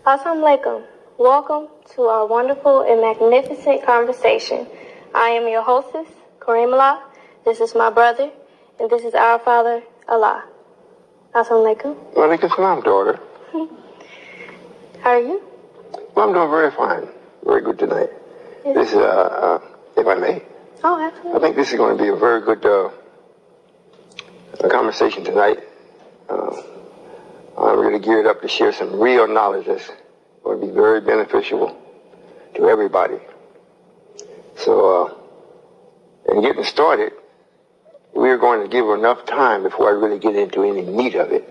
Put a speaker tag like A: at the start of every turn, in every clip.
A: Assalamu alaikum. Welcome to our wonderful and magnificent conversation. I am your hostess, Kareem Allah. This is my brother, and this is our father, Allah. Assalamu alaikum.
B: Wa alaikum salam, daughter.
A: How are you?
B: Well, I'm doing very fine. Very good tonight. This is, if I may.
A: Oh, absolutely.
B: I think this is going to be a very good conversation tonight. I'm really geared up to share some real knowledge that's going to be very beneficial to everybody. So, in getting started, we're going to give enough time before I really get into any meat of it.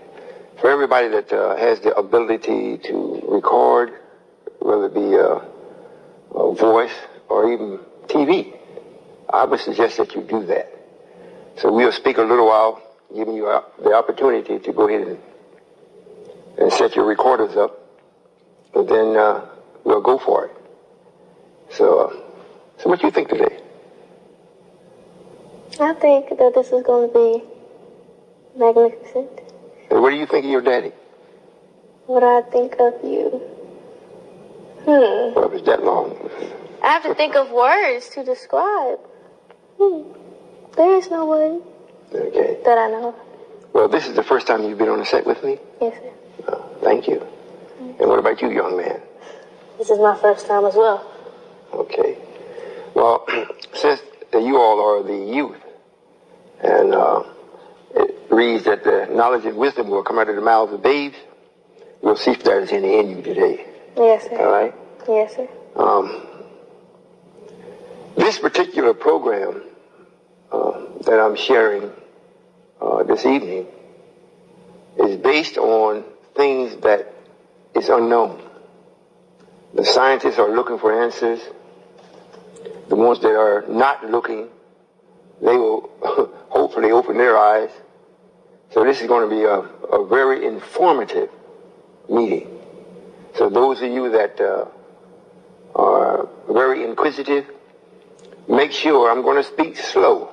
B: For everybody that has the ability to record, whether it be a voice or even TV, I would suggest that you do that. So we'll speak a little while, giving you the opportunity to go ahead and set your recorders up, and then we'll go for it. So what do you think today?
A: I think that this is going to be magnificent.
B: And what do you think of your daddy?
A: What I think of you?
B: Well, it was that long.
A: I have to think of words to describe. There is no word that I know of.
B: Well, this is the first time you've been on a set with me?
A: Yes, sir.
B: Thank you. And what about you, young man?
A: This is my first time as well.
B: Okay. Well, since you all are the youth, and it reads that the knowledge and wisdom will come out of the mouths of babes, we'll see if there is any in you today.
A: Yes, sir.
B: All right?
A: Yes, sir.
B: This particular program that I'm sharing this evening is based on things that is unknown. The scientists are looking for answers. The ones that are not looking, they will hopefully open their eyes. So this is going to be a very informative meeting. So those of you that are very inquisitive, make sure I'm going to speak slow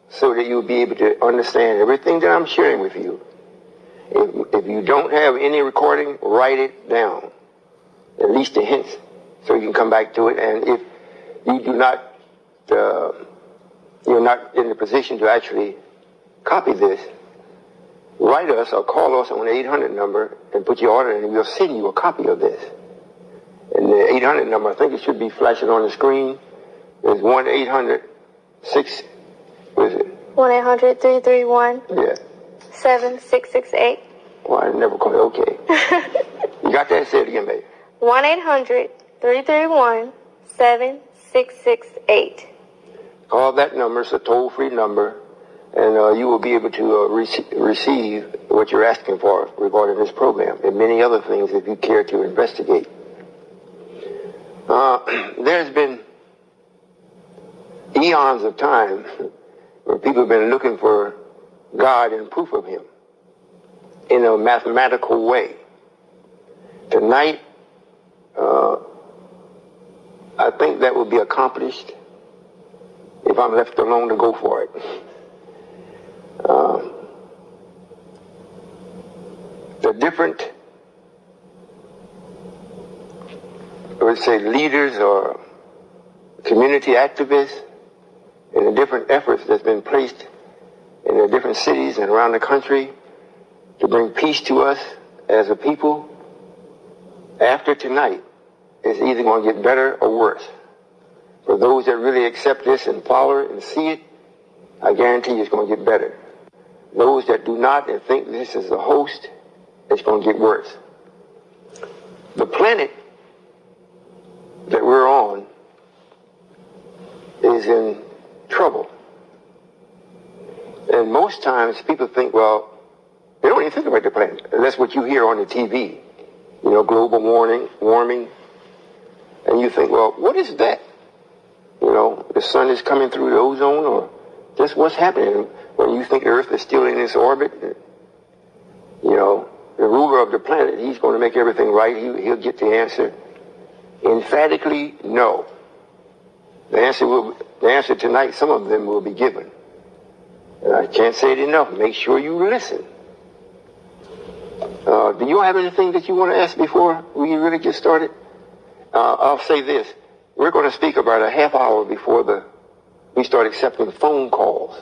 B: so that you'll be able to understand everything that I'm sharing with you. If you don't have any recording, write it down, at least the hints, so you can come back to it. And if you do not, you're not in the position to actually copy this, write us or call us on the 800 number and put your order in, and we'll send you a copy of this. And the 800 number, I think it should be flashing on the screen, is 1-800-6, what is it?
A: 1-800-331.
B: Yeah.
A: 7668.
B: Well, I never called it. Okay. You got that? Say it again, baby.
A: 1-800-331-7668.
B: Call that number. It's a toll-free number, and you will be able to receive what you're asking for regarding this program and many other things if you care to investigate. There's been eons of time where people have been looking for God and proof of Him in a mathematical way. Tonight, I think that will be accomplished if I'm left alone to go for it. The different, I would say, leaders or community activists and the different efforts that's been placed in the different cities and around the country to bring peace to us as a people, after tonight, it's either going to get better or worse. For those that really accept this and follow it and see it, I guarantee you it's going to get better. Those that do not and think this is a host, it's going to get worse. The planet that we're on is in trouble. And most times people think, well, they don't even think about the planet. That's what you hear on the TV. global warming, and you think, well, what is that? The sun is coming through the ozone, or just what's happening when you think the Earth is still in its orbit? The ruler of the planet, he's going to make everything right. He'll get the answer. Emphatically, no. The answer tonight, some of them will be given. And I can't say it enough. Make sure you listen. Do you have anything that you want to ask before we really get started? I'll say this. We're going to speak about a half hour before we start accepting phone calls,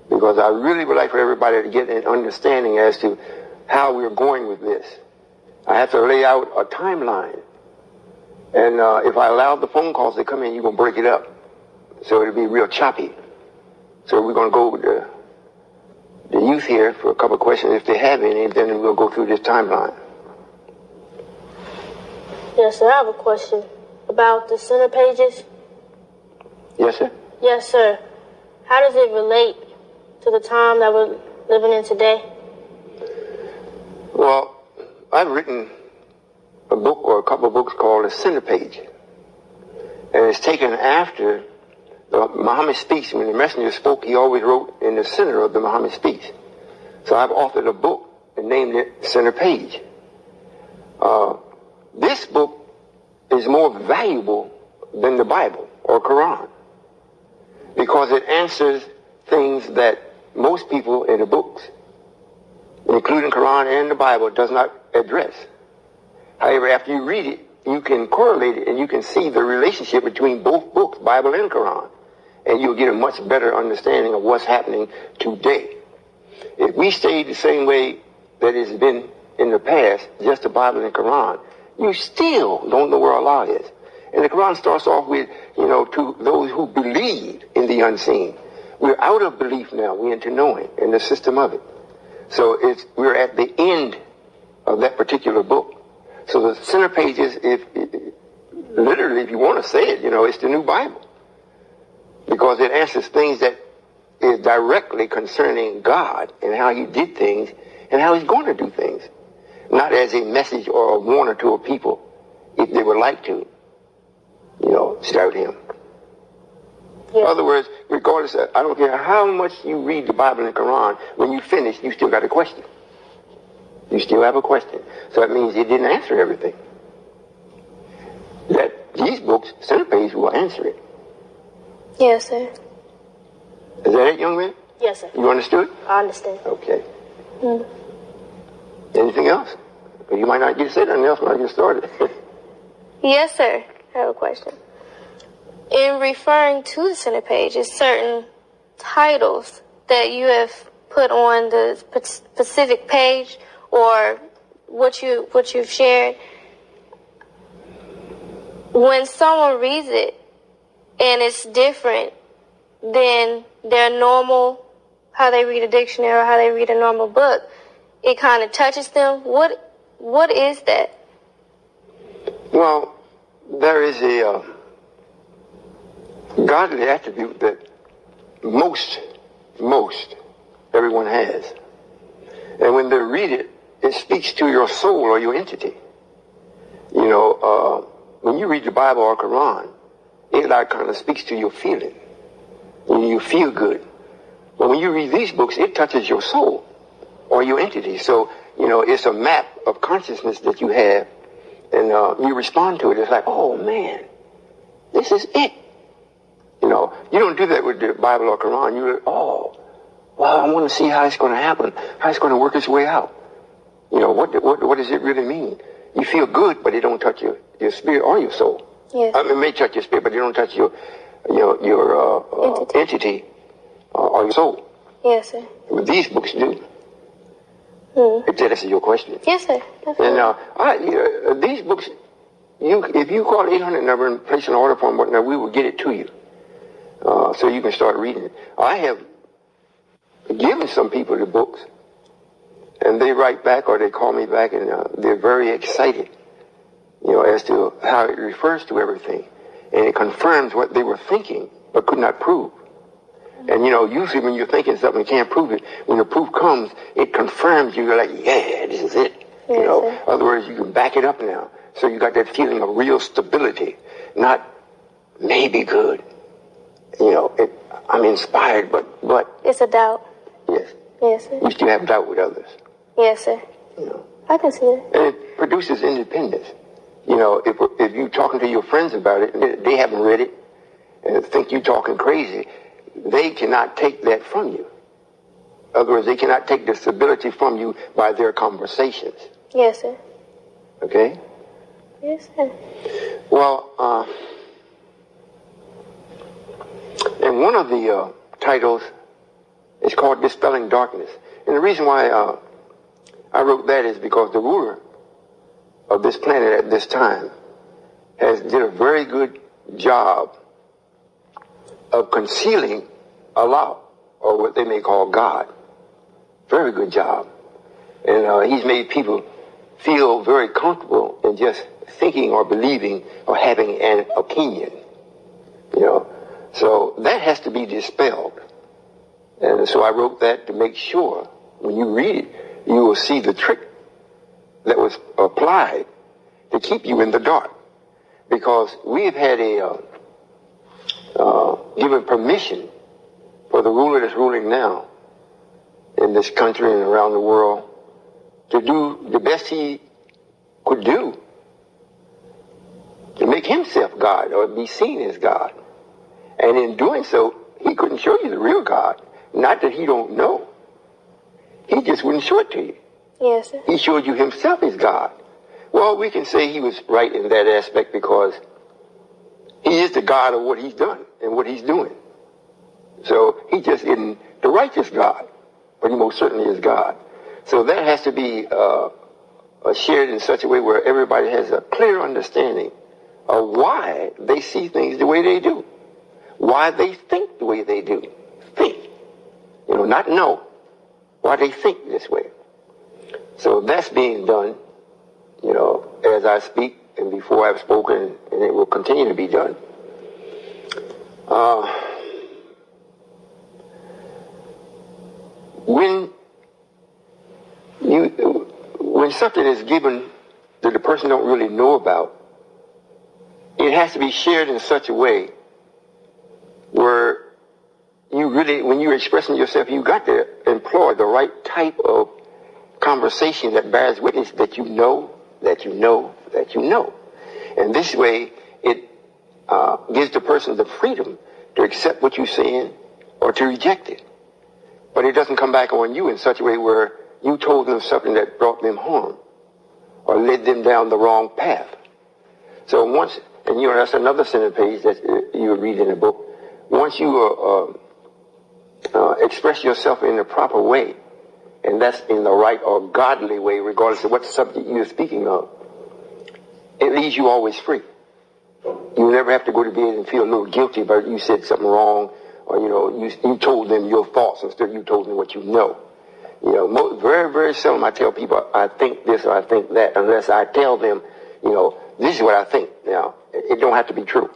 B: because I really would like for everybody to get an understanding as to how we're going with this. I have to lay out a timeline. And if I allow the phone calls to come in, you're going to break it up. So it'll be real choppy. So we're going to go with the youth here for a couple of questions. If they have any, then we'll go through this timeline.
A: Yes, sir. I have a question about the center pages.
B: Yes, sir?
A: Yes, sir. How does it relate to the time that we're living in today?
B: Well, I've written a book or a couple of books called The Center Page. And it's taken after the Muhammad speech. When the messenger spoke, he always wrote in the center of the Muhammad speech. So I've authored a book and named it Center Page. This book is more valuable than the Bible or Quran, because it answers things that most people in the books, including Quran and the Bible, does not address. However, after you read it, you can correlate it and you can see the relationship between both books, Bible and Quran, and you'll get a much better understanding of what's happening today. If we stayed the same way that it's been in the past, just the Bible and Quran, you still don't know where Allah is. And the Quran starts off with, to those who believe in the unseen. We're out of belief now. We're into knowing and the system of it. So we're at the end of that particular book. So the center pages, literally, if you want to say it, it's the new Bible. Because it answers things that is directly concerning God and how he did things and how he's going to do things. Not as a message or a warner to a people, if they would like to, shout him.
A: Yeah.
B: In other words, regardless of, I don't care how much you read the Bible and Quran, when you finish, you still got a question. You still have a question. So that means it didn't answer everything. That these books, center page, will answer it.
A: Yes, sir.
B: Is that it, young man?
A: Yes, sir.
B: You understood?
A: I understand.
B: Okay. Anything else? You might not get to say anything else when I get started.
A: Yes, sir. I have a question. In referring to the center page, is certain titles that you have put on the specific page, or what you've shared. When someone reads it and it's different than their normal, how they read a dictionary or how they read a normal book, it kind of touches them. What is that?
B: Well, there is a godly attribute that most everyone has. And when they read it, it speaks to your soul or your entity. When you read the Bible or Quran, it kind of speaks to your feeling. When you feel good. But when you read these books, it touches your soul or your entity. So, it's a map of consciousness that you have, and you respond to it. It's like, oh man, this is it. You don't do that with the Bible or Quran. You're like, oh, well, I want to see how it's going to happen, how it's going to work its way out. What does it really mean? You feel good, but it don't touch your spirit or your soul.
A: Yes.
B: It may touch your spirit, but it don't touch your entity or your soul.
A: Yes, sir.
B: But these books do. If that answers your question.
A: Yes, sir. Definitely.
B: And these books, if you call 800 number and place an order form, whatnot, we will get it to you, so you can start reading it. I have given some people the books, and they write back or they call me back, and they're very excited, as to how it refers to everything, and it confirms what they were thinking but could not prove. And usually when you're thinking something and can't prove it, when the proof comes, it confirms you. You're like, yeah, this is it.
A: Yes,
B: you know,
A: sir.
B: in other words, you can back it up now. So you got that feeling of real stability, not maybe good. You know, I'm inspired, but.
A: It's a doubt.
B: Yes.
A: Yes, sir.
B: You still have doubt with others.
A: Yes, sir.
B: You know.
A: I can see it.
B: And it produces independence. You know, if you're talking to your friends about it, they haven't read it, and think you're talking crazy, they cannot take that from you. In other words, they cannot take the stability from you by their conversations.
A: Yes, sir.
B: Okay?
A: Yes, sir.
B: Well, and one of the titles is called Dispelling Darkness. And the reason why I wrote that is because the ruler of this planet at this time did a very good job of concealing Allah, or what they may call God. Very good job. And he's made people feel very comfortable in just thinking or believing or having an opinion. You know, so that has to be dispelled. And so I wrote that to make sure when you read it, you will see the trick that was applied to keep you in the dark. Because we have had given permission for the ruler that's ruling now in this country and around the world to do the best he could do to make himself God or be seen as God. And in doing so, he couldn't show you the real God. Not that he don't know. He just wouldn't show it to you.
A: Yes, sir.
B: He showed you himself as God. Well, we can say he was right in that aspect because he is the God of what he's done and what he's doing. So he just isn't the righteous God, but he most certainly is God. So that has to be shared in such a way where everybody has a clear understanding of why they see things the way they do, why they think the way they do. Think, you know, not know, why they think this way. So that's being done, you know, as I speak and before I've spoken, and it will continue to be done. When something is given that the person don't really know about, it has to be shared in such a way where you really, when you're expressing yourself, you got to employ the right type of conversation that bears witness that you know, that you know, that you know. And this way, it gives the person the freedom to accept what you're saying or to reject it. But it doesn't come back on you in such a way where you told them something that brought them harm or led them down the wrong path. So once, and you know, that's another center page that you read in the book. Once you express yourself in the proper way, and that's in the right or godly way, regardless of what subject you're speaking of, it leaves you always free. You never have to go to bed and feel a little guilty about you said something wrong, or you know, you told them your thoughts instead you told them what you know. You know, very, very seldom I tell people I think this or I think that, unless I tell them, you know, this is what I think. Now, it don't have to be true.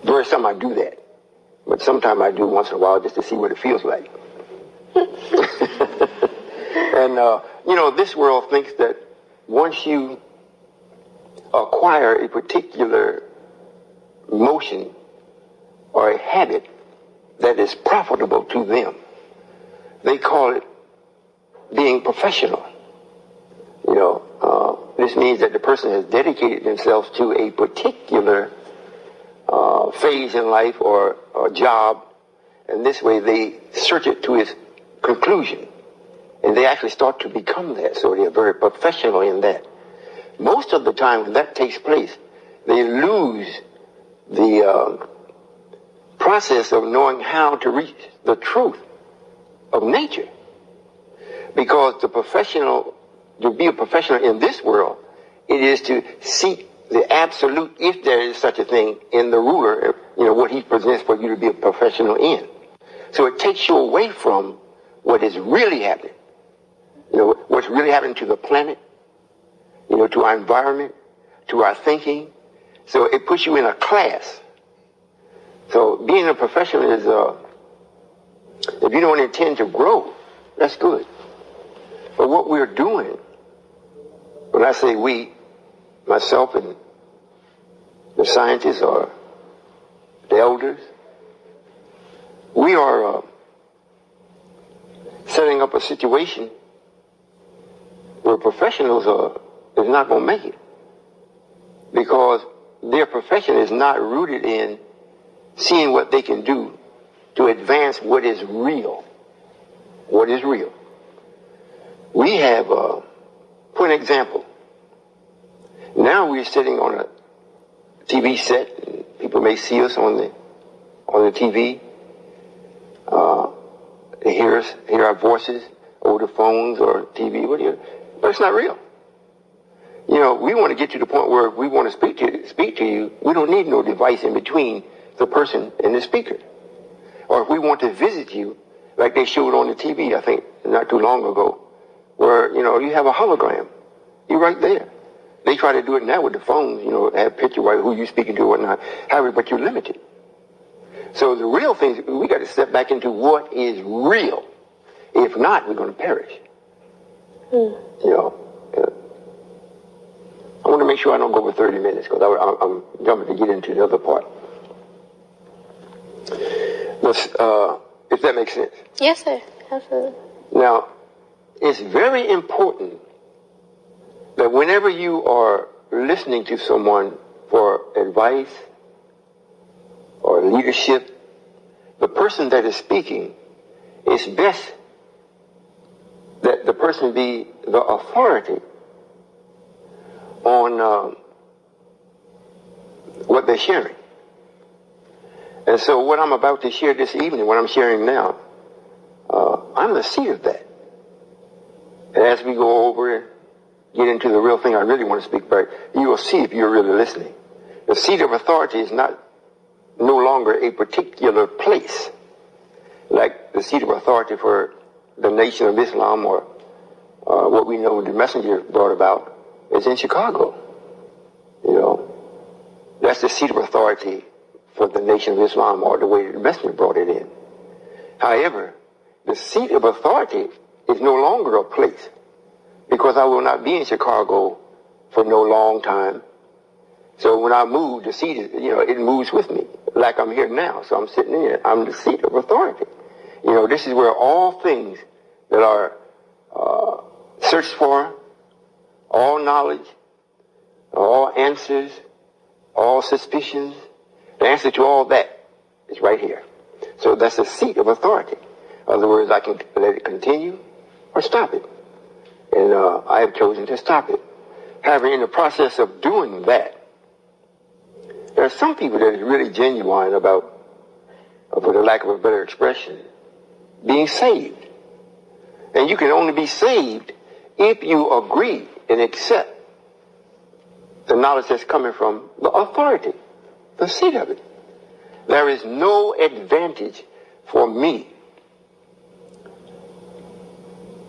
B: Very seldom I do that, but sometimes I do once in a while just to see what it feels like. And you know, this world thinks that once you acquire a particular motion or a habit that is profitable to them, they call it being professional. You know, this means that the person has dedicated themselves to a particular phase in life or job, and this way they search it to its conclusion, and they actually start to become that. So they're very professional in that. Most of the time when that takes place, they lose the process of knowing how to reach the truth of nature. Because to be a professional in this world, it is to seek the absolute, if there is such a thing, in the ruler, you know, what he presents for you to be a professional in. So it takes you away from what is really happening. You know, what's really happening to the planet, you know, to our environment, to our thinking. So it puts you in a class. So being a professional is, if you don't intend to grow, that's good. But what we're doing, when I say we, myself and the scientists or the elders, we are setting up a situation where professionals is not going to make it, because their profession is not rooted in seeing what they can do to advance what is real. What is real? We have, for an example, now we're sitting on a TV set, and people may see us on the TV, they hear our voices over the phones or TV, but it's not real. You know, we want to get to the point where if we want to speak to you, we don't need no device in between the person and the speaker. Or if we want to visit you, like they showed on the TV, I think, not too long ago, where, you know, you have a hologram. You're right there. They try to do it now with the phones, you know, have a picture of who you're speaking to or whatnot. However, but you're limited. So the real thing, we got to step back into what is real. If not, we're going to perish. You know, I want to make sure I don't go over 30 minutes, because I'm jumping to get into the other part. If that makes sense.
A: Yes, sir. Absolutely.
B: Now, it's very important that whenever you are listening to someone for advice or leadership, the person that is speaking, it's best that the person be the authority on what they're sharing. And so what I'm about to share this evening, what I'm sharing now, I'm the seed of that. And as we go over and get into the real thing I really want to speak about, you will see if you're really listening. The seat of authority is no longer a particular place, like the seat of authority for the Nation of Islam or what we know the messenger brought about is in Chicago. You know, that's the seat of authority for the Nation of Islam, or the way the messenger brought it in. However, the seat of authority is no longer a place, because I will not be in Chicago for no long time. So when I move, the seat is, you know, it moves with me, like I'm here now. So I'm sitting in it. I'm the seat of authority. You know, this is where all things that are searched for, all knowledge, all answers, all suspicions, the answer to all that is right here. So that's the seat of authority. In other words, I can let it continue or stop it. And I have chosen to stop it. However, in the process of doing that, there are some people that are really genuine about, for the lack of a better expression, being saved. And you can only be saved if you agree and accept the knowledge that's coming from the authority, the seat of it. There is no advantage for me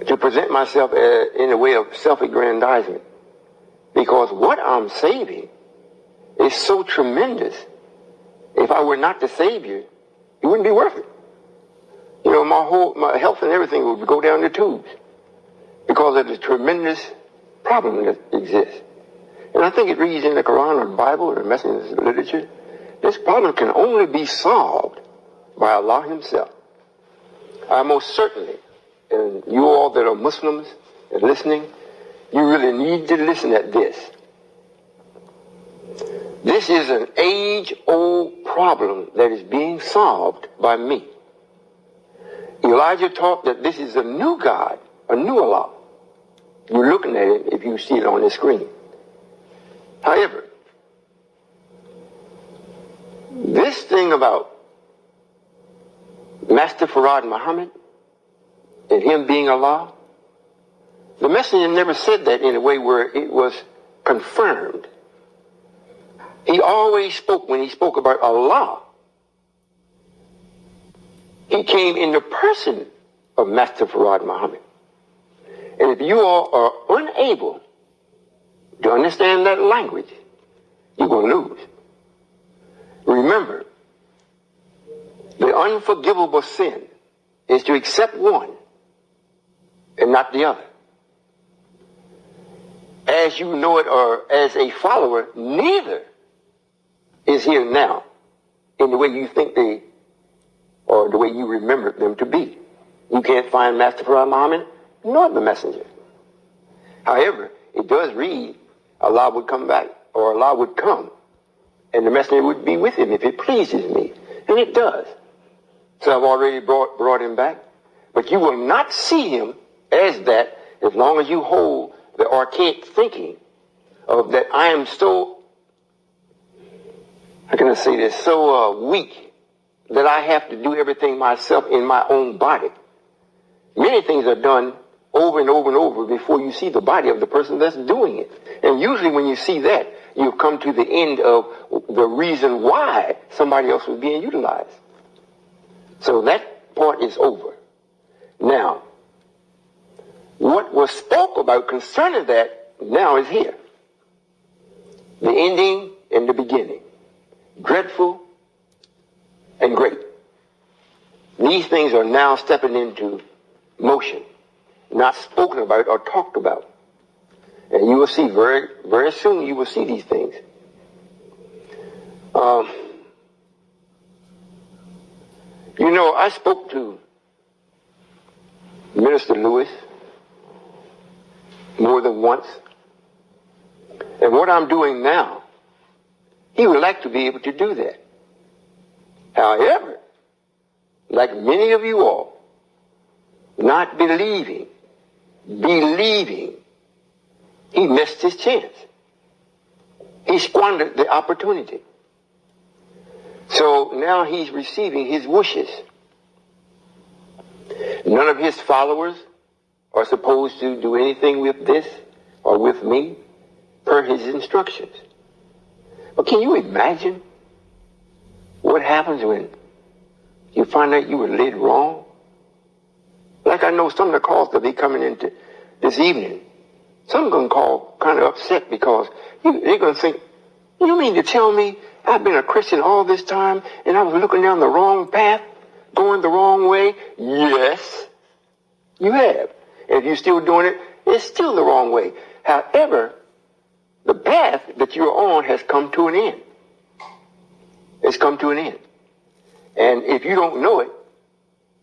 B: to present myself in a way of self-aggrandizement, because what I'm saving is so tremendous. If I were not the Savior, it wouldn't be worth it. You know, my health and everything would go down the tubes because of the tremendous problem that exists. And I think it reads in the Quran or the Bible or the messenger's literature, this problem can only be solved by Allah Himself. I most certainly, and you all that are Muslims and listening, you really need to listen at this. This is an age-old problem that is being solved by me. Elijah taught that this is a new God, a new Allah. You're looking at it if you see it on the screen. However, this thing about Master Farad Muhammad and him being Allah, the messenger never said that in a way where it was confirmed. He always spoke, when he spoke about Allah, he came in the person of Master Farad Muhammad. And if you all are unable to understand that language, you're going to lose. Remember, the unforgivable sin is to accept one and not the other. as you know it or as a follower, neither is here now in the way you think they, or the way you remember them to be. You can't find Master Farah Muhammad nor the messenger. However, it does read Allah would come back, or Allah would come, and the messenger would be with him if it pleases me. And it does. So I've already brought him back. But you will not see him as that as long as you hold the archaic thinking of that I am so, how can I say this, so weak that I have to do everything myself in my own body. Many things are done over and over and over before you see the body of the person that's doing it. And usually when you see that, you've come to the end of the reason why somebody else was being utilized. So that part is over. Now, what was spoke about concerning that now is here. The ending and the beginning. Dreadful and great. These things are now stepping into motion, not spoken about or talked about. And you will see very, very soon you will see these things. You know, I spoke to Minister Lewis more than once. And what I'm doing now, he would like to be able to do that. However, like many of you all, not believing, he missed his chance. He squandered the opportunity. So now he's receiving his wishes. None of his followers are supposed to do anything with this or with me per his instructions. But can you imagine what happens when you find out you were led wrong? Like I know some of the calls that be coming into this evening, some are going to call kind of upset because they're going to think, you mean to tell me I've been a Christian all this time and I was looking down the wrong path, going the wrong way? Yes, you have. And if you're still doing it, it's still the wrong way. However, the path that you're on has come to an end. It's come to an end. And if you don't know it,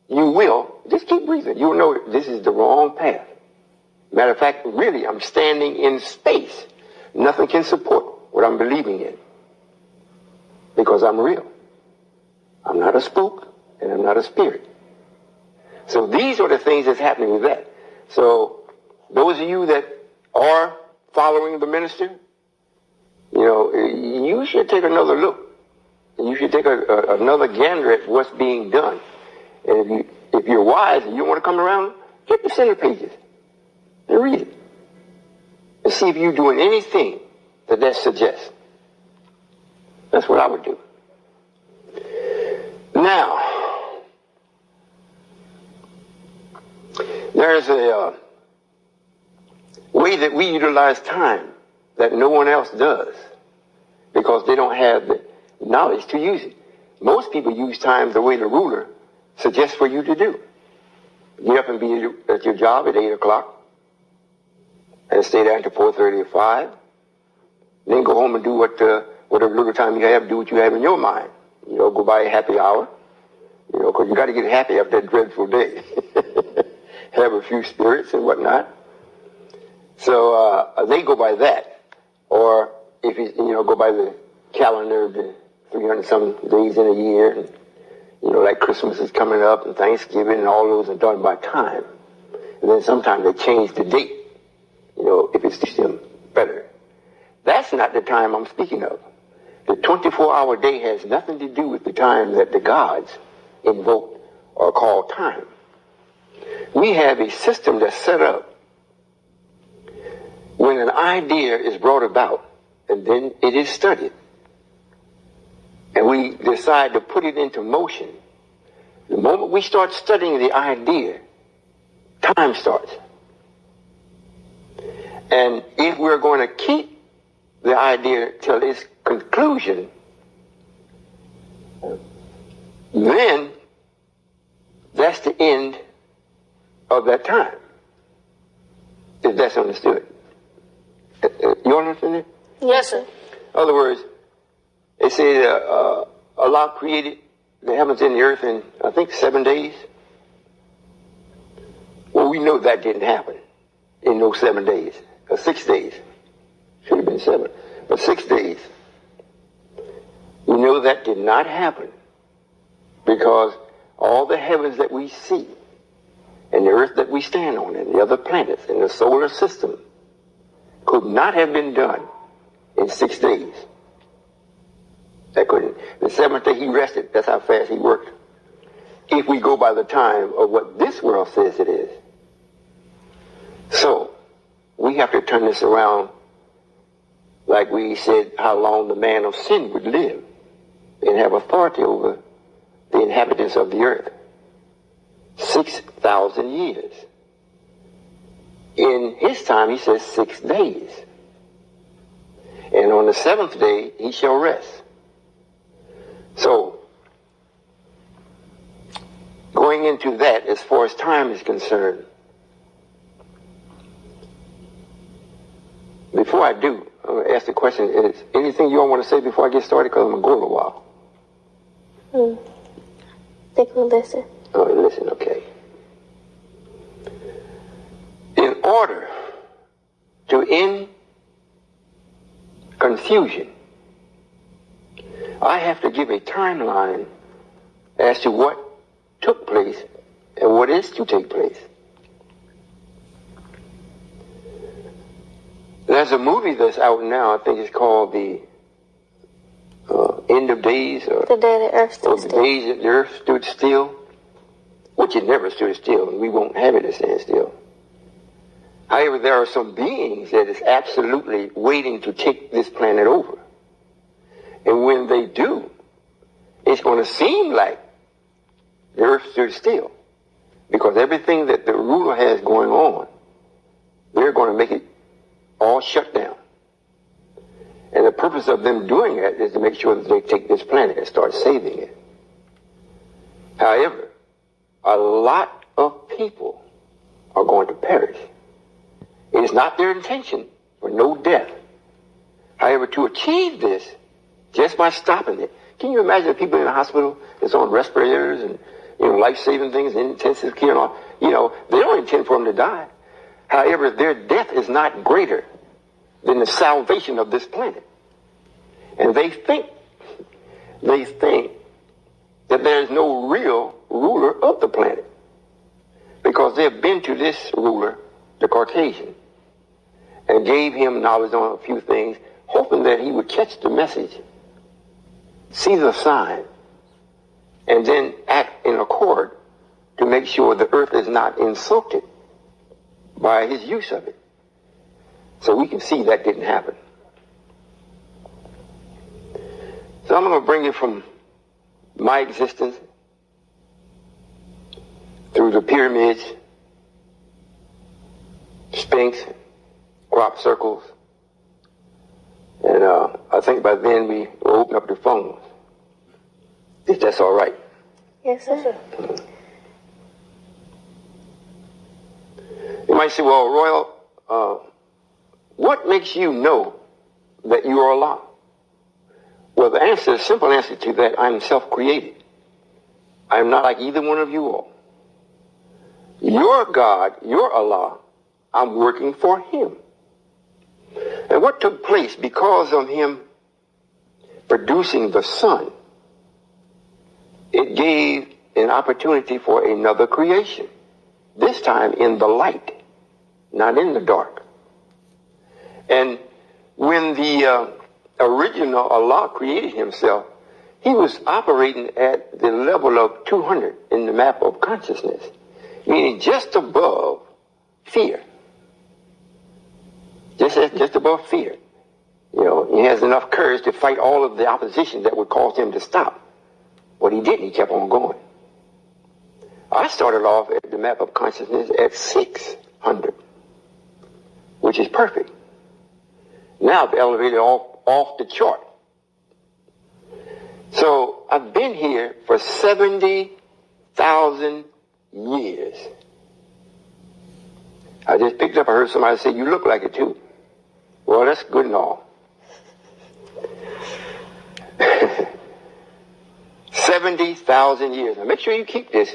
B: you will. Just keep breathing. You'll know this is the wrong path. Matter of fact, really, I'm standing in space. Nothing can support what I'm believing in. Because I'm real. I'm not a spook, and I'm not a spirit. So these are the things that's happening with that. So those of you that are following the minister, you know, you should take another look. You should take another gander at what's being done. And if you're wise and you want to come around, get the center pages and read it. And see if you're doing anything that suggests. That's what I would do. Now, there's a way that we utilize time that no one else does because they don't have the knowledge to use it. Most people use time the way the ruler suggests for you to do. Get up and be at your job at 8 o'clock and stay there until 4:30 or 5. Then go home and do whatever little time you have, do what you have in your mind. You know, go by a happy hour. You know, because you got to get happy after that dreadful day. Have a few spirits and whatnot. So they go by that. Or if you go by the calendar, the 300-some days in a year, and, you know, like Christmas is coming up and Thanksgiving and all those are done by time. And then sometimes they change the date, you know, if it's them better. That's not the time I'm speaking of. The 24-hour day has nothing to do with the time that the gods invoke or call time. We have a system that's set up when an idea is brought about and then it is studied. And we decide to put it into motion. The moment we start studying the idea, time starts. And if we're going to keep the idea till its conclusion, then that's the end of that time. If that's understood. You understand it?
A: Yes, sir.
B: In other words, they say Allah created the heavens and the earth in, I think, 7 days. Well, we know that didn't happen in those 7 days, or 6 days. Should have been 7, but 6 days. We know that did not happen because all the heavens that we see and the earth that we stand on and the other planets in the solar system could not have been done in 6 days. That couldn't. The 7th day he rested. That's how fast he worked. If we go by the time of what this world says it is. So, we have to turn this around like we said how long the man of sin would live and have authority over the inhabitants of the earth. 6,000 years. In his time, he says 6 days. And on the 7th day, he shall rest. So, going into that, as far as time is concerned, before I do, I'm going to ask the question, is anything you all want to say before I get started? Because I'm going to go a while.
A: I think we'll listen.
B: Oh, listen, okay. In order to end confusion, I have to give a timeline as to what took place and what is to take place. There's a movie that's out now, I think it's called The End of Days, or
A: The Day the Earth Stood
B: The
A: Still.
B: Days that the Earth Stood Still, which it never stood still, and we won't have it to stand still. However, there are some beings that is absolutely waiting to take this planet over. And when they do, it's going to seem like the Earth stood still, because everything that the ruler has going on, they're going to make it all shut down. And the purpose of them doing that is to make sure that they take this planet and start saving it. However, a lot of people are going to perish. It is not their intention for no death. However, to achieve this, just by stopping it, can you imagine people in the hospital that's on respirators and life-saving things, intensive care and all? They don't intend for them to die. However, their death is not greater than the salvation of this planet. And they think that there is no real ruler of the planet, because they have been to this ruler, the Caucasian, and gave him knowledge on a few things, hoping that he would catch the message, see the sign, and then act in accord to make sure the earth is not insulted by his use of it. So we can see that didn't happen. So I'm going to bring you from my existence through the pyramids, Sphinx, crop circles, and I think by then we will open up the phones. If that's all right.
A: Yes, sir.
B: You might say, well, Royal, what makes you know that you are Allah? Well, the simple answer to that, I'm self-created. I'm not like either one of you all. Your God, your Allah, I'm working for him. And what took place because of him producing the sun, it gave an opportunity for another creation. This time in the light, not in the dark. And when the original Allah created himself, he was operating at the level of 200 in the map of consciousness, meaning just above fear. Just above fear. He has enough courage to fight all of the opposition that would cause him to stop. But he didn't. He kept on going. I started off at the map of consciousness at 600, which is perfect. Now I've elevated off the chart. So I've been here for 70,000 years. I just picked up, I heard somebody say, you look like it too. Well, that's good and all. 70,000 years. Now make sure you keep this.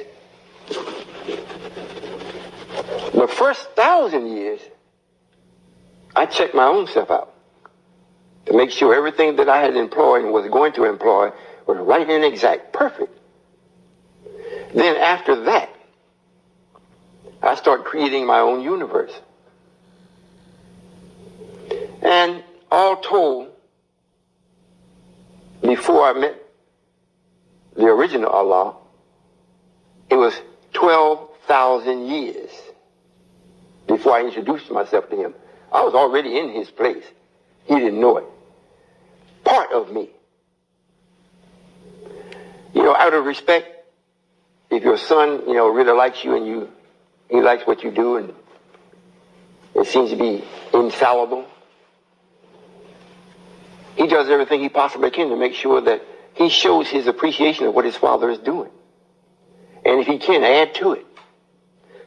B: The first 1,000 years, I checked my own self out to make sure everything that I had employed and was going to employ was right and exact, perfect. Then after that, I start creating my own universe. And all told, before I met the original Allah, it was 12,000 years before I introduced myself to him. I was already in his place. He didn't know it. Part of me. You know, out of respect, if your son, you know, really likes you and he likes what you do and it seems to be infallible, he does everything he possibly can to make sure that he shows his appreciation of what his father is doing. And if he can, add to it.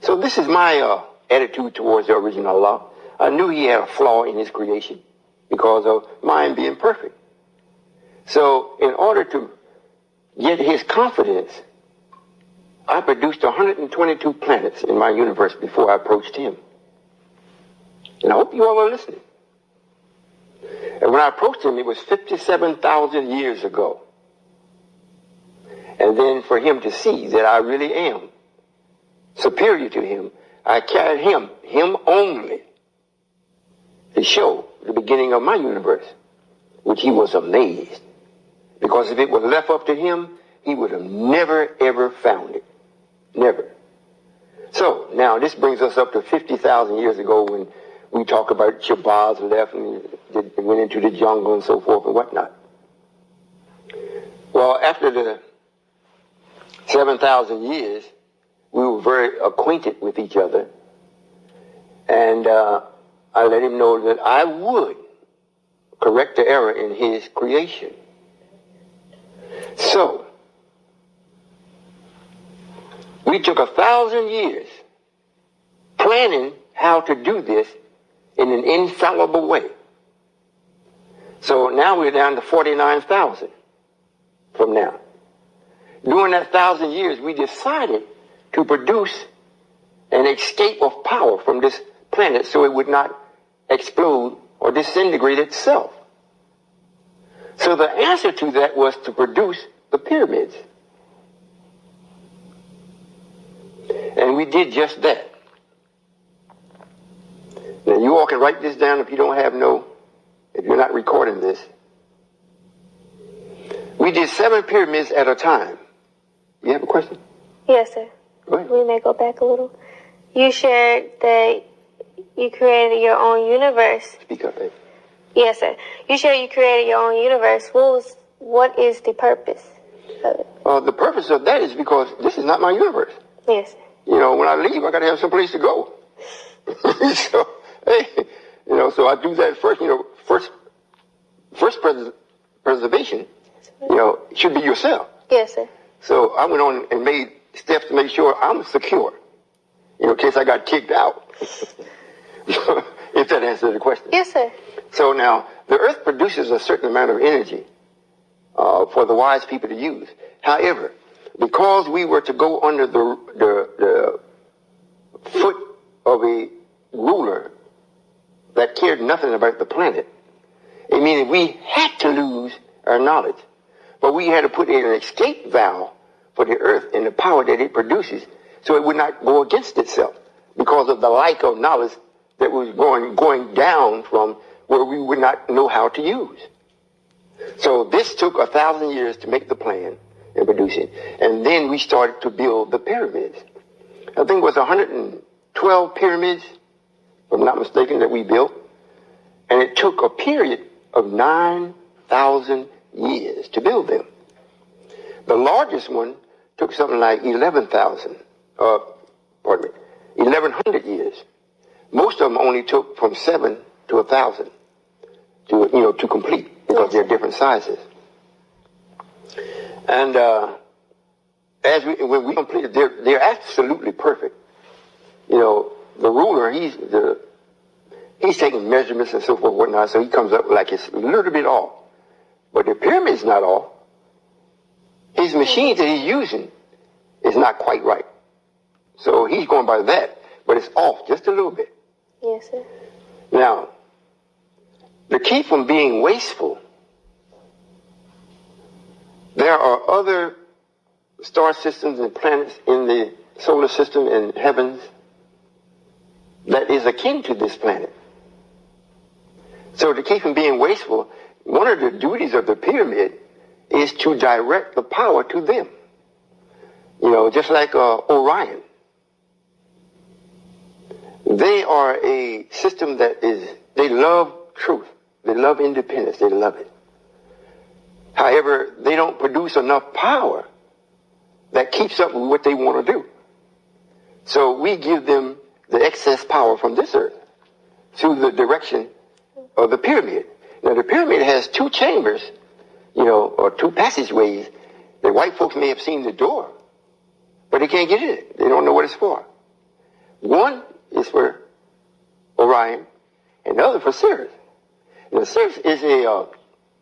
B: So this is my attitude towards the original Allah. I knew he had a flaw in his creation because of mine being perfect. So in order to get his confidence, I produced 122 planets in my universe before I approached him. And I hope you all are listening. And when I approached him, it was 57,000 years ago. And then for him to see that I really am superior to him, I carried him only, to show the beginning of my universe, which he was amazed. Because if it was left up to him, he would have never, ever found it. Never. So now this brings us up to 50,000 years ago when we talk about Shabazz left and went into the jungle and so forth and whatnot. Well, after the 7,000 years, we were very acquainted with each other. And I let him know that I would correct the error in his creation. So, we took 1,000 years planning how to do this in an infallible way. So now we're down to 49,000 from now. During that 1,000 years, we decided to produce an escape of power from this planet so it would not explode or disintegrate itself. So the answer to that was to produce the pyramids. And we did just that. Now you all can write this down if you don't have if you're not recording this. We did 7 pyramids at a time. You have a question?
A: Yes, sir.
B: Go ahead.
A: We may go back a little. You shared that you created your own universe.
B: Speak up, baby.
A: Yes, sir. You shared you created your own universe. What is the purpose of it?
B: The purpose of that is because this is not my universe.
A: Yes, sir.
B: You know, when I leave, I got to have some place to go. So, hey, you know, so I do that first. You know, first preservation, you know, should be yourself.
A: Yes, sir.
B: So I went on and made steps to make sure I'm secure, you know, in case I got kicked out. If that answers the question.
A: Yes, sir.
B: So now, the earth produces a certain amount of energy for the wise people to use. However, because we were to go under the foot of a ruler that cared nothing about the planet, it means we had to lose our knowledge. But we had to put in an escape valve for the earth and the power that it produces so it would not go against itself because of the lack of knowledge that was going down from where we would not know how to use. So this took 1,000 years to make the plan and produce it. And then we started to build the pyramids. I think it was 112 pyramids, if I'm not mistaken, that we built. And it took a period of 9,000 years to build them. The largest one took something like 11,000, 1,100 years. Most of them only took from 7 to 1,000 to complete because they're different sizes. And when we completed, they're absolutely perfect. You know, the ruler, he he's taking measurements and so forth and whatnot, so he comes up like it's a little bit off. But the pyramid's not off. His machine that he's using is not quite right. So he's going by that, but it's off just a little bit.
A: Yes, sir.
B: Now, to keep from being wasteful, there are other star systems and planets in the solar system and heavens that is akin to this planet. So to keep from being wasteful, one of the duties of the pyramid is to direct the power to them. You know, just like Orion. They are a system that they love truth. They love independence. They love it. However, they don't produce enough power that keeps up with what they want to do. So we give them the excess power from this earth through the direction of the pyramid. Now, the pyramid has two chambers, you know, or two passageways. The white folks may have seen the door, but they can't get in it. They don't know what it's for. One is for Orion, and the other for Sirius. Now, Sirius is a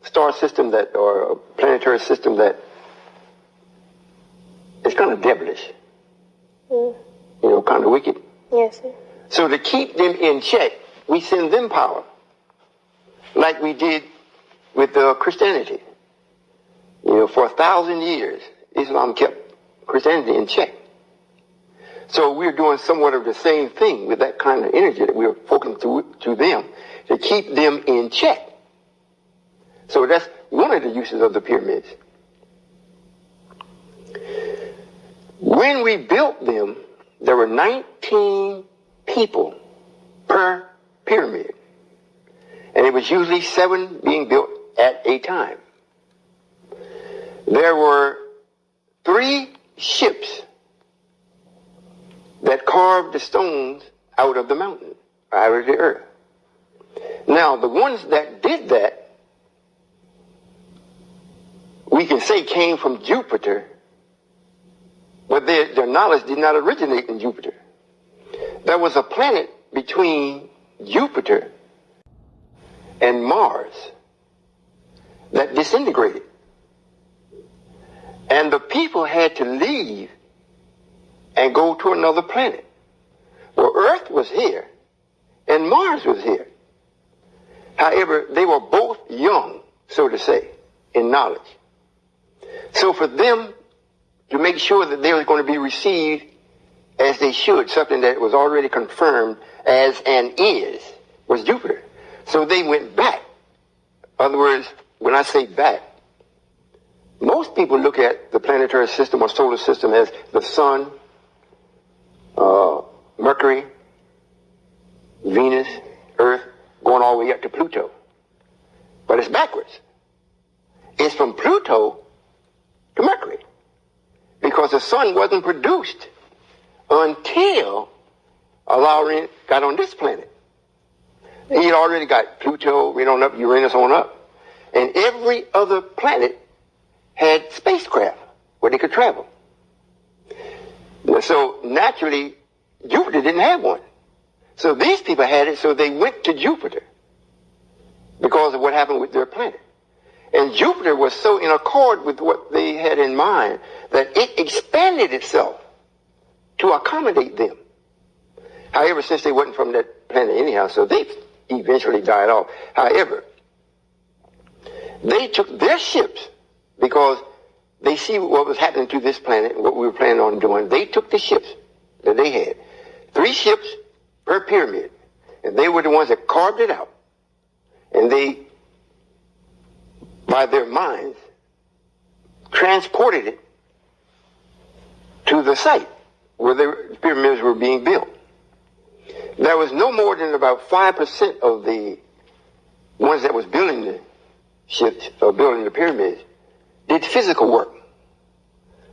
B: star system that, or a planetary system that is kind of devilish. You know, kind of wicked.
A: Yes, sir.
B: So to keep them in check, we send them power, like we did with Christianity. You know, for 1,000 years, Islam kept Christianity in check. So we're doing somewhat of the same thing with that kind of energy that we're focusing to them to keep them in check. So that's one of the uses of the pyramids. When we built them, there were 19 people per pyramid. And it was usually 7 being built at a time. There were 3 ships that carved the stones out of the mountain, out of the earth. Now, the ones that did that, we can say came from Jupiter, but their knowledge did not originate in Jupiter. There was a planet between Jupiter and Mars that disintegrated. And the people had to leave and go to another planet. Well, Earth was here and Mars was here. However, they were both young, so to say, in knowledge. So for them to make sure that they were going to be received as they should, something that was already confirmed as and is, was Jupiter. So they went back. In other words, when I say back, most people look at the planetary system or solar system as the sun, Mercury, Venus, Earth, going all the way up to Pluto. But it's backwards. It's from Pluto to Mercury. Because the sun wasn't produced until Aladdin got on this planet. He had already got Pluto, right on up, Uranus on up. And every other planet had spacecraft where they could travel. So naturally, Jupiter didn't have one. So these people had it, so they went to Jupiter because of what happened with their planet. And Jupiter was so in accord with what they had in mind that it expanded itself to accommodate them. However, since they wasn't from that planet anyhow, so they eventually died off. However, they took their ships because they see what was happening to this planet and what we were planning on doing. They took the ships that they had. 3 ships per pyramid. And they were the ones that carved it out. And they, by their minds, transported it to the site where the pyramids were being built. There was no more than about 5% of the ones that was building the ships or building the pyramids did physical work.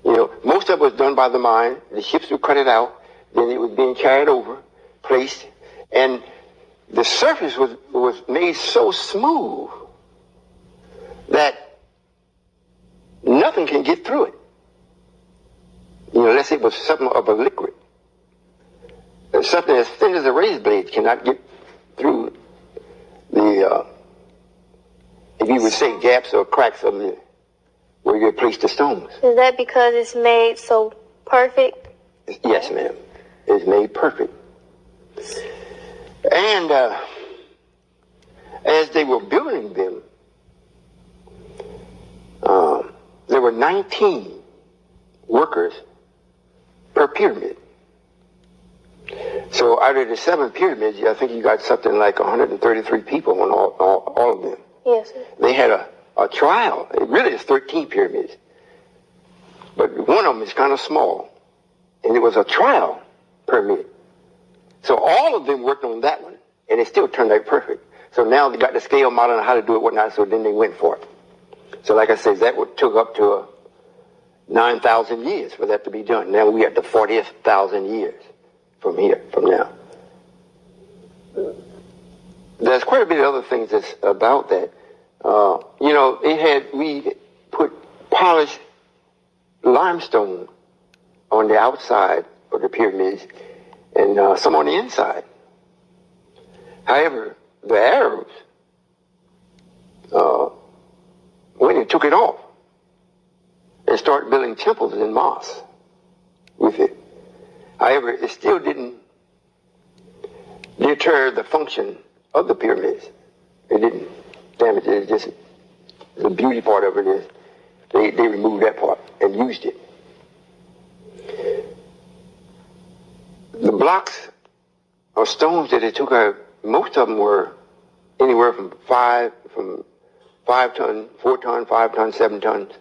B: You know, most of it was done by the mind. The ships would cut it out. Then it was being carried over, placed, and the surface was made so smooth that nothing can get through it. You know, unless it was something of a liquid. Something as thin as a razor blade cannot get through if you would say, gaps or cracks of where you place the stones.
A: Is that because it's made so perfect?
B: Yes, ma'am. It's made perfect. And as they were building them, there were 19 workers per pyramid. So out of the 7 pyramids, I think you got something like 133 people on all of them.
A: Yes, sir.
B: They had a trial. It really is 13 pyramids. But one of them is kind of small. And it was a trial pyramid. So all of them worked on that one. And it still turned out perfect. So now they got the scale model on how to do it, whatnot. So then they went for it. So like I said, that took up to 9,000 years for that to be done. Now we at the 40th thousand years from now. There's quite a bit of other things that's about that. We put polished limestone on the outside of the pyramids and some on the inside. However, the Arabs went and took it off and started building temples and mosques with it. However, it still didn't deter the function of the pyramids. It didn't damage it. It's just the beauty part of it is they removed that part and used it. The blocks or stones that they took out, most of them were anywhere from 5 ton, 4 ton, 5 ton, 7 tons,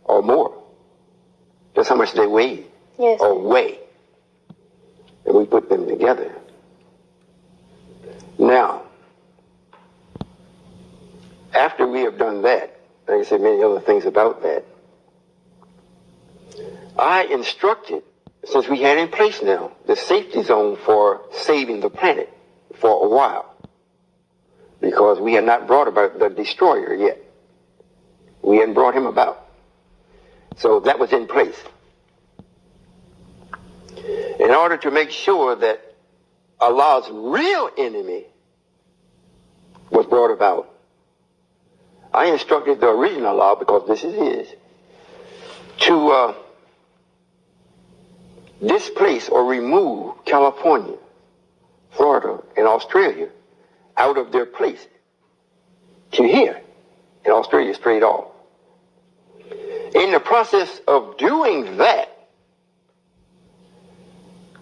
B: or more. That's how much they weighed.
A: Yes.
B: Or weigh. And we put them together. Now, after we have done that, like I said, many other things about that, I instructed, since we had in place now, the safety zone for saving the planet for a while, because we had not brought about the destroyer yet. We hadn't brought him about. So that was in place. In order to make sure that Allah's real enemy was brought about, I instructed the original Allah, because this is his, to displace or remove California, Florida, and Australia out of their place to here, in Australia straight off. In the process of doing that,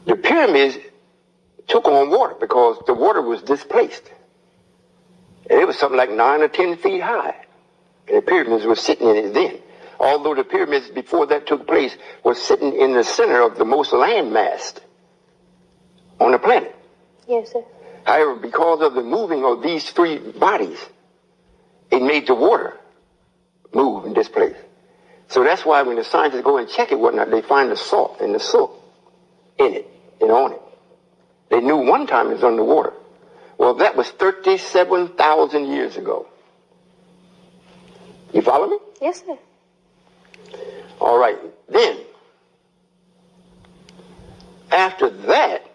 B: the pyramids took on water because the water was displaced. And it was something like 9 or 10 feet high. And the pyramids were sitting in it then. Although the pyramids before that took place were sitting in the center of the most landmass on the planet.
A: Yes, sir.
B: However, because of the moving of these 3 bodies, it made the water move and displace. So that's why when the scientists go and check it, whatnot, they find the salt and the silt in it and on it. They knew one time it was underwater. Well, that was 37,000 years ago. You follow me?
A: Yes, sir.
B: All right. Then, after that,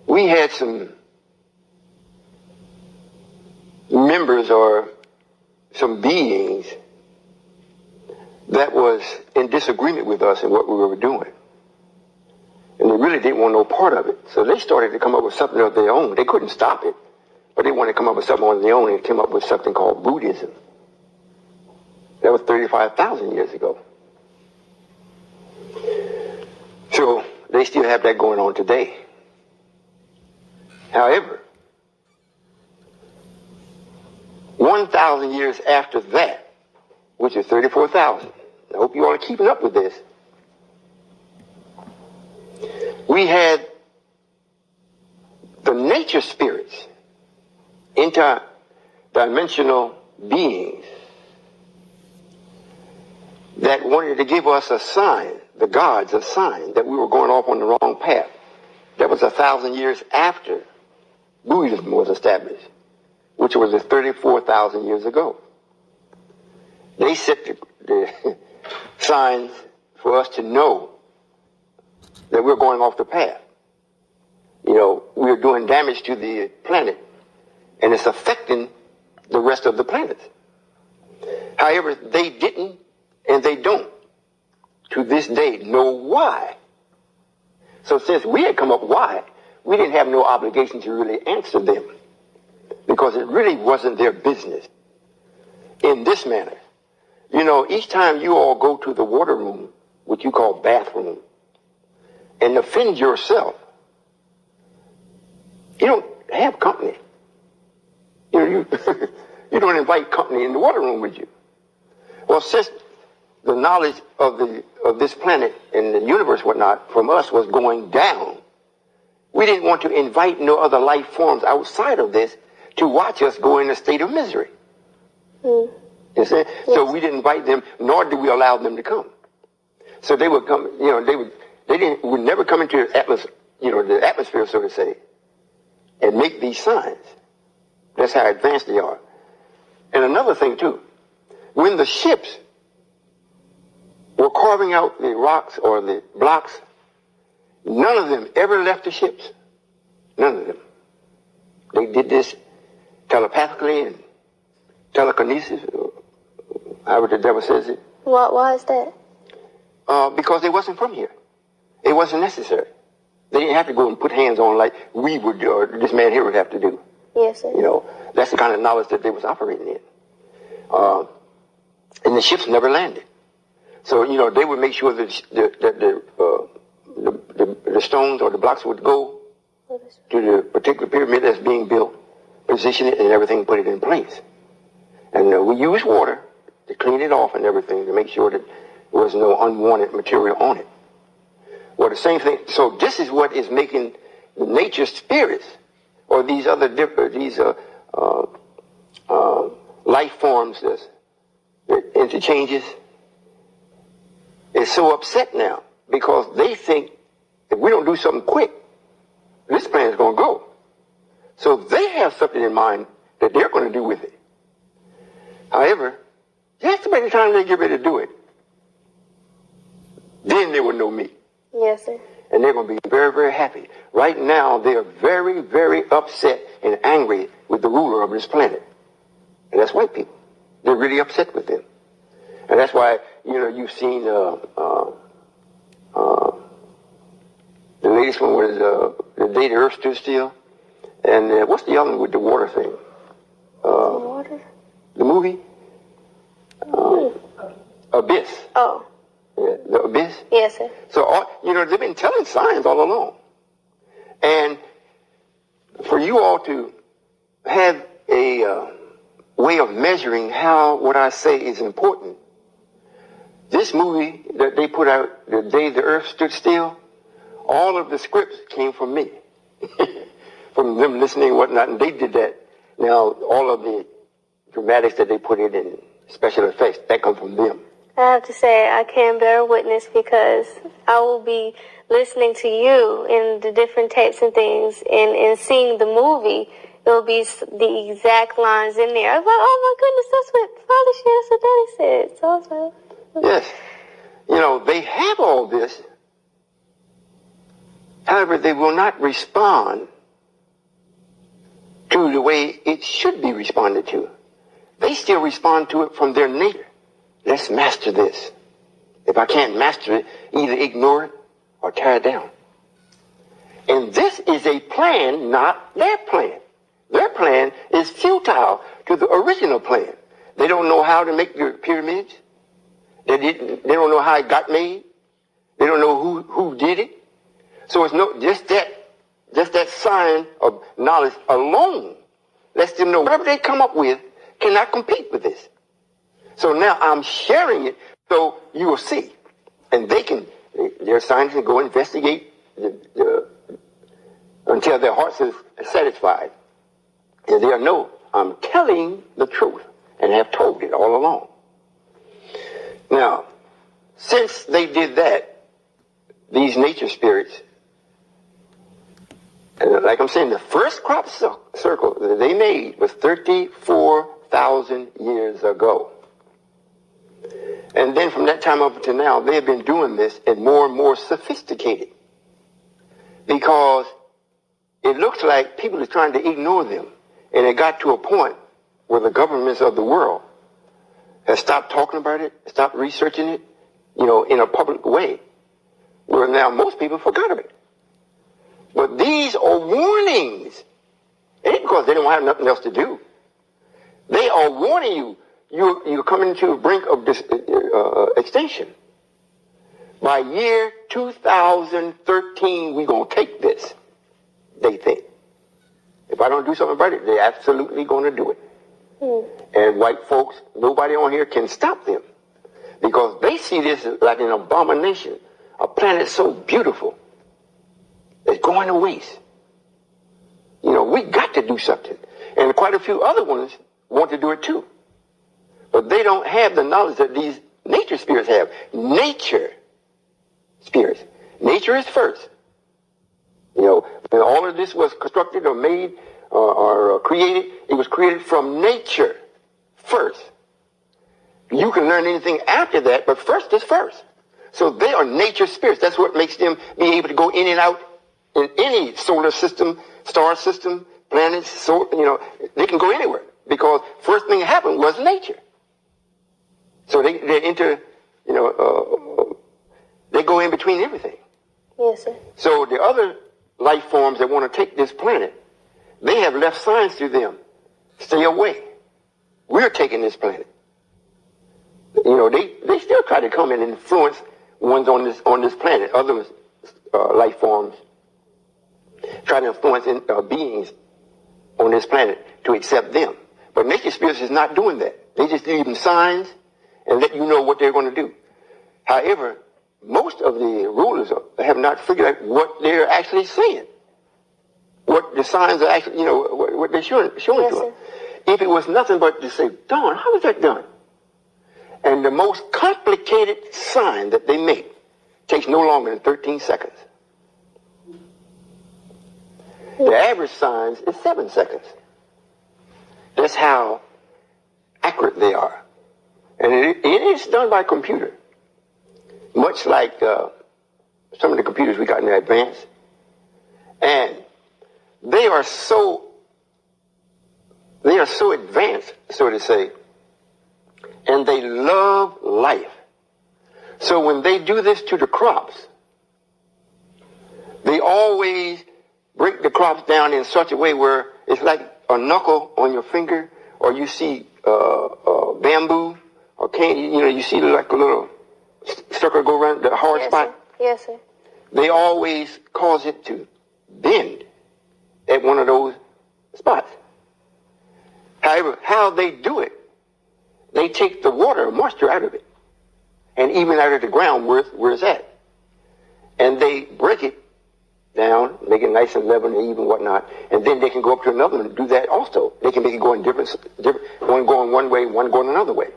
B: we had some members or some beings that was in disagreement with us and what we were doing. And they really didn't want no part of it. So they started to come up with something of their own. They couldn't stop it, but they wanted to come up with something on their own and came up with something called Buddhism. That was 35,000 years ago. So they still have that going on today. However, 1,000 years after that, which is 34,000, I hope you all are keeping up with this, we had the nature spirits, interdimensional beings that wanted to give us a sign, the gods a sign that we were going off on the wrong path. That was 1,000 years after Buddhism was established, which was 34,000 years ago. They set the signs for us to know that we're going off the path. we're doing damage to the planet, and it's affecting the rest of the planets. However, they didn't, and they don't, to this day, know why. So since we had come up why, we didn't have no obligation to really answer them, because it really wasn't their business. In this manner, each time you all go to the water room, which you call bathroom, and offend yourself, you don't have company. You don't invite company in the water room with you. Well, since the knowledge of this planet and the universe, whatnot, from us was going down, we didn't want to invite no other life forms outside of this to watch us go in a state of misery. You see? Yes. So we didn't invite them, nor did we allow them to come. So they would come, they would never come into the atmosphere, so to say, and make these signs. That's how advanced they are. And another thing too, when the ships were carving out the rocks or the blocks, none of them ever left the ships. None of them. They did this telepathically and telekinesis, or however the devil says it.
A: Why is that?
B: Because they wasn't from here. It wasn't necessary. They didn't have to go and put hands on like we would do, or this man here would have to do.
A: Yes, sir.
B: That's the kind of knowledge that they was operating in. And the ships never landed. So, they would make sure that the stones or the blocks would go to the particular pyramid that's being built, position it and everything, put it in place. And we use water to clean it off and everything to make sure that there was no unwanted material on it. Well, the same thing. So this is what is making the nature spirits or these other life forms, that interchanges, is so upset now because they think if we don't do something quick, this planet's going to go. So they have something in mind that they're going to do with it. However, just about the time they get ready to do it, then they will know me.
A: Yes, sir.
B: And they're going to be very, very happy. Right now, they are very, very upset and angry with the ruler of this planet. And that's white people. They're really upset with them. And that's why, you've seen the latest one was The Day the Earth Stood Still. And what's the other one with the water thing?
A: Water?
B: The movie? Abyss.
A: Oh.
B: Yeah, the Abyss?
A: Yes, sir.
B: So, they've been telling signs all along. And for you all to have a way of measuring how what I say is important, this movie that they put out, The Day the Earth Stood Still, all of the scripts came from me. From them listening and whatnot, and they did that. Now, all of the dramatics that they put in special effects, that comes from them.
A: I have to say, I can bear witness because I will be listening to you in the different tapes and things, and seeing the movie, there'll be the exact lines in there. I was like, oh my goodness, that's what Father shared, that's what Daddy said. So I was like,
B: yes. They have all this. However, they will not respond to the way it should be responded to. They still respond to it from their nature. Let's master this. If I can't master it, either ignore it or tear it down. And this is a plan, not their plan. Their plan is futile to the original plan. They don't know how to make the pyramids. They don't know how it got made. They don't know who did it. So it's just that sign of knowledge alone lets them know whatever they come up with cannot compete with this. So now I'm sharing it so you will see. And their scientists can go investigate until their hearts are satisfied. And they'll know I'm telling the truth and have told it all along. Now, since they did that, these nature spirits, and like I'm saying, the first crop circle that they made was 34,000 years ago. And then from that time up to now, they have been doing this and more sophisticated. Because it looks like people are trying to ignore them. And it got to a point where the governments of the world have stopped talking about it, stopped researching it, in a public way, where now most people forgot of it. But these are warnings. It ain't because they don't have nothing else to do. They are warning you. You're coming to the brink of this extinction. By year 2013, we're going to take this, they think. If I don't do something about it, they're absolutely going to do it. And white folks, nobody on here can stop them. Because they see this like an abomination. A planet so beautiful. It's going to waste. We got to do something. And quite a few other ones want to do it too. But they don't have the knowledge that these nature spirits have. Nature spirits. Nature is first. When all of this was constructed or made or created, it was created from nature first. You can learn anything after that, but first is first. So they are nature spirits. That's what makes them be able to go in and out in any solar system, star system, planets, they can go anywhere. Because first thing that happened was nature. So they enter, they go in between everything.
A: Yes, sir.
B: So the other life forms that want to take this planet, they have left signs to them. Stay away. We're taking this planet. They still try to come and influence ones on this planet. Other life forms try to influence beings on this planet to accept them. But nature spirits is not doing that. They just leave them signs and let you know what they're going to do. However, most of the rulers have not figured out what they're actually saying. What the signs are actually, what they're showing to them. If it was nothing but to say, darn, how is that done? And the most complicated sign that they make takes no longer than 13 seconds. The average signs is 7 seconds. That's how accurate they are. And it is done by computer. Much like some of the computers we got in advance. And they are so advanced, so to say, and they love life. So when they do this to the crops, they always break the crops down in such a way where it's like a knuckle on your finger, or you see bamboo or candy, you see like a little circle go around the hard spot.
A: Sir. Yes, sir.
B: They always cause it to bend at one of those spots. However, how they do it, they take the water, moisture out of it, and even out of the ground where it's at. And they break it down, make it nice and level and even whatnot, and then they can go up to another one and do that also. They can make it go in different, one going one way, one going another way.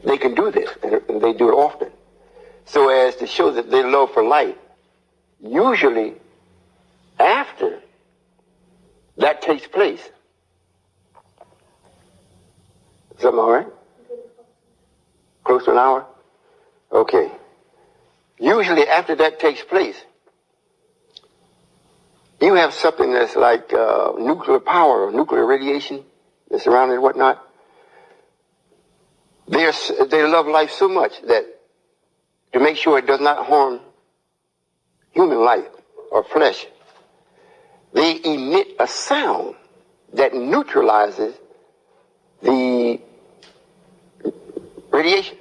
B: They can do this, and they do it often. So as to show that their love for life, usually after that takes place. Something all right? Close to an hour? Okay. Usually after that takes place, you have something that's like nuclear power or nuclear radiation that's around and whatnot. They love life so much that to make sure it does not harm human life or flesh, they emit a sound that neutralizes the radiation.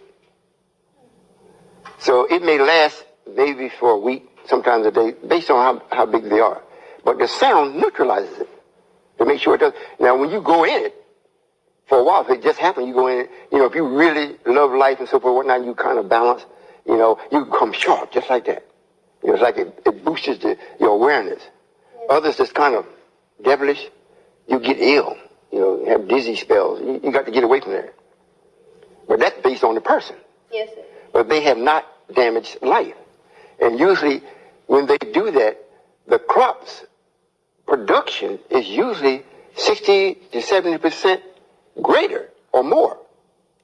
B: So it may last maybe for a week, sometimes a day, based on how big they are. But the sound neutralizes it to make sure it does. Now, when you go in it, for a while, if it just happened, you go in it, if you really love life and so forth, whatnot, you kind of balance, you come sharp just like that. It's like it boosts your awareness. Others that's kind of devilish, you get ill, have dizzy spells. You got to get away from there. But that's based on the person.
A: Yes, sir.
B: But they have not damaged life. And usually when they do that, the crops production is usually 60 to 70% greater or more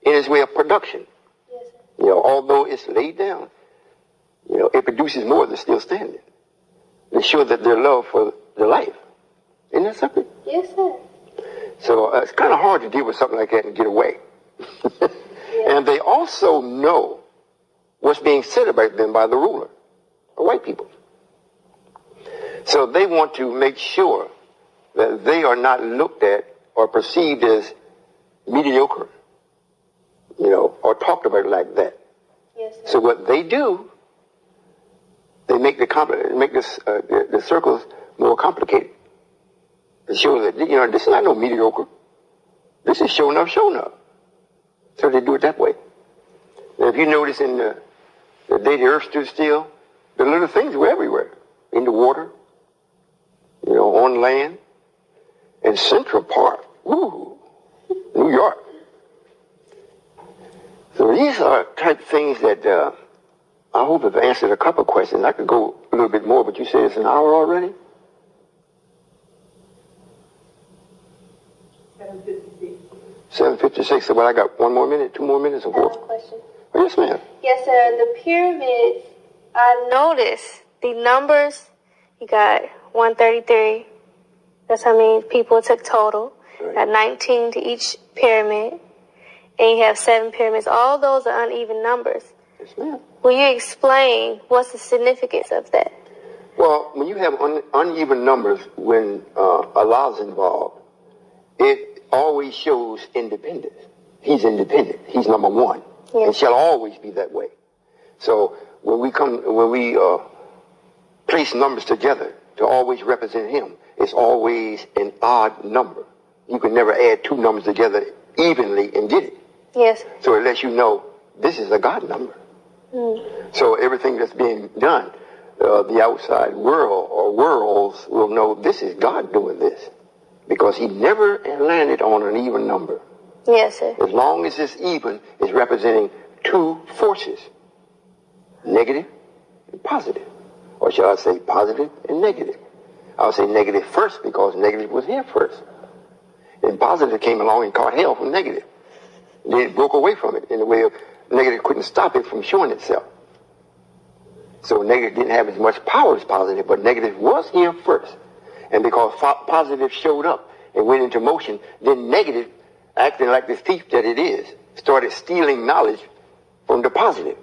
B: in its way of production.
A: Yes, sir.
B: Although it's laid down, it produces more than still standing. They show that their love for the life. Isn't that something?
A: Yes, sir.
B: So it's kind of hard to deal with something like that and get away.
A: Yeah.
B: And they also know what's being said about them by the ruler, the white people. So they want to make sure that they are not looked at or perceived as mediocre, or talked about like that.
A: Yes, sir.
B: So what they do, they make the circles more complicated. To show that, this is not no mediocre. This is showing up. So they do it that way. Now, if you notice in the day the earth stood still, the little things were everywhere. In the water, on land, and Central Park. Woo! New York. So these are type things that I hope have answered a couple of questions. I could go a little bit more, but you said it's an hour already? 7:56. So, I got 1 more minute, 2 more minutes, or 4?
A: Question.
B: Oh, yes, ma'am.
A: Yes, sir. The pyramids, I noticed the numbers. You got 133. That's how many people it took total.
B: Right.
A: Got 19 to each pyramid. And you have 7 pyramids. All those are uneven numbers.
B: Yes, ma'am.
A: Will you explain what's the significance of that?
B: Well, when you have uneven numbers, when Allah's involved, it always shows independence. He's independent. He's number one.
A: Yes.
B: And shall always be that way. So when we place numbers together to always represent him, it's always an odd number. You can never add 2 numbers together evenly and get it.
A: Yes.
B: So it lets you know this is a God number. So everything that's being done, the outside world or worlds will know this is God doing this, because he never landed on an even number.
A: Yes, sir.
B: As long as it's even, it's representing 2 forces, negative and positive. Or shall I say positive and negative? I'll say negative first because negative was here first. And positive came along and caught hell from negative. Then it broke away from it in the way of negative couldn't stop it from showing itself. So negative didn't have as much power as positive, but negative was here first. And because positive showed up and went into motion, then negative, acting like the thief that it is, started stealing knowledge from the positive.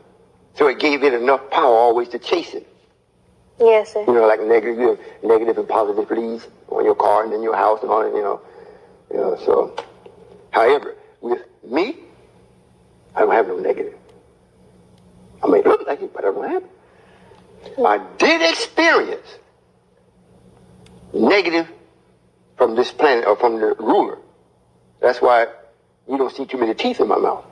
B: So it gave it enough power always to chase it.
A: Yes, sir.
B: Like negative and positive leads on your car and in your house and all that, so. However, with me, I don't have no negative. I may look like it, but I don't have it. I did experience negative from this planet or from the ruler. That's why you don't see too many teeth in my mouth.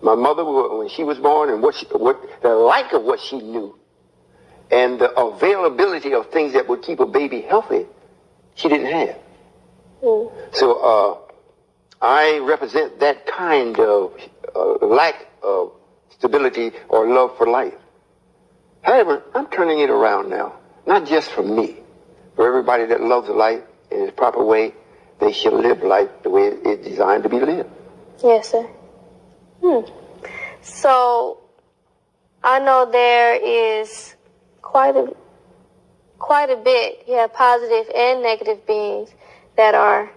B: My mother, when she was born, and the like of what she knew, and the availability of things that would keep a baby healthy, she didn't have. So I represent that kind of lack of stability or love for life. However, I'm turning it around now, not just for me. For everybody that loves life in its proper way, they should live life the way it's designed to be lived.
A: Yes, sir. So, I know there is quite a bit. You have positive and negative beings that are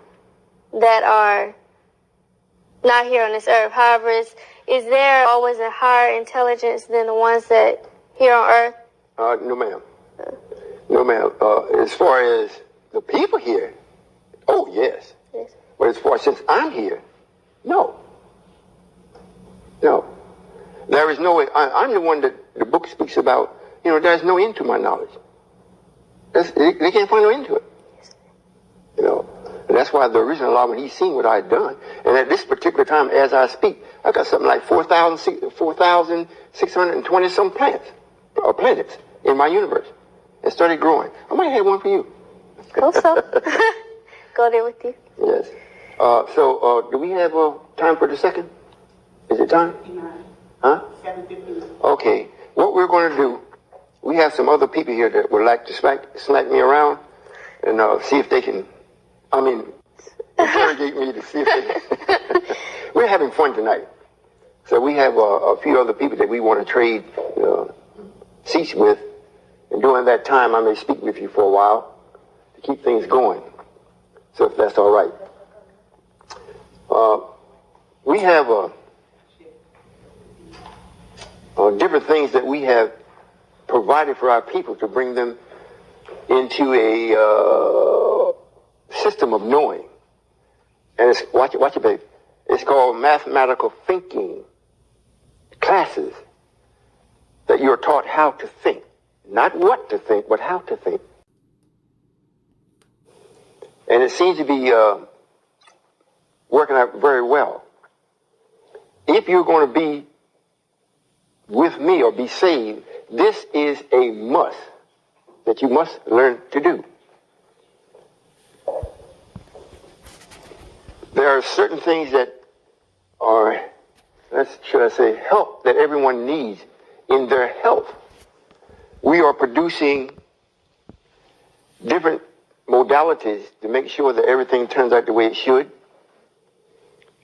A: not here on this earth. However, is there always a higher intelligence than the ones that here on earth?
B: No, ma'am. No, ma'am. As far as the people here, oh, yes.
A: Yes.
B: But as far as since I'm here, no. No. There is no way. I'm the one that the book speaks about, there's no end to my knowledge. They can't find no end to it. And that's why the original law, when he seen what I had done, and at this particular time, as I speak, I got something like 4,620 some planets in my universe. It started growing. I might have one for you.
A: Hope so. Go there with you.
B: Yes. So do we have time for the second? Is it time? Huh?
C: 7:15.
B: Okay. What we're going to do, we have some other people here that would like to smack me around and see if they can, interrogate me to see if they can. We're having fun tonight. So we have a few other people that we want to trade seats with. And during that time, I may speak with you for a while to keep things going. So if that's all right. We have different things that we have provided for our people to bring them into a system of knowing. And it's, watch it, baby. It's called mathematical thinking classes that you're taught how to think. Not what to think, but how to think. And it seems to be working out very well. If you're going to be with me or be saved, this is a must that you must learn to do. There are certain things that are, should I say, help that everyone needs in their health. We are producing different modalities to make sure that everything turns out the way it should.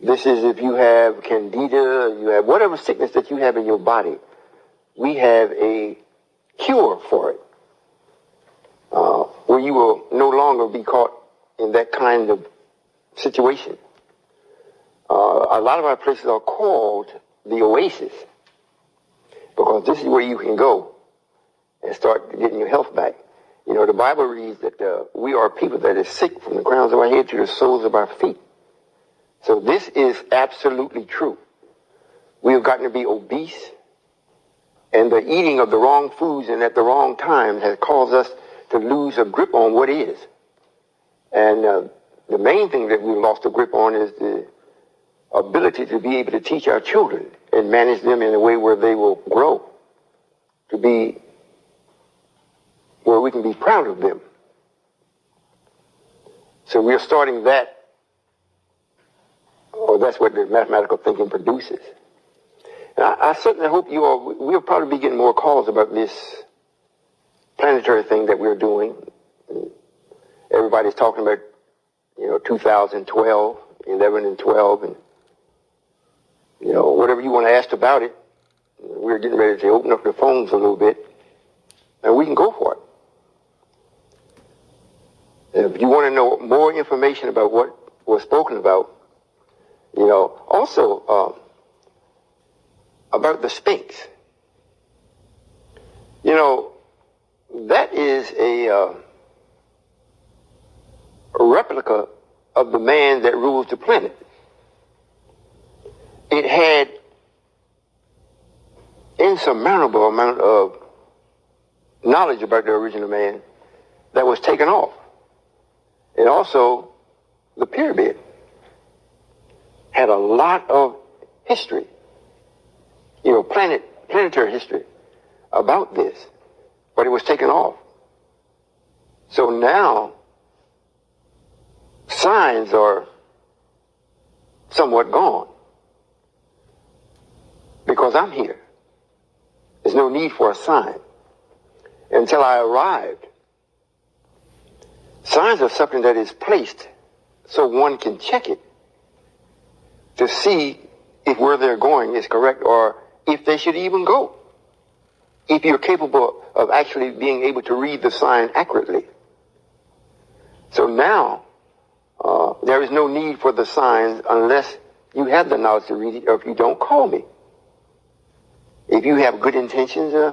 B: This is if you have candida, you have whatever sickness that you have in your body, we have a cure for it, where you will no longer be caught in that kind of situation. A lot of our places are called the oasis, because this is where you can go and start getting your health back. You know, the Bible reads that we are people that is sick from the crowns of our head to the soles of our feet. So this is absolutely true. We have gotten to be obese, and the eating of the wrong foods and at the wrong time has caused us to lose a grip on what is. And the main thing that we've lost a grip on is the ability to be able to teach our children and manage them in a way where they will grow to be where we can be proud of them. So we are starting that, or that's what the mathematical thinking produces. And I certainly hope you all, we'll probably be getting more calls about this planetary thing that we're doing. Everybody's talking about, 2012, 11 and 12, and, whatever you want to ask about it. We're getting ready to open up the phones a little bit, and we can go for it. If you want to know more information about what was spoken about, also about the Sphinx. That is a replica of the man that rules the planet. It had insurmountable amount of knowledge about the original man that was taken off. And also, the pyramid had a lot of history, planetary history about this, but it was taken off. So now, signs are somewhat gone because I'm here. There's no need for a sign. Until I arrived, signs are something that is placed so one can check it to see if where they're going is correct or if they should even go. If you're capable of actually being able to read the sign accurately. So now, there is no need for the signs unless you have the knowledge to read it, or if you don't, call me. If you have good intentions, I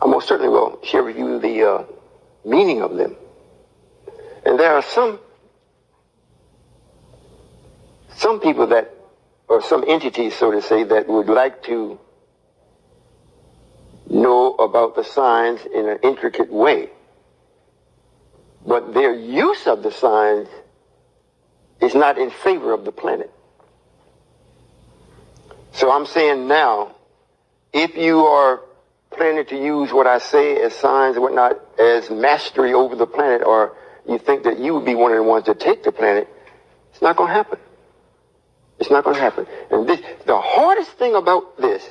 B: most certainly will share with you the meaning of them. And there are some people that, or some entities, so to say, that would like to know about the signs in an intricate way. But their use of the signs is not in favor of the planet. So I'm saying now, if you are planning to use what I say as signs and whatnot as mastery over the planet, or you think that you would be one of the ones to take the planet, it's not going to happen. It's not going to happen. And the hardest thing about this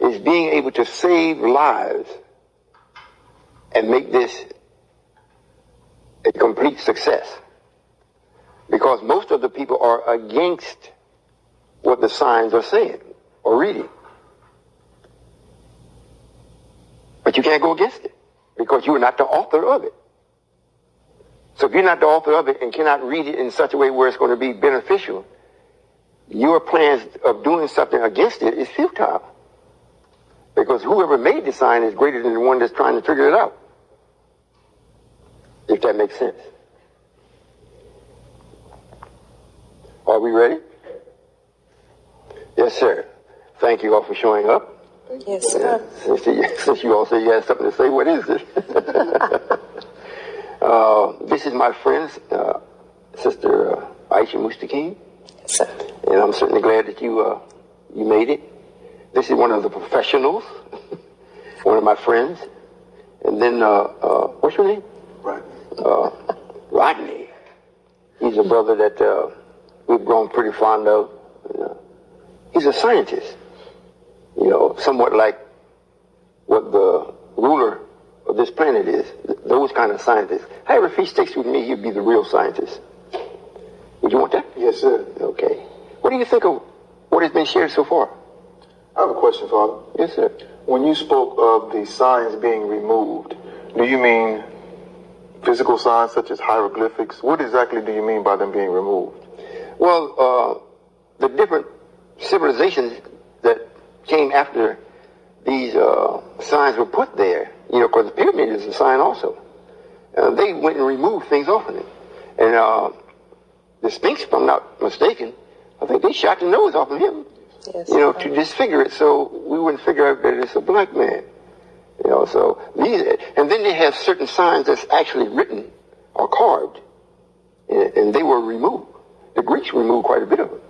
B: is being able to save lives and make this a complete success. Because most of the people are against what the signs are saying or reading. But you can't go against it because you are not the author of it. So if you're not the author of it and cannot read it in such a way where it's going to be beneficial, your plans of doing something against it is futile. Because whoever made the sign is greater than the one that's trying to figure it out. If that makes sense. Are we ready? Yes, sir. Thank you all for showing up.
C: Yes, sir.
B: Since you all say you had something to say, what is it? This is my friend, Sister Aisha Mustaqim.
C: Yes, sir.
B: And I'm certainly glad that you made it. This is one of the professionals, one of my friends. And then, what's your name? Rodney. He's a brother that we've grown pretty fond of. He's a scientist, somewhat like what the ruler of this planet is, those kind of scientists. However, if he sticks with me, he'd be the real scientist. Would you want that?
D: Yes, sir.
B: Okay. What do you think of what has been shared so far?
D: I have a question, Father.
B: Yes, sir.
D: When you spoke of the signs being removed, do you mean physical signs such as hieroglyphics? What exactly do you mean by them being removed?
B: Well, the different civilizations that came after these signs were put there, because the pyramid is a sign also. They went and removed things off of it. And the Sphinx, if I'm not mistaken, I think they shot the nose off of him,
C: Yes,
B: to disfigure it so we wouldn't figure out that it's a black man. So these, and then they have certain signs that's actually written or carved, and they were removed. The Greeks removed quite a bit of it.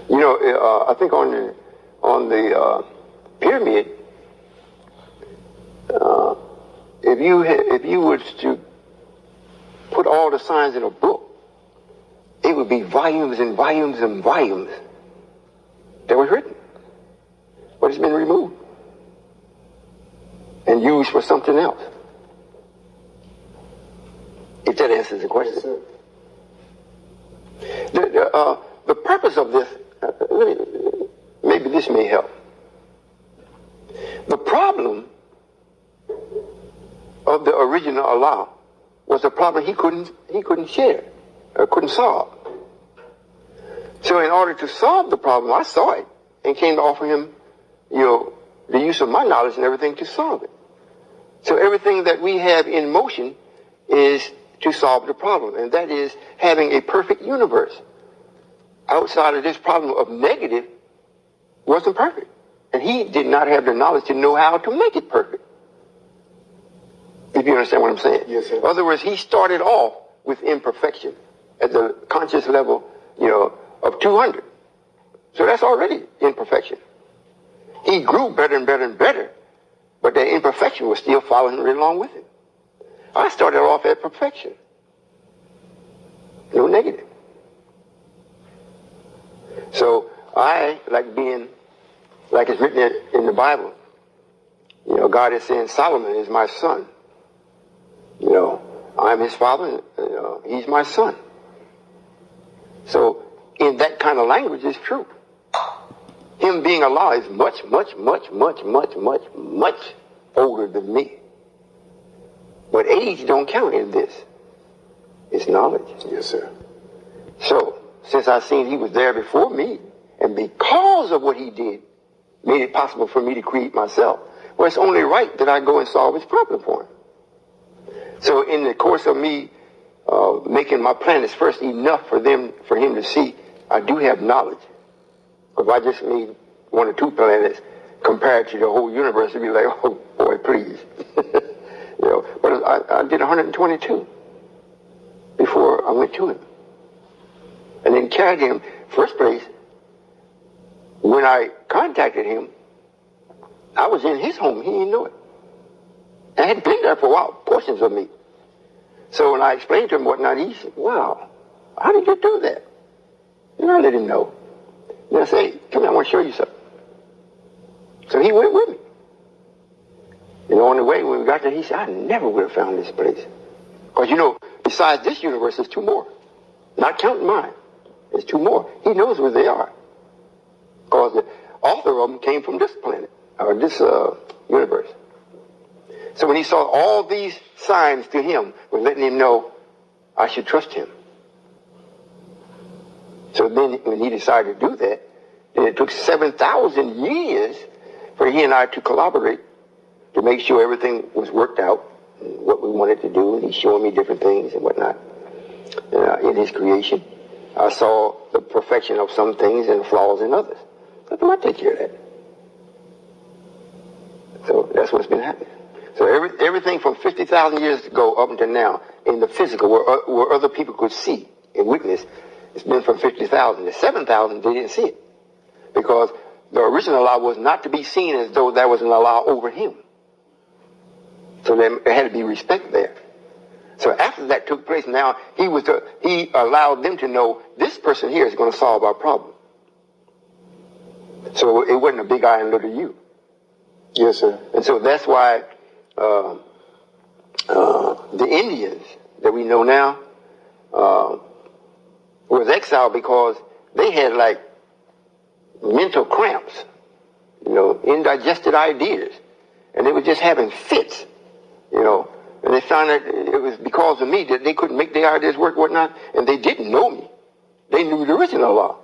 B: I think on the pyramid, if you were to put all the signs in a book, it would be volumes and volumes and volumes that was written. But it's been removed and used for something else. If that answers the question. The purpose of this, maybe this may help. The problem of the original Allah was a problem he couldn't share, or couldn't solve. So in order to solve the problem, I saw it and came to offer him, the use of my knowledge and everything to solve it. So everything that we have in motion is to solve the problem, and that is having a perfect universe. Outside of this problem of negative wasn't perfect. And he did not have the knowledge to know how to make it perfect. If you understand what I'm saying.
D: Yes, sir.
B: In other words, he started off with imperfection at the conscious level, of 200. So that's already imperfection. He grew better and better and better, but that imperfection was still following right along with him. I started off at perfection. No negative. So I like being, like it's written in the Bible, God is saying Solomon is my son. I'm his father, he's my son. So in that kind of language, it's true. Him being Allah is much, much, much, much, much, much, much older than me. But age don't count in this. It's knowledge.
D: Yes, sir.
B: So, since I seen he was there before me, and because of what he did, made it possible for me to create myself, well, it's only right that I go and solve his problem for him. So in the course of me making my planets first enough for him to see, I do have knowledge. If I just made 1 or 2 planets compared to the whole universe, it'd be like, oh boy, please. But I did 122 before I went to him. And then carried him, first place, when I contacted him, I was in his home, he didn't know it. I had been there for a while, portions of me. So when I explained to him whatnot, he said, wow, how did you do that? And I let him know. And I said, hey, come here, I want to show you something. So he went with me. And on the way, when we got there, he said, I never would have found this place. Because, besides this universe, there's 2 more. Not counting mine. There's 2 more. He knows where they are. Because the author of them came from this planet, or this universe. So when he saw all these signs to him, were letting him know I should trust him. So then when he decided to do that, then it took 7,000 years for he and I to collaborate to make sure everything was worked out, what we wanted to do, and he's showing me different things and whatnot in his creation. I saw the perfection of some things and flaws in others. Let them take care of that. So that's what's been happening. So everything from 50,000 years ago up until now in the physical, where other people could see and witness, it's been from 50,000. The 7,000, they didn't see it. Because the original law was not to be seen as though there was an Allah over him. So there had to be respect there. So after that took place, now he allowed them to know this person here is going to solve our problem. So it wasn't a big I and little you.
D: Yes, sir.
B: And so that's why the Indians that we know now was exiled because they had like mental cramps, indigested ideas, and they were just having fits, and they found that it was because of me that they couldn't make their ideas work, whatnot, and they didn't know me. They knew the original law.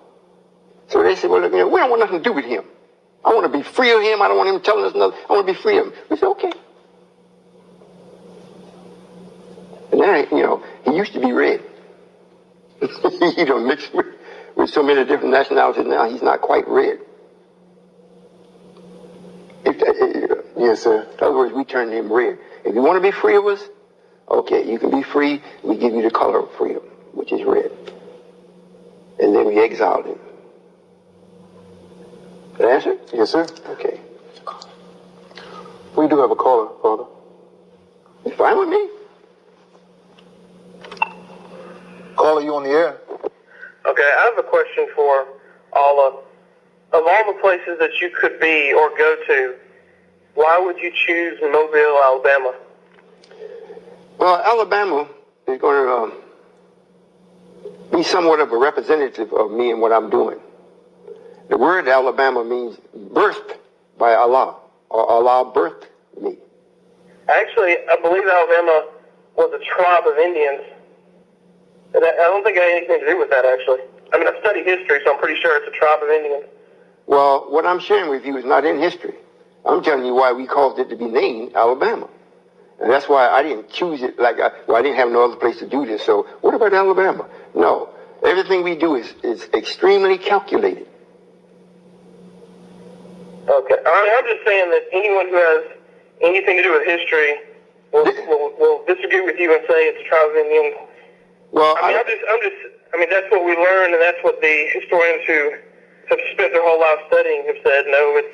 B: So they said, well, look, we don't want nothing to do with him. I want to be free of him. I don't want him telling us nothing. I want to be free of him. We said, okay. And then, he used to be red. Mixed with so many different nationalities now, he's not quite red.
D: Yes, sir.
B: In other words, we turned him red. If you want to be free of us, okay, you can be free. We give you the color of freedom, which is red. And then we exiled him. Did I answer?
D: Yes, sir.
B: Okay.
D: We do have a caller, Father.
B: It's fine with me.
D: Caller, you on the air?
C: Okay, I have a question for Allah. Of all the places that you could be or go to, why would you choose Mobile, Alabama?
B: Well, Alabama is going to be somewhat of a representative of me and what I'm doing. The word Alabama means birthed by Allah, or Allah birthed me.
C: Actually, I believe Alabama was a tribe of Indians. And I don't think it had anything to do with that, actually. I mean, I've studied history, so I'm pretty sure it's a tribe of Indians.
B: Well, what I'm sharing with you is not in history. I'm telling you why we caused it to be named Alabama. And that's why I didn't choose it I didn't have no other place to do this. So what about Alabama? No. Everything we do is extremely calculated.
C: Okay. I'm just saying that anyone who has anything to do with history will disagree with you and say it's a tribe of Indians.
B: Well,
C: I mean, that's what we learn, and that's what the historians who have spent their whole life studying have said. No, it's.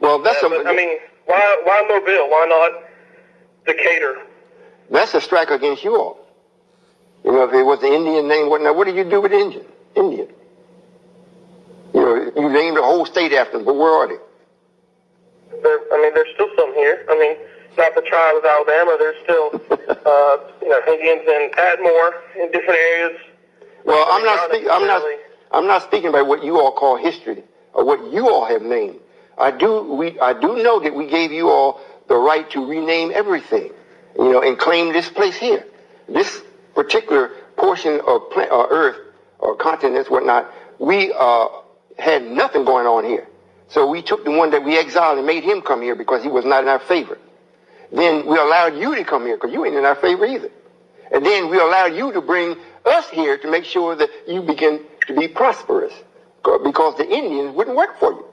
B: Well, that's
C: why Mobile? Why not Decatur?
B: That's a strike against you all. If it was the Indian name, what did you do with Indian? You named the whole state after them, but where are they?
C: There's still some here. Not the tribe of Alabama. There's still, Indians in Atmore in different areas.
B: Well, I'm not speaking about what you all call history or what you all have named. I do know that we gave you all the right to rename everything, and claim this place here, this particular portion of Earth or continents, whatnot. We had nothing going on here, so we took the one that we exiled and made him come here because he was not in our favor. Then we allowed you to come here because you ain't in our favor either. And then we allowed you to bring us here to make sure that you begin to be prosperous because the Indians wouldn't work for you.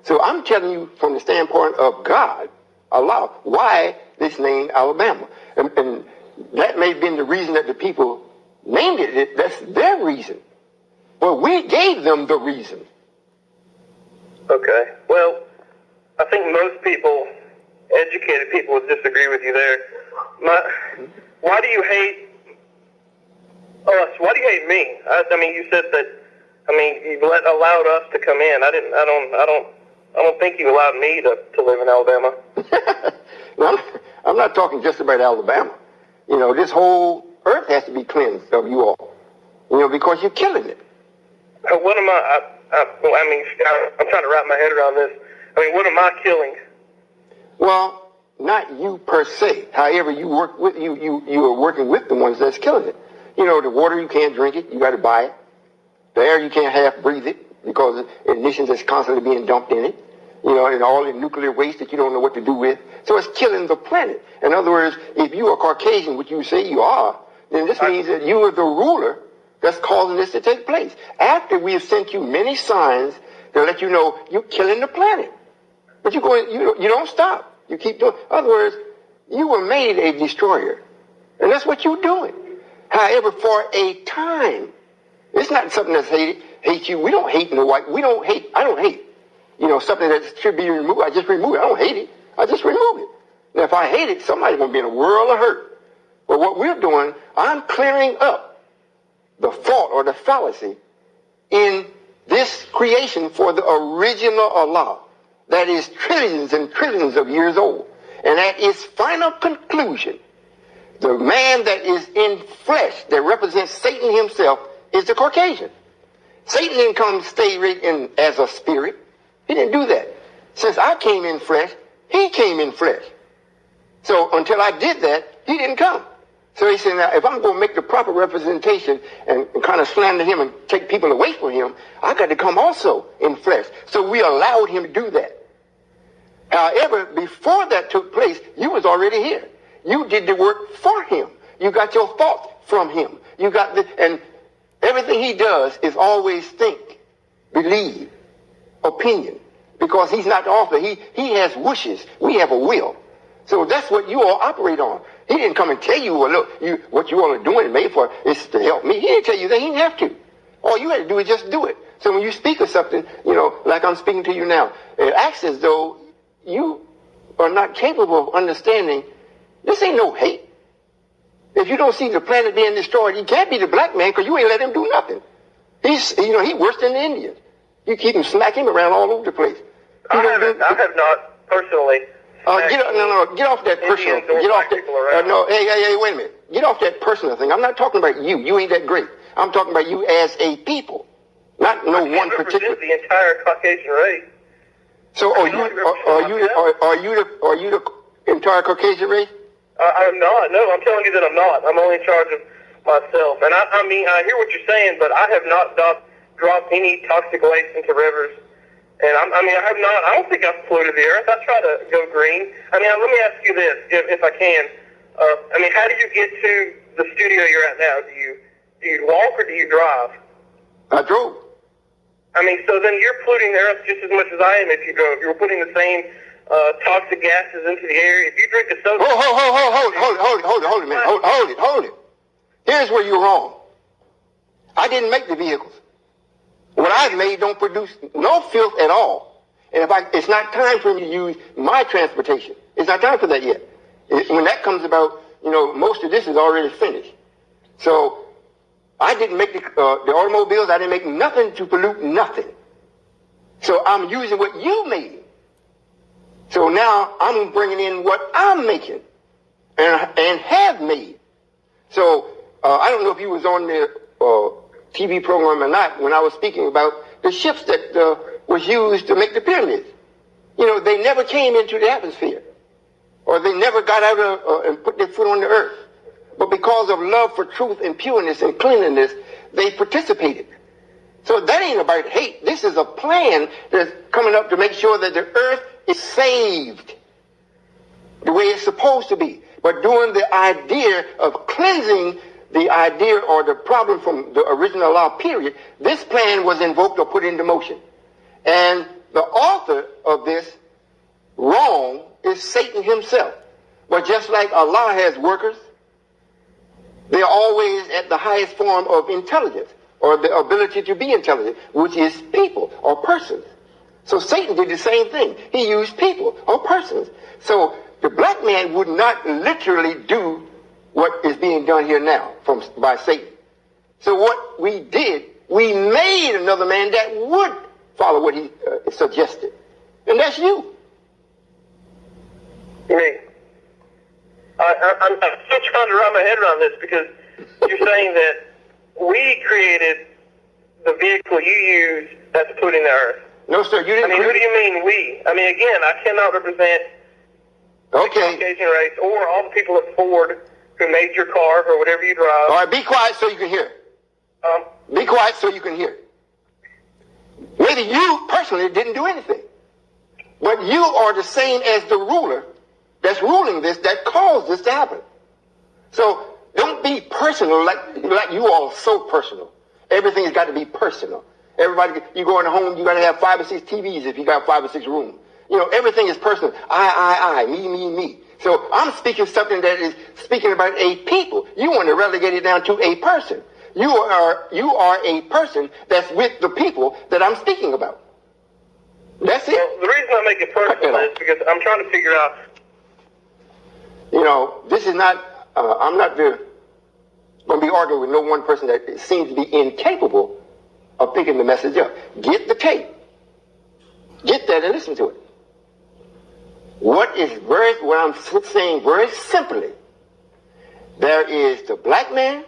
B: So I'm telling you from the standpoint of God, Allah, why this name Alabama. And that may have been the reason that the people named it. That's their reason. But we gave them the reason.
C: Okay. Well, I think most people, educated people, would disagree with you there. Why do you hate us? Why do you hate me? You said that. You allowed us to come in. I don't think you allowed me to live in Alabama.
B: Well, I'm not talking just about Alabama. This whole earth has to be cleansed of you all. Because you're killing it.
C: What am I'm trying to wrap my head around this. What am I killing?
B: Well, not you per se. However, you work with you are working with the ones that's killing it. You know, the water, you can't drink it, you got to buy it. The air, you can't half breathe it because emissions is constantly being dumped in it. You know, and all the nuclear waste that you don't know what to do with. So it's killing the planet. In other words, if you are Caucasian, which you say you are, then this means that you are the ruler that's causing this to take place. After we have sent you many signs to let you know you're killing the planet. But you don't stop. You keep doing. In other words, you were made a destroyer. And that's what you're doing. However, for a time, it's not something that's hate you. We don't hate no white. We don't hate. I don't hate. You know, something that should be removed, I just remove it. I don't hate it. I just remove it. Now, if I hate it, somebody's going to be in a world of hurt. But what we're doing, I'm clearing up the fault or the fallacy in this creation for the original Allah that is trillions and trillions of years old. And at its final conclusion, the man that is in flesh that represents Satan himself is the Caucasian. Satan didn't come stay right in as a spirit. He didn't do that. Since I came in flesh, he came in flesh. So until I did that, he didn't come. So he said, now, if I'm going to make the proper representation and kind of slander him and take people away from him, I got to come also in flesh. So we allowed him to do that. However, before that took place, you was already here. You did the work for him. You got your thoughts from him. You got and everything he does is always think, believe, opinion, because he's not the author. He has wishes. We have a will. So that's what you all operate on. He didn't come and tell you, well, look, what you all are doing and made for is to help me. He didn't tell you that. He didn't have to. All you had to do is just do it. So when you speak of something, you know, like I'm speaking to you now, it acts as though you are not capable of understanding this ain't no hate. If you don't see the planet being destroyed, he can't be the black man because you ain't let him do nothing. He's worse than the Indians. You keep him smacking him around all over the place.
C: I have not personally.
B: Get off that personal. Get off that. Wait a minute. Get off that personal thing. I'm not talking about you. You ain't that great. I'm talking about you as a people, not no one particular.
C: The entire Caucasian race.
B: So are you the entire Caucasian race?
C: I'm not. No, I'm telling you that I'm not. I'm only in charge of myself. And I mean, I hear what you're saying, but I have not dropped any toxic waste into rivers. And I don't think I've polluted the earth. I try to go green. I mean, let me ask you this, if I can. How do you get to the studio you're at now? Do you walk or do you drive?
B: I drove.
C: So then you're polluting the earth just as much as I am if you drove. You're putting the same toxic gases into the air. If you drink a soda...
B: Hold it. Here's where you're wrong. I didn't make the vehicles. What I've made don't produce no filth at all. And it's not time for me to use my transportation. It's not time for that yet. When that comes about, most of this is already finished. So I didn't make the automobiles. I didn't make nothing to pollute nothing. So I'm using what you made. So now I'm bringing in what I'm making and have made. So I don't know if you was on the TV program or not when I was speaking about the ships that was used to make the pyramids. They never came into the atmosphere, or they never got out and put their foot on the earth. But because of love for truth and pureness and cleanliness, they participated. So that ain't about hate. This is a plan that's coming up to make sure that the earth is saved the way it's supposed to be. But during the idea of cleansing the idea or the problem from the original law period, this plan was invoked or put into motion. And the author of this wrong is Satan himself. But just like Allah has workers, they're always at the highest form of intelligence or the ability to be intelligent, which is people or persons. So Satan did the same thing. He used people or persons. So the black man would not literally do what is being done here now by Satan. So what we did, we made another man that would follow what he suggested. And that's you.
C: Me. I'm still trying to wrap my head around this because you're saying that we created the vehicle you use that's polluting the earth.
B: No, sir, you didn't.
C: Who do you mean we? Again, I cannot represent
B: Okay.
C: Caucasian race, or all the people at Ford who made your car or whatever you drive.
B: All right, be quiet so you can hear. Be quiet so you can hear. Maybe you personally didn't do anything, but you are the same as the ruler that's ruling this, that caused this to happen. So don't be personal like you all are so personal. Everything has got to be personal. Everybody, you go in a home, you got to have 5 or 6 TVs if you got 5 or 6 rooms. You know, everything is personal. I, me. So I'm speaking something that is speaking about a people. You want to relegate it down to a person. You are a person that's with the people that I'm speaking about. That's it.
C: Well, the reason I make it personal is because I'm trying to figure out.
B: You know, this is not. I'm not going to be arguing with no one person that seems to be incapable of picking the message up. Get the tape. Get that and listen to it. What I'm saying very simply, there is the black man,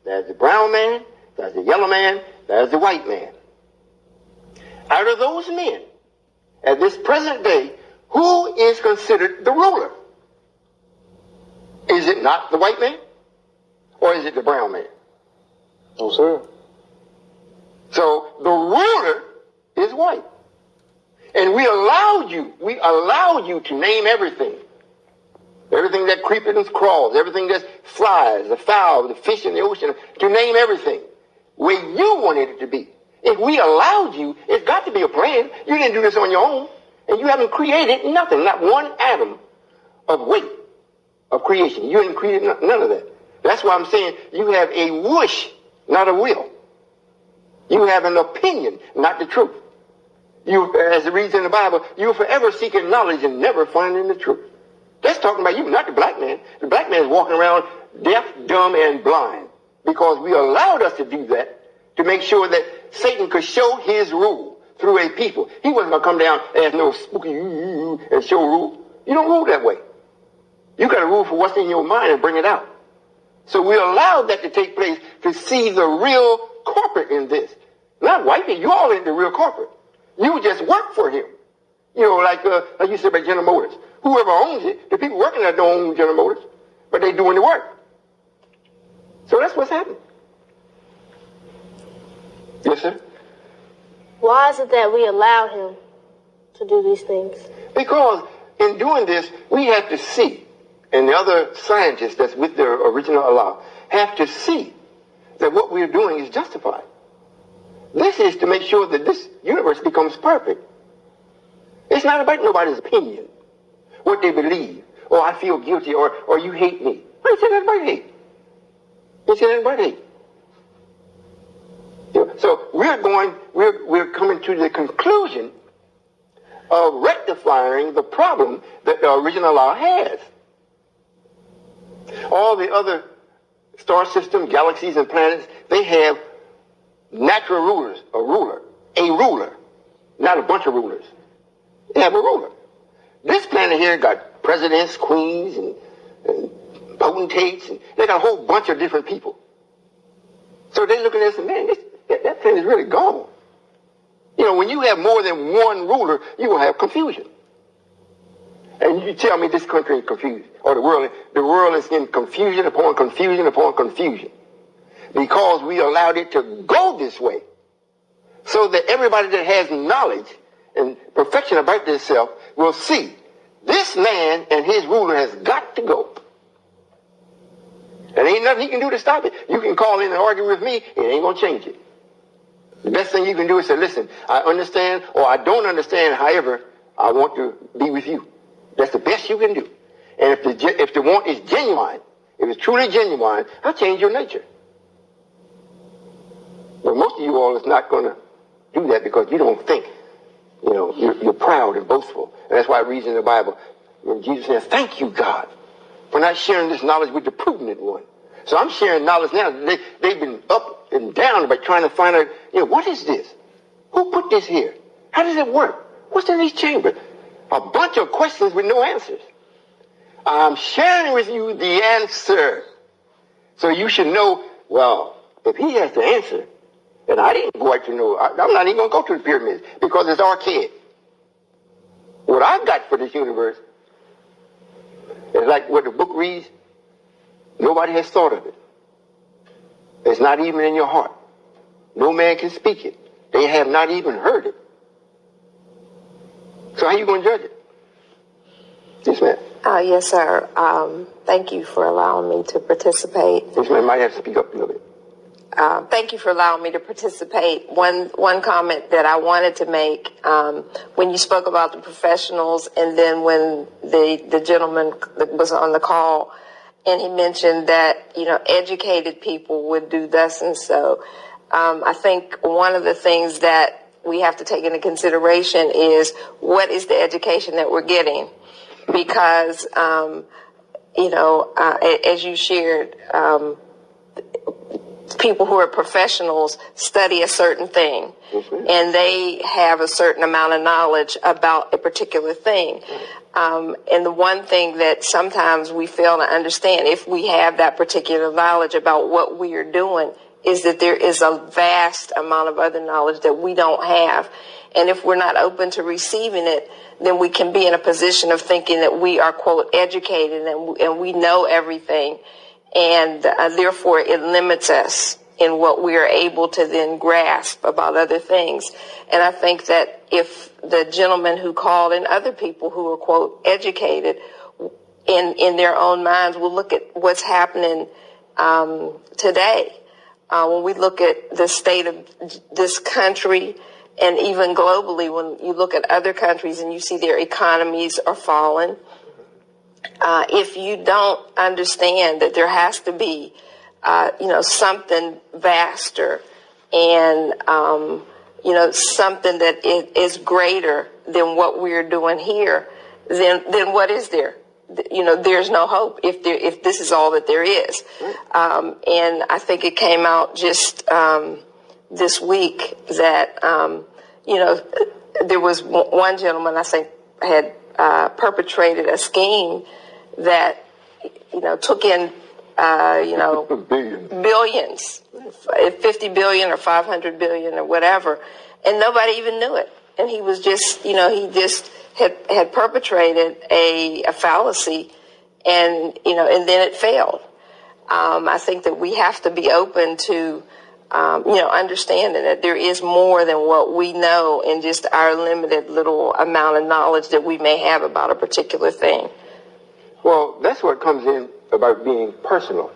B: there's the brown man, there's the yellow man, there's the white man. Out of those men, at this present day, who is considered the ruler? Is it not the white man? Or is it the brown man?
D: No, sir.
B: So the ruler is white. And we allowed you to name everything. Everything that creepeth and crawls, everything that flies, the fowl, the fish in the ocean, to name everything where you wanted it to be. If we allowed you, it's got to be a plan. You didn't do this on your own. And you haven't created nothing, not one atom of weight of creation. You didn't create none of that. That's why I'm saying you have a wish, not a will. You have an opinion, not the truth. You, as it reads in the Bible, you're forever seeking knowledge and never finding the truth. That's talking about you, not the black man. The black man is walking around deaf, dumb, and blind because we allowed us to do that to make sure that Satan could show his rule through a people. He wasn't going to come down as no spooky and show rule. You don't rule that way. You got to rule for what's in your mind and bring it out. So we allowed that to take place to see the real corporate in this. Not white people. You all in the real corporate. You just work for him. You know, like you said about General Motors. Whoever owns it, the people working there don't own General Motors, but they doing the work. So that's what's happening. Yes, sir?
A: Why is it that we allow him to do these things?
B: Because in doing this, we have to see, and the other scientists that's with their original Allah have to see that what we're doing is justified. This is to make sure that this universe becomes perfect. It's not about nobody's opinion, what they believe, or I feel guilty, or you hate me. I ain't saying anybody hate. I ain't saying anybody hate. So we're coming to the conclusion of rectifying the problem that the original law has. All the other star system, galaxies, and planets, they have natural rulers, a ruler, not a bunch of rulers. They have a ruler. This planet here got presidents, queens, and potentates, and they got a whole bunch of different people. So they're looking at this and, man, that planet is really gone. You know, when you have more than one ruler, you're going to have confusion. And you tell me this country ain't confused, or the world is in confusion upon confusion upon confusion. Because we allowed it to go this way. So that everybody that has knowledge and perfection about themselves will see this man and his ruler has got to go. And ain't nothing he can do to stop it. You can call in and argue with me, it ain't going to change it. The best thing you can do is say, listen, I understand or I don't understand, however, I want to be with you. That's the best you can do. And if the want is genuine, if it's truly genuine, I'll change your nature. But most of you all is not going to do that because you don't think. You know, you're proud and boastful. And that's why it reads in the Bible, when Jesus says, thank you, God, for not sharing this knowledge with the prudent one. So I'm sharing knowledge now. They've been up and down about trying to find out, you know, what is this? Who put this here? How does it work? What's in these chambers? A bunch of questions with no answers. I'm sharing with you the answer. So you should know, well, if he has the answer, and I didn't go out to know, I'm not even going to go to the pyramids because it's archaic. What I've got for this universe It's like what the book reads, nobody has thought of it. It's not even in your heart. No man can speak it. They have not even heard it. So how are you going to judge it? Yes, ma'am.
E: Yes, sir. Thank you for allowing me to participate.
B: Yes, ma'am. Might have to speak up a little bit.
E: Thank you for allowing me to participate. One comment that I wanted to make, when you spoke about the professionals, and then when the gentleman that was on the call, and he mentioned that, educated people would do thus and so. I think one of the things that we have to take into consideration is what is the education that we're getting? Because, as you shared, people who are professionals study a certain thing, and they have a certain amount of knowledge about a particular thing. And the one thing that sometimes we fail to understand, if we have that particular knowledge about what we are doing, is that there is a vast amount of other knowledge that we don't have. And if we're not open to receiving it, then we can be in a position of thinking that we are, quote, educated and we know everything. And therefore it limits us in what we are able to then grasp about other things. And I think that if the gentleman who called and other people who are, quote, educated in their own minds will look at what's happening today. When we look at the state of this country, and even globally, when you look at other countries and you see their economies are falling, if you don't understand that there has to be, something vaster and, something that is greater than what we're doing here, then what is there? There's no hope if this is all that there is. And I think it came out just this week that, there was one gentleman, I think, had perpetrated a scheme that, took in, billions, 50 billion or 500 billion or whatever, and nobody even knew it. And he was just, he just had perpetrated a fallacy, and, and then it failed. I think that we have to be open to, understanding that there is more than what we know in just our limited little amount of knowledge that we may have about a particular thing.
B: Well, that's what comes in about being personal.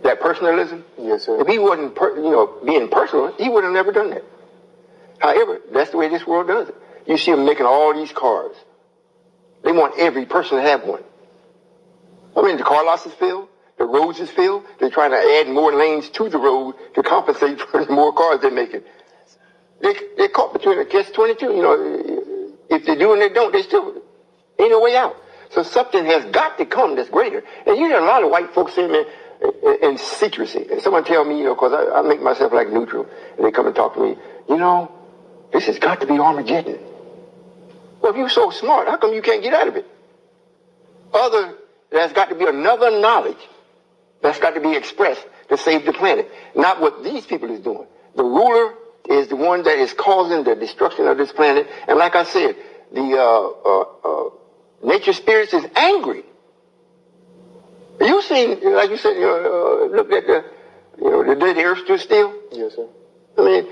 B: That personalism.
D: Yes, sir.
B: If he wasn't, being personal, he would have never done that. However, that's the way this world does it. You see them making all these cars. They want every person to have one. I mean, the car lots is filled. The roads is filled. They're trying to add more lanes to the road to compensate for the more cars they're making. They're caught between a catch-22. If they do and they don't, they still ain't no way out. So something has got to come that's greater. And you hear a lot of white folks saying, man, in secrecy. And someone tell me, because I make myself like neutral, and they come and talk to me, this has got to be Armageddon. Well, if you're so smart, how come you can't get out of it? There's got to be another knowledge that's got to be expressed to save the planet. Not what these people is doing. The ruler is the one that is causing the destruction of this planet. And like I said, the nature spirits is angry. You seen, like you said, look at the day the earth stood still?
D: Yes, sir.
B: I mean,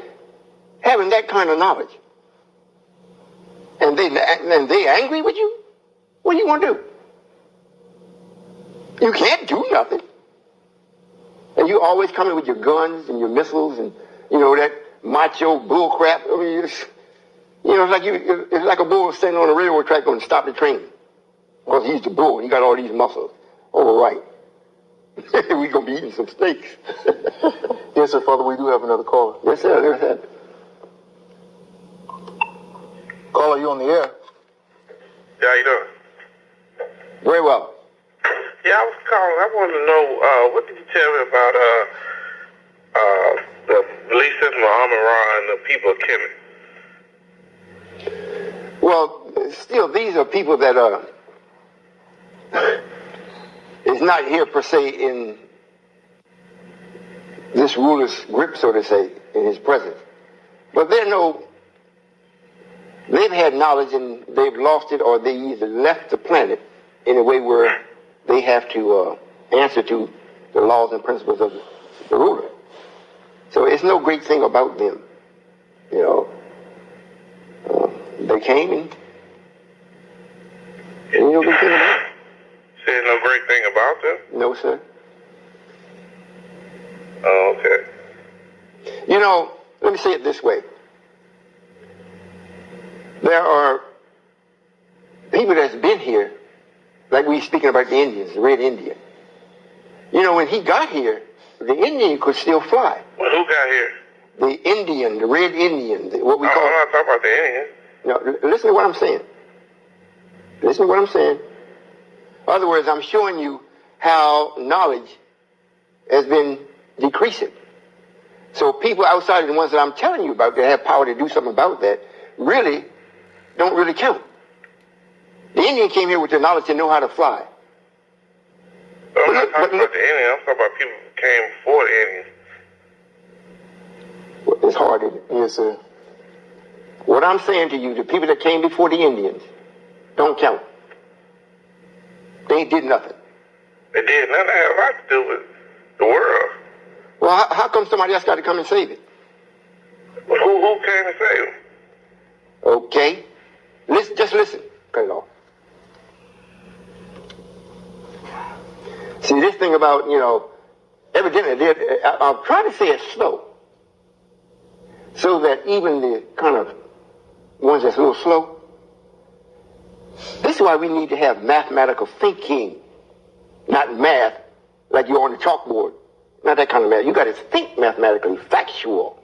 B: having that kind of knowledge. And they angry with you? What do you want to do? You can't do nothing. And you always come in with your guns and your missiles and, that macho bull crap. I mean, it's like a bull standing on a railroad track going to stop the train. Because he's the bull. He got all these muscles. All right. We're going to be eating some steaks.
D: Yes, sir, Father, we do have another caller.
B: Yes, sir. Yes, sir.
D: Caller, you on the air?
C: Yeah, how you doing?
B: Very well.
C: Yeah, I was calling. I wanted to know, what did you tell me about the belief system of Amun-Ra and the people of Kemet?
B: Well, still, these are people that is not here per se in this ruler's grip, so to say, in his presence. But they're no they've had knowledge and they've lost it, or they either left the planet in a way where they have to answer to the laws and principles of the ruler. So it's no great thing about them. You know, they came and you know good thing about it.
C: There's no great thing about them?
B: No, sir.
C: Oh, okay.
B: You know, let me say it this way. There are people that's been here, like we speaking about the Indians, the Red Indian. You know, when he got here, the Indian could still fly.
C: Well, who got here?
B: The Indian, the Red Indian, what we call...
C: I'm not talking about the Indians.
B: No, listen to what I'm saying. Listen to what I'm saying. In other words, I'm showing you how knowledge has been decreasing. So people outside of the ones that I'm telling you about that have power to do something about that really don't really count. The Indian came here with the knowledge to know how to fly.
C: I'm not talking about the Indians. I'm talking about people who came before the Indians.
B: It's hard, isn't it?
D: Yes, sir.
B: What I'm saying to you, the people that came before the Indians don't count. They did nothing.
C: They did nothing. That had a lot to do with the world.
B: Well, how come somebody else got to come and save it?
C: Well, who came and saved them?
B: Okay. Listen, just listen. Cut it off. See, this thing about, you know, evidently, I'm trying to say it slow. So that even the kind of ones that's a little slow, this is why we need to have mathematical thinking, not math like you're on the chalkboard. Not that kind of math. You got to think mathematically, factual.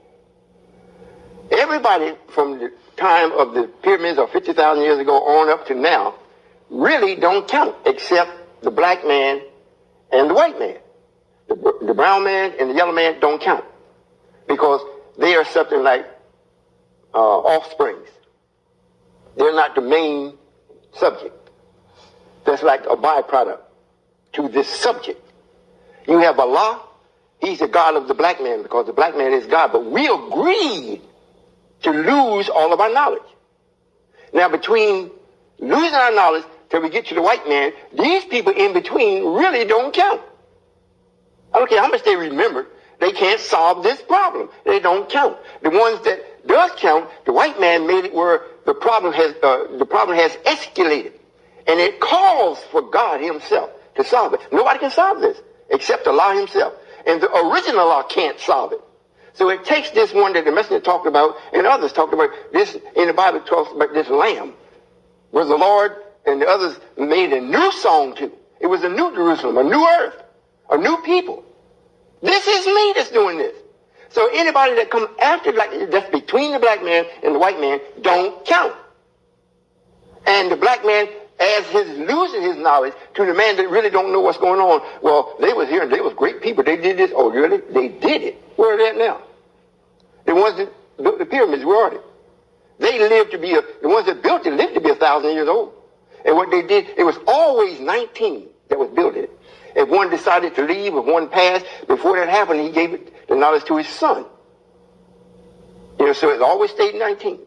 B: Everybody from the time of the pyramids or 50,000 years ago on up to now really don't count except the black man and the white man. The brown man and the yellow man don't count because they are something like offsprings. They're not the main subject. That's like a byproduct to this subject. You have Allah. He's the God of the black man because the black man is God. But we agreed to lose all of our knowledge. Now, between losing our knowledge till we get to the white man, these people in between really don't count. I don't care how much they remember. They can't solve this problem. They don't count. The ones that does count, the white man made it where the problem has escalated. And it calls for God himself to solve it. Nobody can solve this except Allah himself. And the original Allah can't solve it. So it takes this one that the messenger talked about and others talked about. This in the Bible talks about this lamb where the Lord and the others made a new song to. It was a new Jerusalem, a new earth, a new people. This is me that's doing this. So anybody that comes after, like that's between the black man and the white man, don't count. And the black man, as he's losing his knowledge to the man that really don't know what's going on, well, they was here and they was great people. They did this. Oh, really? They did it. Where are they at now? The ones that built the pyramids, where are they? They lived to be, the ones that built it lived to be 1,000 years old. And what they did, it was always 19 that was building it. If one decided to leave, if one passed, before that happened, he gave it the knowledge to his son. You know, so it always stayed 19.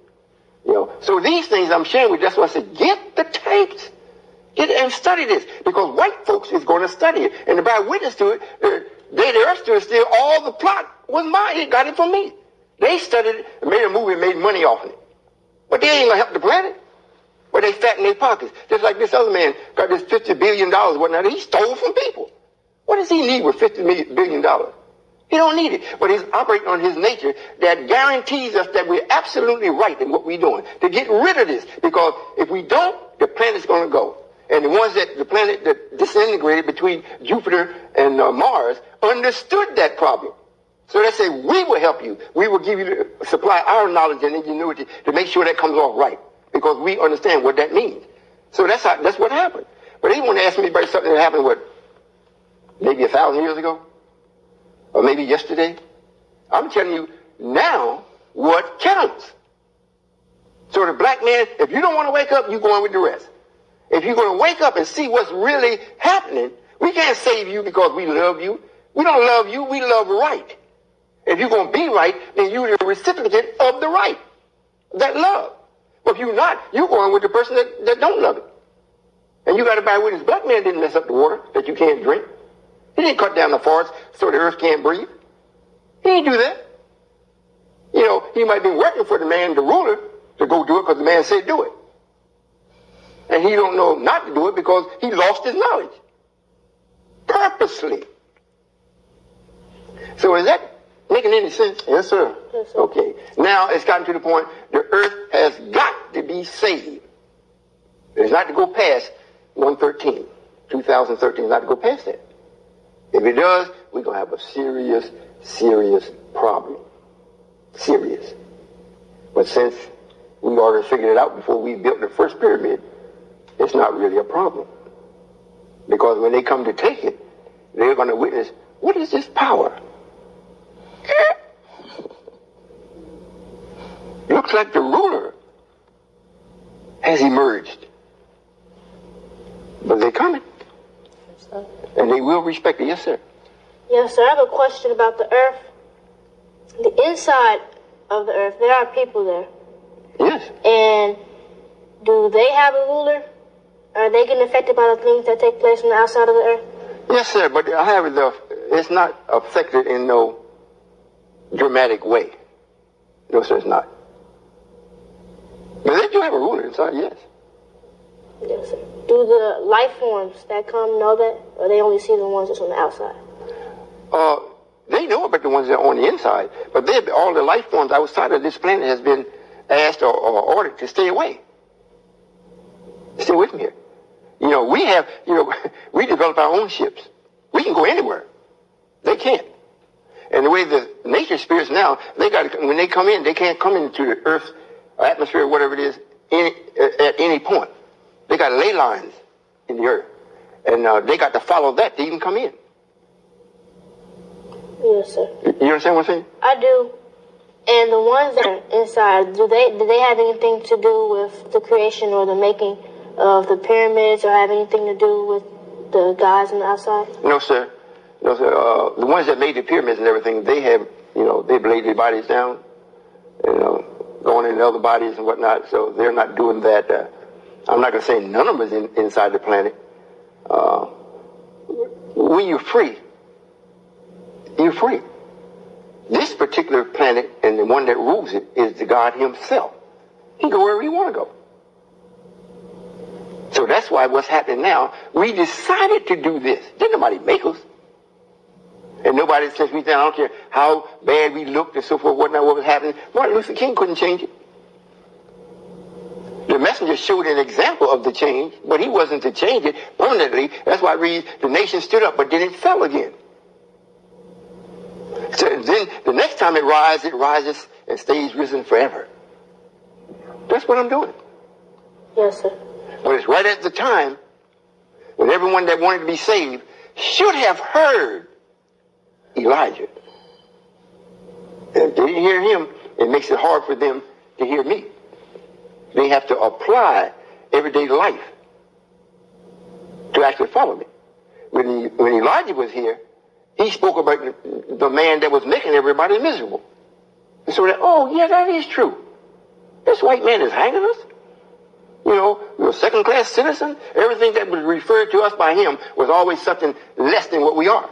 B: You know, so these things I'm sharing with you, that's why I said, get the tapes. Get and study this. Because white folks is going to study it. And to bear witness to it, the earth stood still, all the plot was mine. It got it from me. They studied it and made a movie and made money off of it. But they ain't going to help the planet. But they fatten their pockets. Just like this other man got this $50 billion, whatnot. He stole from people. What does he need with $50 billion? He don't need it. But he's operating on his nature that guarantees us that we're absolutely right in what we're doing. To get rid of this. Because if we don't, the planet's going to go. And the ones that, the planet that disintegrated between Jupiter and Mars understood that problem. So they say, we will help you. We will give you, supply our knowledge and ingenuity to make sure that comes off right. Because we understand what that means. So that's what happened. But they want to ask me about something that happened, maybe 1,000 years ago? Or maybe yesterday? I'm telling you now what counts. So the black man, if you don't want to wake up, you're going with the rest. If you're going to wake up and see what's really happening, we can't save you because we love you. We don't love you, we love right. If you're going to be right, then you're the recipient of the right, that love. But if you're not, you're going with the person that don't love it. And you got to bear witness. Black man didn't mess up the water that you can't drink. He didn't cut down the forest so the earth can't breathe. He didn't do that. You know, he might be working for the man, the ruler, to go do it because the man said do it. And he don't know not to do it because he lost his knowledge. Purposely. So is that making any sense?
D: Yes, sir.
A: Yes, sir.
B: Okay. Now it's gotten to the point the earth has got to be saved. It's not to go past 113. 2013 is not to go past that. If it does, we're going to have a serious, serious problem. Serious. But since we already figured it out before we built the first pyramid, it's not really a problem. Because when they come to take it, they're going to witness, what is this power? Looks like the ruler has emerged. But they're coming.
A: Yes, sir.
B: And they will respect it. Yes, sir.
A: Yes, sir. I have a question about the earth. The inside of the earth, there are people there.
B: Yes.
A: And do they have a ruler? Are they getting affected by the things that take place on the outside of the earth?
B: Yes, sir. But however, it's not affected in no dramatic way. No, sir, it's not. But they do have a ruler inside, yes.
A: Yes, sir. Do the life forms that come know that? Or they only see the ones that's on the outside?
B: They know about the ones that are on the inside, but all the life forms outside of this planet has been asked or ordered to stay away. Stay away from here. You know, we develop our own ships. We can go anywhere. They can't. And the way the nature spirits now, when they come in, they can't come into the Earth's atmosphere, whatever it is, at any point. They got ley lines in the Earth. And they got to follow that to even come in.
A: Yes, sir.
B: You understand what I'm saying?
A: I do. And the ones that are inside, do they have anything to do with the creation or the making of the pyramids, or have anything to do with the guys on the outside?
B: No, sir. No, sir. The ones that made the pyramids and everything, they have, they've laid their bodies down, going into other bodies and whatnot. So they're not doing that. I'm not going to say none of them is inside the planet. When you're free, you're free. This particular planet and the one that rules it is the God himself. He can go wherever he want to go. So that's why what's happening now, we decided to do this. Didn't nobody make us. And nobody, since we said, I don't care how bad we looked and so forth, what was happening, Martin Luther King couldn't change it. The messenger showed an example of the change, but he wasn't to change it permanently. That's why it reads, the nation stood up, but then it fell again. So then the next time it rises and stays risen forever. That's what I'm doing.
A: Yes, sir.
B: But it's right at the time when everyone that wanted to be saved should have heard Elijah. And if they didn't hear him, it makes it hard for them to hear me. They have to apply everyday life to actually follow me. When Elijah was here, he spoke about the man that was making everybody miserable. And so that is true. This white man is hanging us. We're a second-class citizen. Everything that was referred to us by him was always something less than what we are.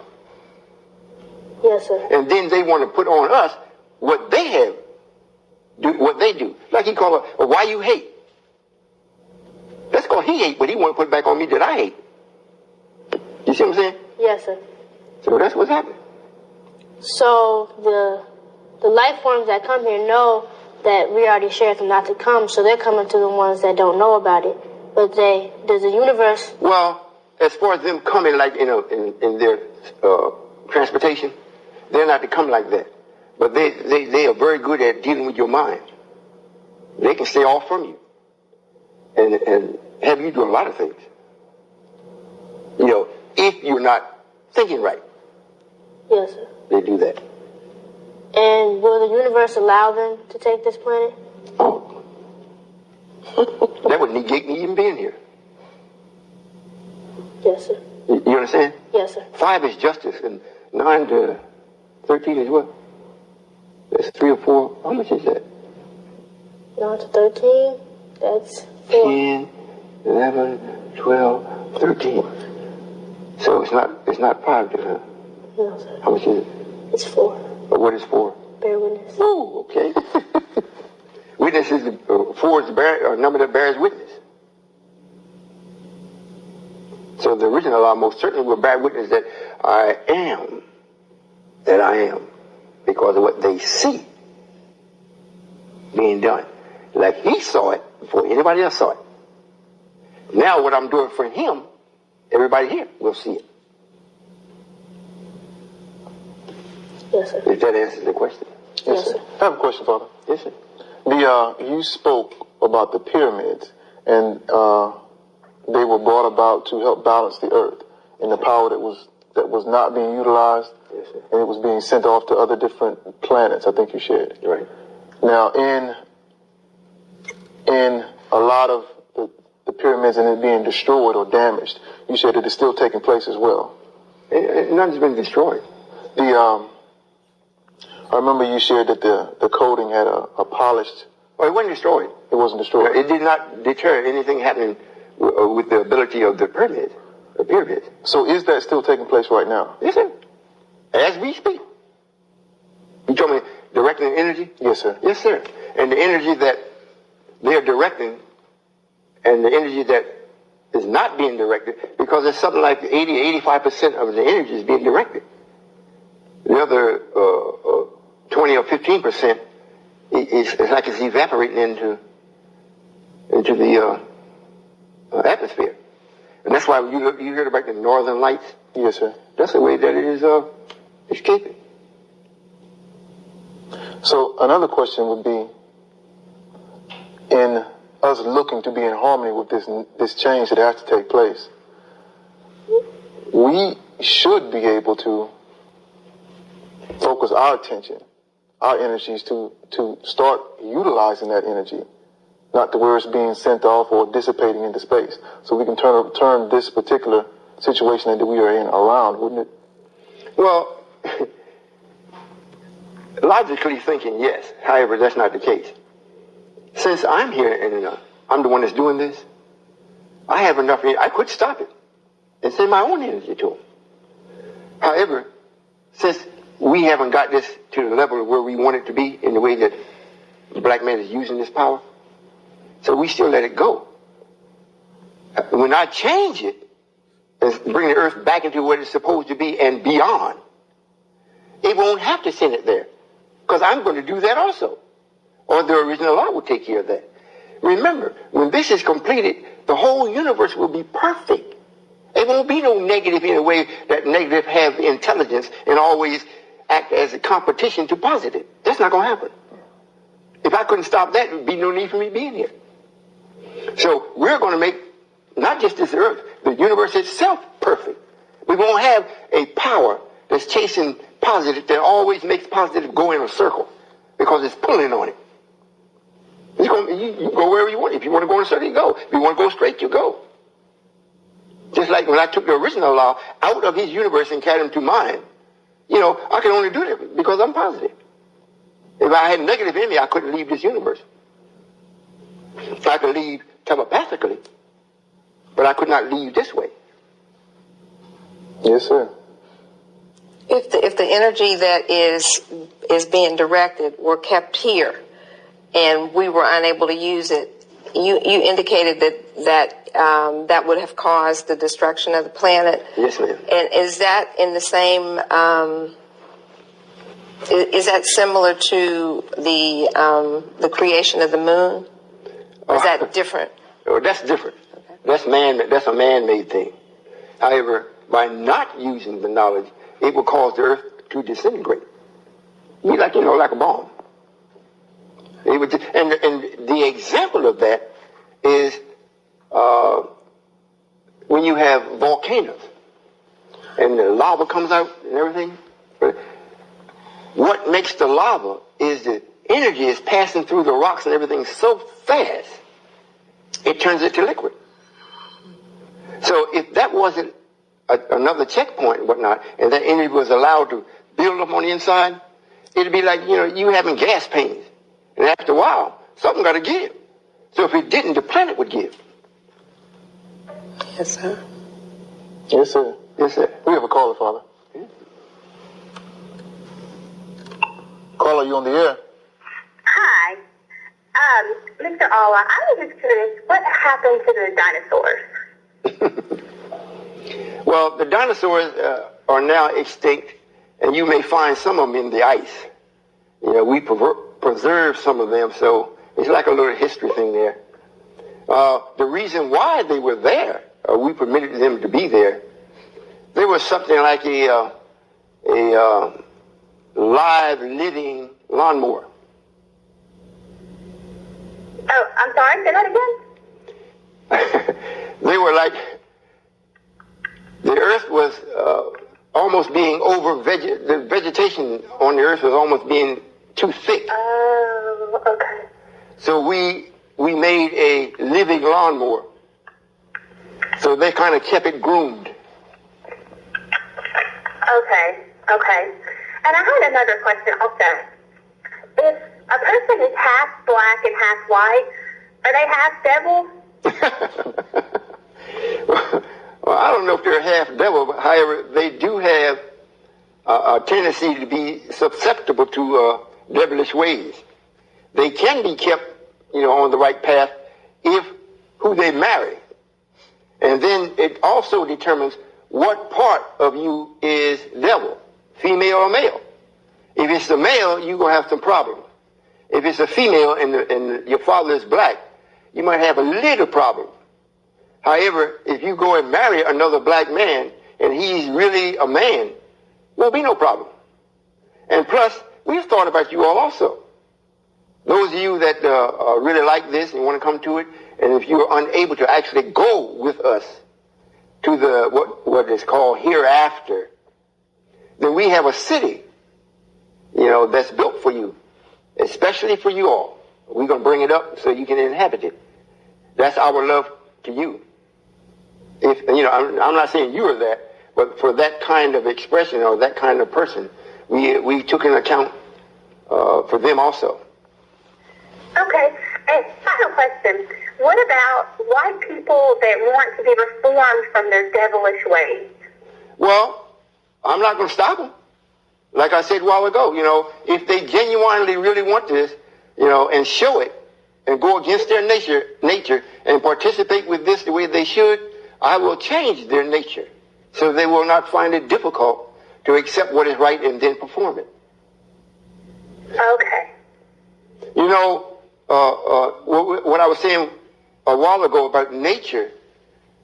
A: Yes, sir.
B: And then they want to put on us what they have, what they do. Like he called it, why you hate. That's called he hate, but he want to put it back on me that I hate. You see what I'm saying?
A: Yes, sir.
B: So that's what's happening.
A: So the life forms that come here know that we already shared them not to come, so they're coming to the ones that don't know about it. But does the universe...
B: Well, as far as them coming like, in their transportation, they're not to come like that. But they are very good at dealing with your mind. They can stay off from you and have you do a lot of things. If you're not thinking right.
A: Yes, sir.
B: They do that.
A: And will the universe allow them to take this planet?
B: Oh. That would negate me even being here.
A: Yes, sir.
B: You understand?
A: Yes, sir.
B: 5 is justice, and 9 to 13 is what? That's 3 or 4. How much is that?
A: 9 to 13? That's 4.
B: 10, 11, 12, 13. So it's not 5, huh?
A: No, sir.
B: How much is it?
A: It's 4.
B: But what is 4?
A: Bear witness.
B: Oh, okay. Witness is 4 is the number that bears witness. So the original law most certainly will bear witness that I am, because of what they see being done. Like he saw it before anybody else saw it. Now what I'm doing for him, everybody here will see it.
A: Yes, sir.
B: If that answers the question.
A: Yes, sir.
D: I have a question, Father.
B: Yes, sir.
D: You spoke about the pyramids, and they were brought about to help balance the earth and the power that was not being utilized,
B: Yes, sir.
D: and it was being sent off to other different planets. I think you shared.
B: Right.
D: Now, in a lot of the pyramids and it being destroyed or damaged, you said that it's still taking place as well.
B: Nothing's been destroyed.
D: I remember you shared that the coating had a polished.
B: Well, it wasn't destroyed.
D: It wasn't destroyed.
B: It did not deter anything happening with the ability of the pyramids.
D: So is that still taking place right now?
B: Yes, sir. As we speak. You told me directing energy?
D: Yes, sir.
B: Yes, sir. And the energy that they're directing and the energy that is not being directed, because it's something like 80-85% of the energy is being directed. The other 20 or 15% is like it's evaporating into the atmosphere. And that's why you heard about the northern lights.
D: Yes, sir.
B: That's the way that it is escaping.
D: So another question would be, in us looking to be in harmony with this change that has to take place, we should be able to focus our attention, our energies to start utilizing that energy, not to where it's being sent off or dissipating into space. So we can turn this particular situation that we are in around, wouldn't it?
B: Well, logically thinking, yes. However, that's not the case. Since I'm here and I'm the one that's doing this, I have enough energy. I could stop it and send my own energy to them. However, since we haven't got this to the level where we want it to be in the way that the black man is using this power, so we still let it go. When I change it and bring the earth back into what it's supposed to be and beyond, it won't have to send it there, because I'm going to do that also. Or the original law will take care of that. Remember, when this is completed, the whole universe will be perfect. It won't be no negative in a way that negative have intelligence and always act as a competition to positive. That's not going to happen. If I couldn't stop that, there would be no need for me being here. So we're going to make not just this earth, the universe itself perfect. We won't have a power that's chasing positive that always makes positive go in a circle because it's pulling on it. You go wherever you want. If you want to go in a circle, you go. If you want to go straight, you go. Just like when I took the original law out of his universe and carried him to mine, I can only do that because I'm positive. If I had negative in me, I couldn't leave this universe. I could leave telepathically, but I could not leave this way.
D: Yes, sir.
E: If the energy that is being directed were kept here, and we were unable to use it, you indicated that would have caused the destruction of the planet.
B: Yes, ma'am.
E: And is that in the same? Is that similar to the creation of the moon? Or is that different?
B: Oh, that's different. Okay. That's a man-made thing. However, by not using the knowledge, it will cause the earth to disintegrate. Be like a bomb. It would, and the example of that is when you have volcanoes and the lava comes out and everything. What makes the lava is the energy is passing through the rocks and everything so fast, it turns it to liquid. So if that wasn't another checkpoint and whatnot, and that energy was allowed to build up on the inside, it'd be like, you having gas pains. And after a while, something got to give. So if it didn't, the planet would give.
E: Yes, sir.
D: Yes, sir.
B: Yes, sir.
D: We have a caller, Father. Caller, you on the air?
F: Hi. Mr. Allah, I was just curious, what happened to the dinosaurs?
B: Well, the dinosaurs are now extinct, and you may find some of them in the ice. You know, we preserve some of them, so it's like a little history thing there. The reason why they were there, we permitted them to be there, there was something like a live, living lawnmower.
F: Oh, I'm sorry, say that again?
B: They were like, the earth was almost being the vegetation on the earth was almost being too thick.
F: Oh, okay.
B: So we made a living lawnmower. So they kind of kept it groomed.
F: Okay. And I had another question also. If a person is half black and half white, are they half devil?
B: Well, I don't know if they're half devil, but however, they do have a tendency to be susceptible to devilish ways. They can be kept, on the right path if who they marry. And then it also determines what part of you is devil, female or male. If it's the male, you're going to have some problems. If it's a female and your father is black, you might have a little problem. However, if you go and marry another black man and he's really a man, there'll be no problem. And plus, we've thought about you all also. Those of you that really like this and want to come to it, and if you're unable to actually go with us to the what is called hereafter, then we have a city, that's built for you, especially for you all. We're going to bring it up so you can inhabit it. That's our love to you. If I'm not saying you are that, but for that kind of expression or that kind of person, we took into account for them also.
F: Okay. And final question. What about white people that want to be reformed from their devilish ways?
B: Well, I'm not going to stop them. Like I said a while ago, if they genuinely really want this, and show it and go against their nature and participate with this the way they should, I will change their nature so they will not find it difficult to accept what is right and then perform it.
F: Okay.
B: What I was saying a while ago about nature,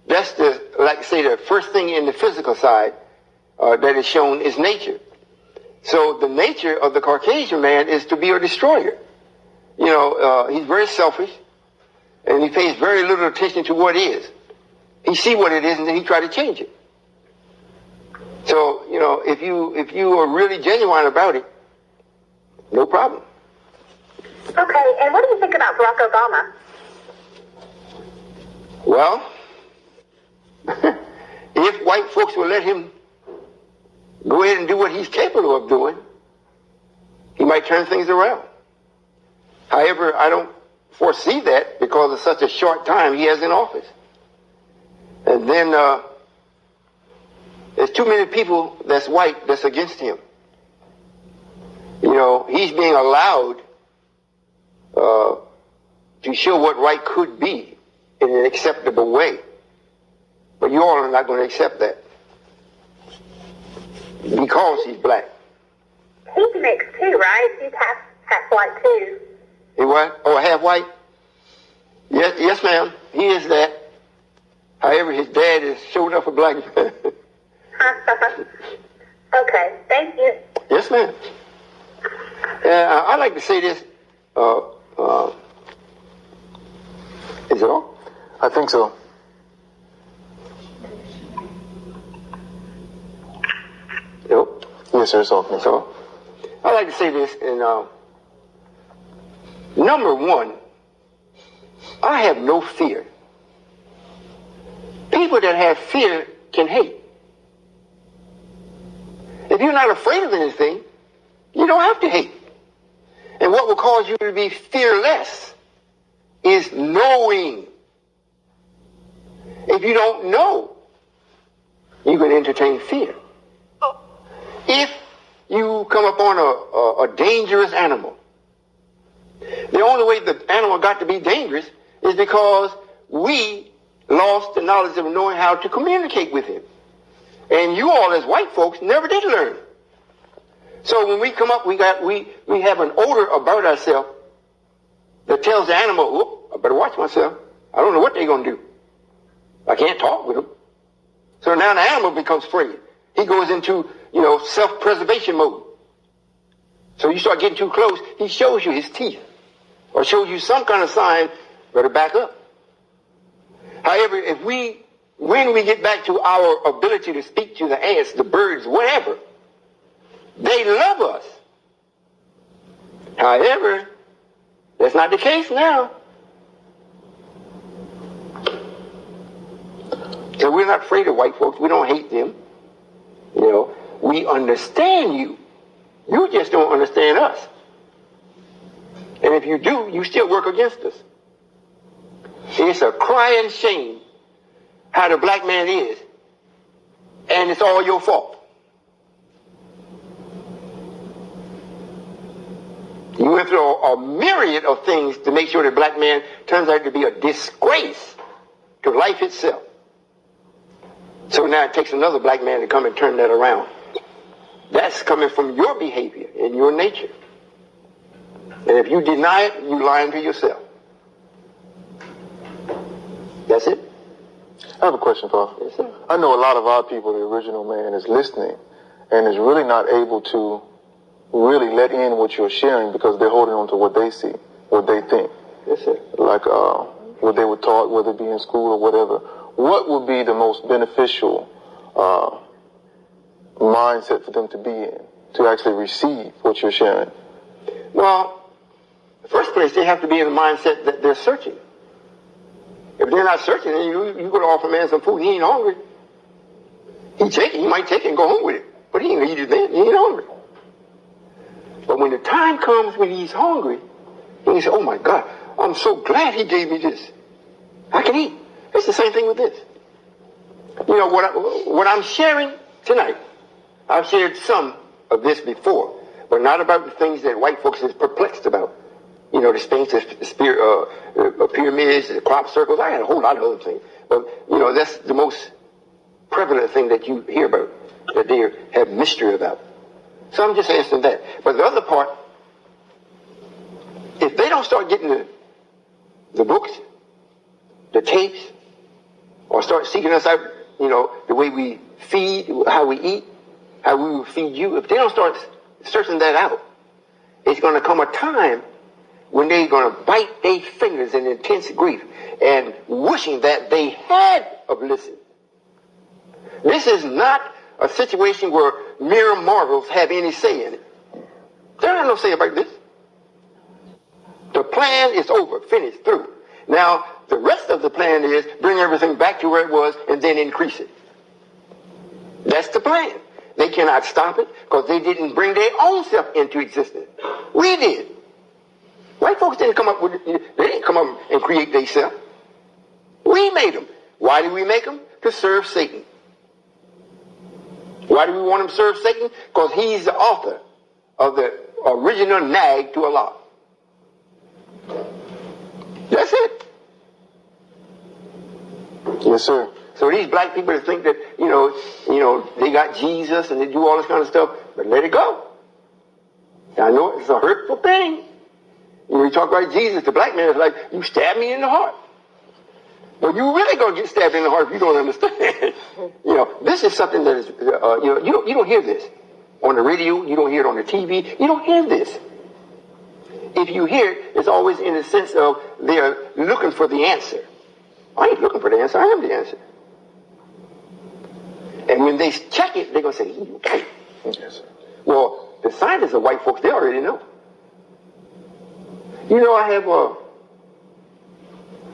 B: that's the first thing in the physical side that is shown is nature. So the nature of the Caucasian man is to be a destroyer. He's very selfish, and he pays very little attention to what is. He see what it is, and then he try to change it. So, if you are really genuine about it, no problem.
F: Okay, and what do you think about Barack Obama?
B: Well, if white folks will let him go ahead and do what he's capable of doing, he might turn things around. However, I don't foresee that because of such a short time he has in office. And then there's too many people that's white that's against him. He's being allowed to show what right could be in an acceptable way. But you all are not going to accept that because he's black.
F: He's mixed too, right? He's half white too.
B: He what? Oh, half white? Yes, ma'am. He is that. However, his dad is showing up a black man.
F: Okay, thank you.
B: Yes, ma'am. I'd like to say this. Is it all?
D: I think so.
B: Nope.
D: Yes, sir, it's all.
B: So, I'd like to say this, and number one, I have no fear. People that have fear can hate. If you're not afraid of anything, you don't have to hate. And what will cause you to be fearless is knowing. If you don't know, you can entertain fear. If you come upon a dangerous animal, the only way the animal got to be dangerous is because we lost the knowledge of knowing how to communicate with him. And you all as white folks never did learn. So when we come up, we have an odor about ourselves that tells the animal, whoop, I better watch myself. I don't know what they're going to do. I can't talk with them. So now the animal becomes afraid. He goes into, self-preservation mode. So you start getting too close, he shows you his teeth or shows you some kind of sign, better back up. However, when we get back to our ability to speak to the ants, the birds, whatever, they love us. However, that's not the case now. So we're not afraid of white folks. We don't hate them. We understand you. You just don't understand us. And if you do, you still work against us. It's a crying shame how the black man is. And it's all your fault. You went through a myriad of things to make sure the black man turns out to be a disgrace to life itself. So now it takes another black man to come and turn that around. That's coming from your behavior and your nature. And if you deny it, you're lying to yourself. That's it.
D: I have a question, Father.
B: Yes, sir.
D: I know a lot of our people, the original man, is listening and is really not able to really let in what you're sharing because they're holding on to what they see, what they think.
B: Yes, sir.
D: Like what they were taught, whether it be in school or whatever. What would be the most beneficial mindset for them to be in, to actually receive what you're sharing?
B: Well, in the first place, they have to be in the mindset that they're searching. If they're not searching, then you go to offer a man some food, he ain't hungry. He might take it and go home with it, but he ain't gonna eat it then, he ain't hungry. But when the time comes when he's hungry, and he says, oh my God, I'm so glad he gave me this. I can eat. It's the same thing with this. What I'm sharing tonight, I've shared some of this before, but not about the things that white folks is perplexed about. The things, the pyramids, the crop circles. I had a whole lot of other things. But, that's the most prevalent thing that you hear about, that they have mystery about. So I'm just answering that. But the other part, if they don't start getting the books, the tapes, or start seeking us out, the way we feed, how we eat, how we will feed you, if they don't start searching that out, it's going to come a time when they're going to bite their fingers in intense grief and wishing that they had of listened. This is not a situation where mere mortals have any say in it. They don't have no say about this. The plan is over, finished, through. Now, the rest of the plan is bring everything back to where it was and then increase it. That's the plan. They cannot stop it because they didn't bring their own self into existence. We did. White folks didn't come up with it. They didn't come up and create themselves. We made them. Why did we make them? To serve Satan. Why do we want them to serve Satan? Because he's the author of the original nag to Allah. That's it.
D: Yes, sir.
B: So these black people that think that, they got Jesus and they do all this kind of stuff, but let it go. I know it's a hurtful thing. When you talk about Jesus, the black man is like, you stabbed me in the heart. But you really going to get stabbed in the heart if you don't understand. This is something that is, you don't hear this on the radio. You don't hear it on the TV. You don't hear this. If you hear it, it's always in the sense of they're looking for the answer. I ain't looking for the answer. I am the answer. And when they check it, they're going to say, okay.
D: Yes, sir.
B: Well, the scientists are white folks. They already know. I have a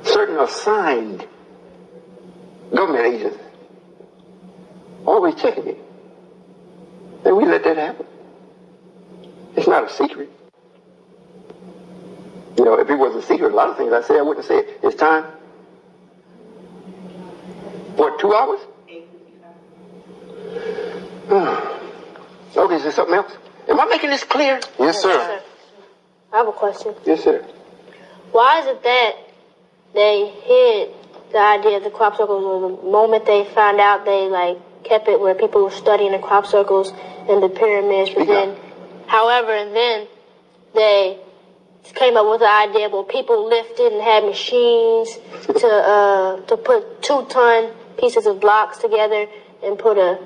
B: certain assigned government agents always checking me. And we let that happen. It's not a secret. You know, if it was a secret, a lot of things I say I wouldn't say it. It's time. What, 2 hours? Okay, is there something else? Am I making this clear?
D: Yes, sir.
A: I have a question.
B: Yes, sir.
A: Why is it that they hid the idea of the crop circles, or the moment they found out, they kept it where people were studying the crop circles and the pyramids, but then, however, and then they came up with the idea where people lifted and had machines to put 2-ton pieces of blocks together and put a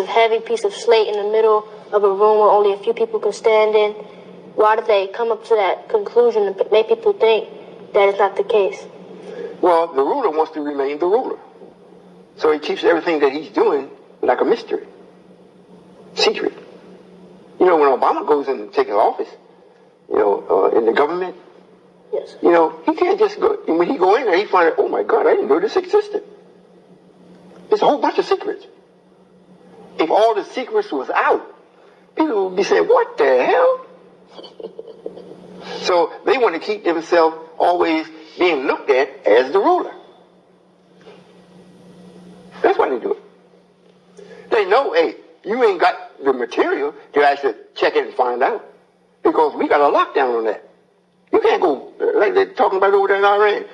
A: heavy piece of slate in the middle of a room where only a few people could stand in. Why did they come up to that conclusion and make people think that it's not the case?
B: Well, the ruler wants to remain the ruler. So he keeps everything that he's doing like a mystery. Secret. You know, when Obama goes in and takes office, in the government,
A: Yes.
B: He can't just go, when he go in there, he find out, oh my God, I didn't know this existed. There's a whole bunch of secrets. If all the secrets was out, people would be saying, what the hell? So they want to keep themselves always being looked at as the ruler. That's why they do it. They know, hey, you ain't got the material to actually check it and find out. Because we got a lockdown on that. You can't go, like they're talking about over there in Iran,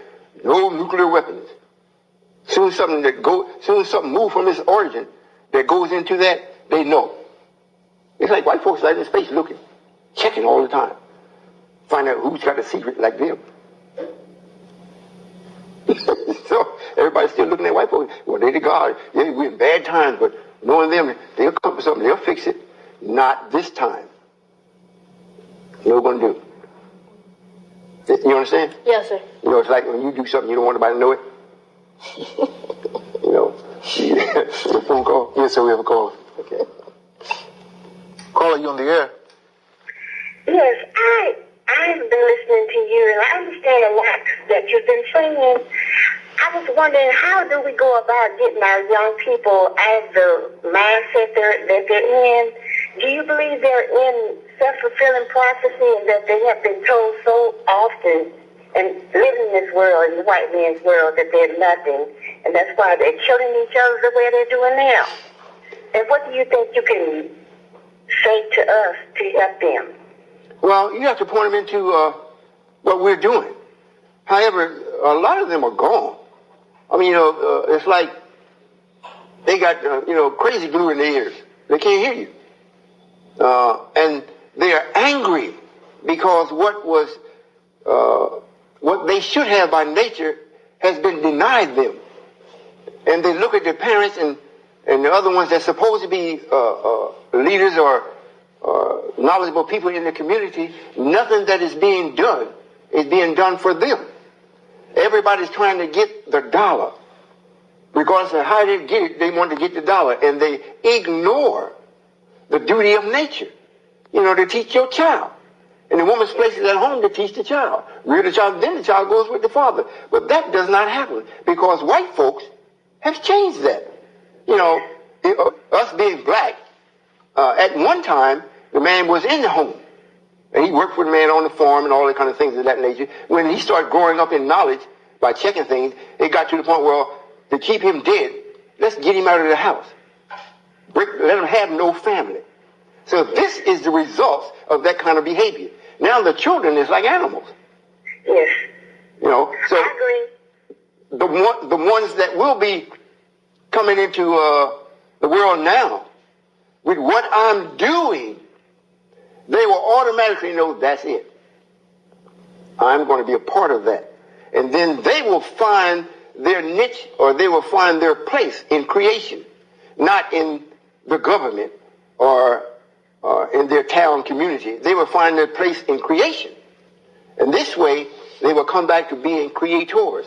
B: no nuclear weapons. Soon as something moves from its origin that goes into that, they know. It's like white folks out in space looking, checking all the time. Find out who's got a secret like them. So everybody's still looking at white folks. Well, they the God. Yeah, we're in bad times, but knowing them, they'll come with something. They'll fix it. Not this time. No one do. You understand?
A: Yes, sir.
B: It's like when you do something you don't want anybody to know it. A phone call.
D: Yes, sir, we have a caller.
B: Okay.
D: Caller, you on the air?
F: Yes, I've been listening to you, and I understand a lot that you've been saying. I was wondering, how do we go about getting our young people out of the mindset that they're in? Do you believe they're in self-fulfilling prophecy, and that they have been told so often and living in this world, in the white man's world, that they're nothing, and that's why they're killing each other the way they're doing now? And what do you think you can say to us to help them?
B: Well, you have to point them into what we're doing. However, a lot of them are gone. I mean, it's like they got, crazy glue in their ears. They can't hear you. And they are angry because what they should have by nature has been denied them. And they look at their parents and the other ones that's supposed to be leaders or knowledgeable people in the community. Nothing that is being done is being done for them. Everybody's trying to get the dollar. Regardless of how they get it, they want to get the dollar. And they ignore the duty of nature, to teach your child. And the woman's place is at home to teach the child. Rear the child, then the child goes with the father. But that does not happen because white folks have changed that. Us being black, at one time, the man was in the home. And he worked for the man on the farm and all that kind of things of that nature. When he started growing up in knowledge by checking things, it got to the point where to keep him dead, let's get him out of the house. Let him have no family. So this is the results of that kind of behavior. Now the children is like animals.
F: Yes.
B: So
F: I agree.
B: the ones that will be coming into the world now, with what I'm doing, they will automatically know that's it. I'm going to be a part of that. And then they will find their niche, or they will find their place in creation, not in the government or in their town community. They will find their place in creation. And this way, they will come back to being creators.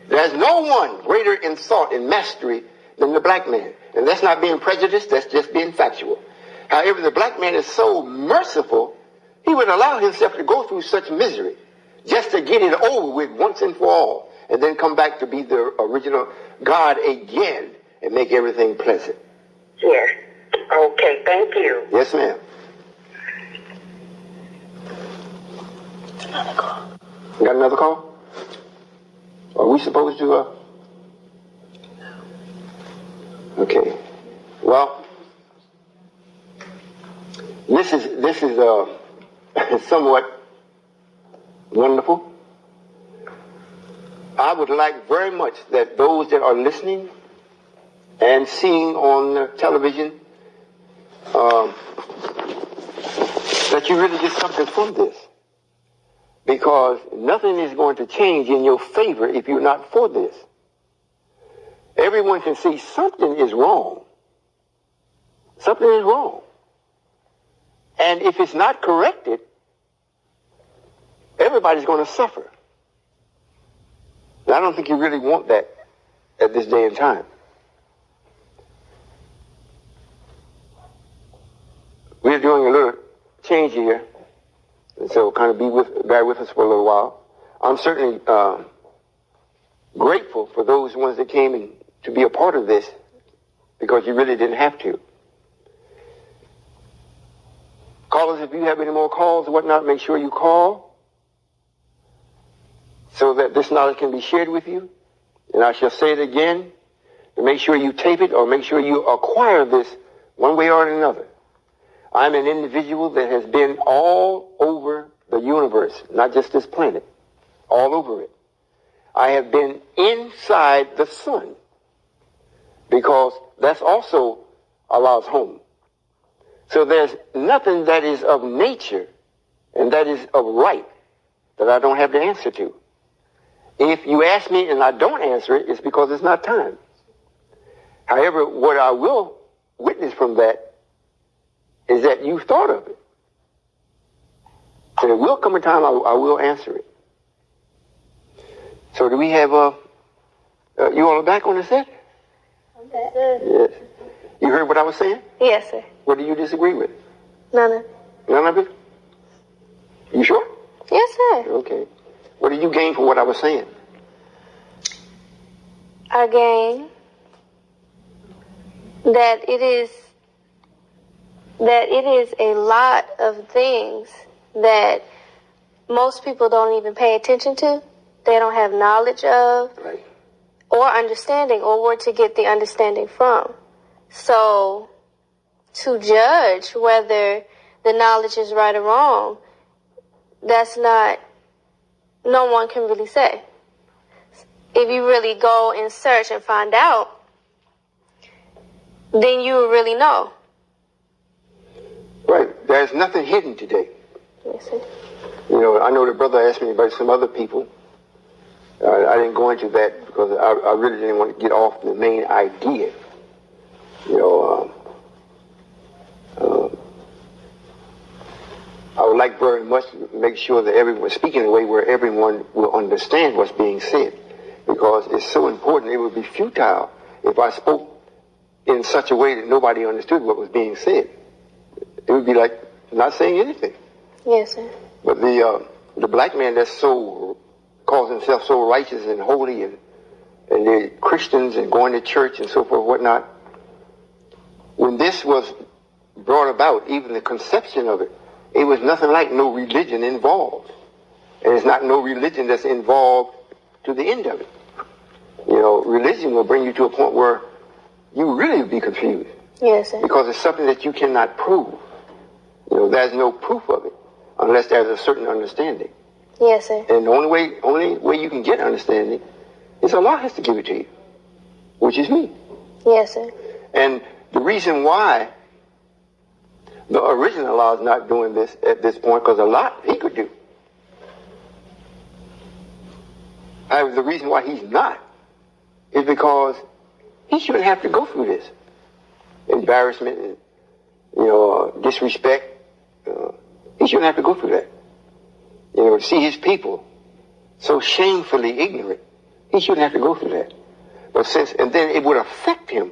B: There's no one greater in thought and mastery than the black man. And that's not being prejudiced, that's just being factual. However, the black man is so merciful, he would allow himself to go through such misery just to get it over with once and for all, and then come back to be the original God again and make everything pleasant.
F: Yes. Okay, thank you.
B: Yes, ma'am. We got another call? Are we supposed to, Okay. Well, this is somewhat wonderful. I would like very much that those that are listening and seeing on television, that you really get something from this. Because nothing is going to change in your favor if you're not for this. Everyone can see something is wrong. Something is wrong. And if it's not corrected, everybody's going to suffer. And I don't think you really want that at this day and time. We're doing a little change here, and so kind of bear with us for a little while. I'm certainly grateful for those ones that came in to be a part of this, because you really didn't have to. Callers, if you have any more calls or whatnot, make sure you call so that this knowledge can be shared with you. And I shall say it again, to make sure you tape it or make sure you acquire this one way or another. I'm an individual that has been all over the universe, not just this planet, all over it. I have been inside the sun, because that's also Allah's home. So there's nothing that is of nature and that is of right that I don't have the answer to. If you ask me and I don't answer it, it's because it's not time. However, what I will witness from that is that you thought of it. So there will come a time I will answer it. So do we have, you all are back on the set?
A: I'm back.
B: Yes. You heard what I was saying?
A: Yes, sir.
B: What do you disagree with?
A: None.
B: None of it? You sure?
A: Yes, sir.
B: Okay. What did you gain from what I was saying?
A: I gain that it is a lot of things that most people don't even pay attention to. They don't have knowledge of,
B: Right.
A: or understanding, or where to get the understanding from. So, to judge whether the knowledge is right or wrong, that's not, no one can really say. If you really go and search and find out, then you will really know.
B: Right. There's nothing hidden today.
A: Yes, sir.
B: You know, I know the brother asked me about some other people. I didn't go into that because I really didn't want to get off the main idea. You know, I would like very much to make sure that everyone speaking in a way where everyone will understand what's being said, because it's so important. It would be futile if I spoke in such a way that nobody understood what was being said. It would be like not saying anything.
A: Yes, sir.
B: But the black man that's so calls himself so righteous and holy, and they're Christians and going to church and so forth, whatnot. When this was brought about, even the conception of it, it was nothing like no religion involved. And it's not no religion that's involved to the end of it. You know, religion will bring you to a point where you really will be confused.
A: Yes, sir.
B: Because it's something that you cannot prove. You know, there's no proof of it unless there's a certain understanding.
A: Yes, sir.
B: And the only way you can get understanding is Allah has to give it to you, which is me.
A: Yes, sir.
B: And the reason why the original Allah is not doing this at this point, because a lot he could do. The reason why he's not is because he shouldn't have to go through this embarrassment and, you know, disrespect. He shouldn't have to go through that. You know, to see his people so shamefully ignorant, he shouldn't have to go through that. But and then it would affect him,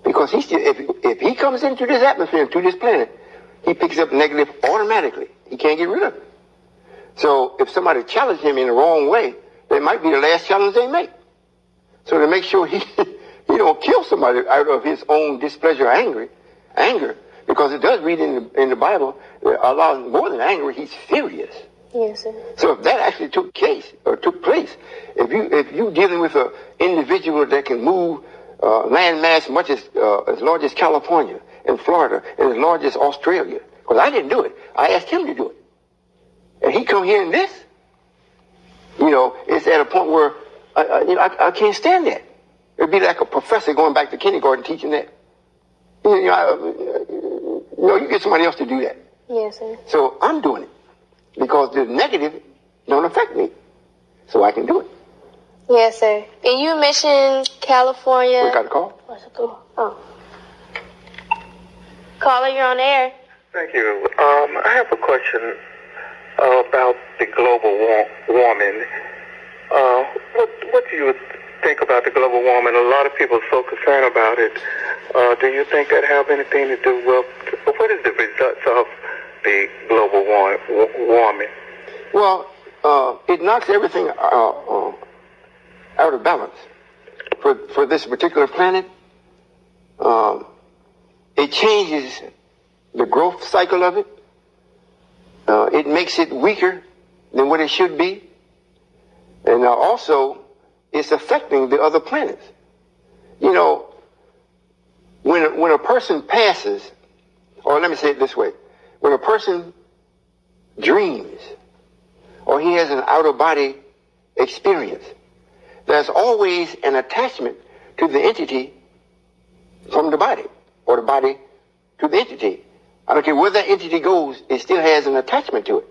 B: because if he comes into this atmosphere, to this planet, he picks up negative automatically. He can't get rid of it. So if somebody challenges him in the wrong way, that might be the last challenge they make. So to make sure he don't kill somebody out of his own displeasure or anger, because it does read in the Bible, Allah is more than angry, he's furious.
A: Yes, sir.
B: So if that actually took place, if you dealing with an individual that can move land mass much as large as California and Florida and as large as Australia, because I didn't do it, I asked him to do it, and he come here in this, it's at a point where I can't stand that. It'd be like a professor going back to kindergarten teaching that. You get somebody else to do that.
A: Yes, sir.
B: So I'm doing it because the negative don't affect me, so I can do it.
A: Yes, sir. And you mentioned California.
B: We got a call?
A: Oh. Caller, you're on air.
C: Thank you. I have a question about the global warming. What do you think about the global warming? A lot of people are so concerned about it. Do you think that have anything to do with what is the results of the global warming?
B: Well, it knocks everything out of balance for this particular planet. It changes the growth cycle of it. It makes it weaker than what it should be. And also, it's affecting the other planets. When a person passes, or let me say it this way, when a person dreams, or he has an out-of-body experience, there's always an attachment to the entity from the body, or the body to the entity. I don't care where that entity goes, it still has an attachment to it.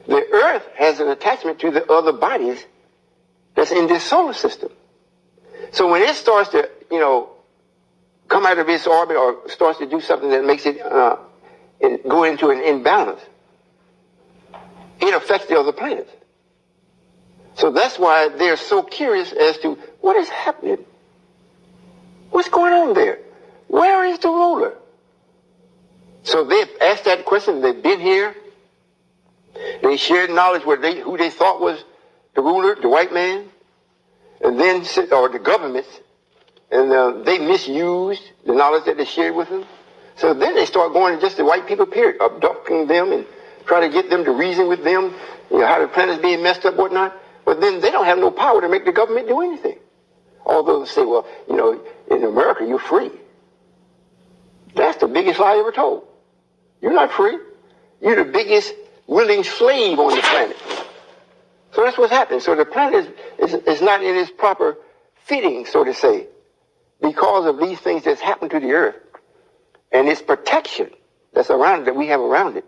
B: The Earth has an attachment to the other bodies that's in this solar system. So when it starts to, come out of its orbit or starts to do something that makes it go into an imbalance, it affects the other planets. So that's why they're so curious as to what is happening. What's going on there? Where is the ruler? So they've asked that question. They've been here. They shared knowledge who they thought was the ruler, the white man, and then or the governments, and they misused the knowledge that they shared with them. So then they start going to just the white people, period, abducting them and try to get them to reason with them, how the planet's being messed up, whatnot. But then they don't have no power to make the government do anything. Although they say, well, in America, you're free. That's the biggest lie ever told. You're not free. You're the biggest willing slave on the planet. So that's what's happening. So the planet is not in its proper fitting, so to say, because of these things that's happened to the earth and its protection that's around it, that we have around it.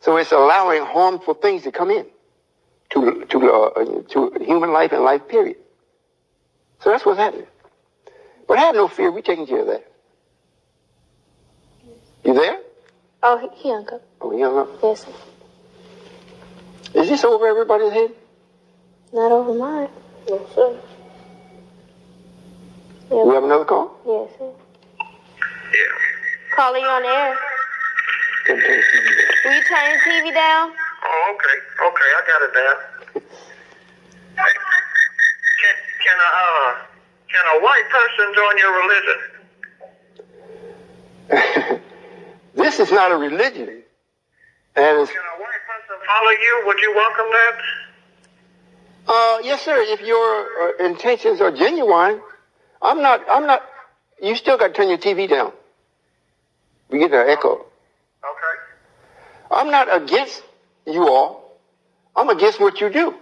B: So it's allowing harmful things to come in to human life and life, period. So that's what's happening. But have no fear. We're taking care of that. You there?
A: Oh, he hung up.
B: Oh, he hung up?
A: Yes, sir.
B: Is this over everybody's head?
A: Not over mine. No, sir. Yeah.
B: We have another call?
A: Yes, sir.
C: Yeah.
A: Caller, you on air.
B: Turn the TV down.
A: Will you turn the TV down?
C: Oh, okay, I got it down. Can a white person join your religion?
B: This is not a religion. And it's,
C: Can a white person follow you? Would you welcome that?
B: yes, sir. If your intentions are genuine, I'm not. You still got to turn your TV down. We get an echo.
C: Okay.
B: I'm not against you all. I'm against what you do.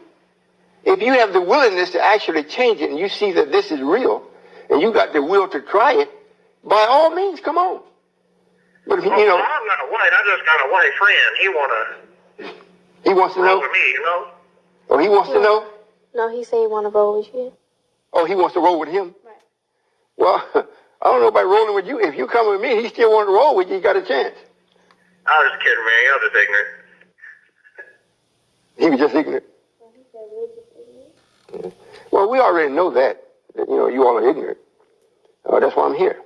B: If you have the willingness to actually change it and you see that this is real and you got the will to try it, by all means, come on. But if
C: I'm not white. I just got a white friend.
B: He wants to know.
C: With me,
B: Oh, he wants to know.
A: No, he said he want to roll with you.
B: Oh, he wants to roll with him.
A: Right.
B: Well, I don't know about rolling with you. If you come with me, he still want to roll with you. You got a chance.
C: I was just kidding, man. I was just ignorant.
B: He was just ignorant. Well, we already know that you all are ignorant. That's why I'm here,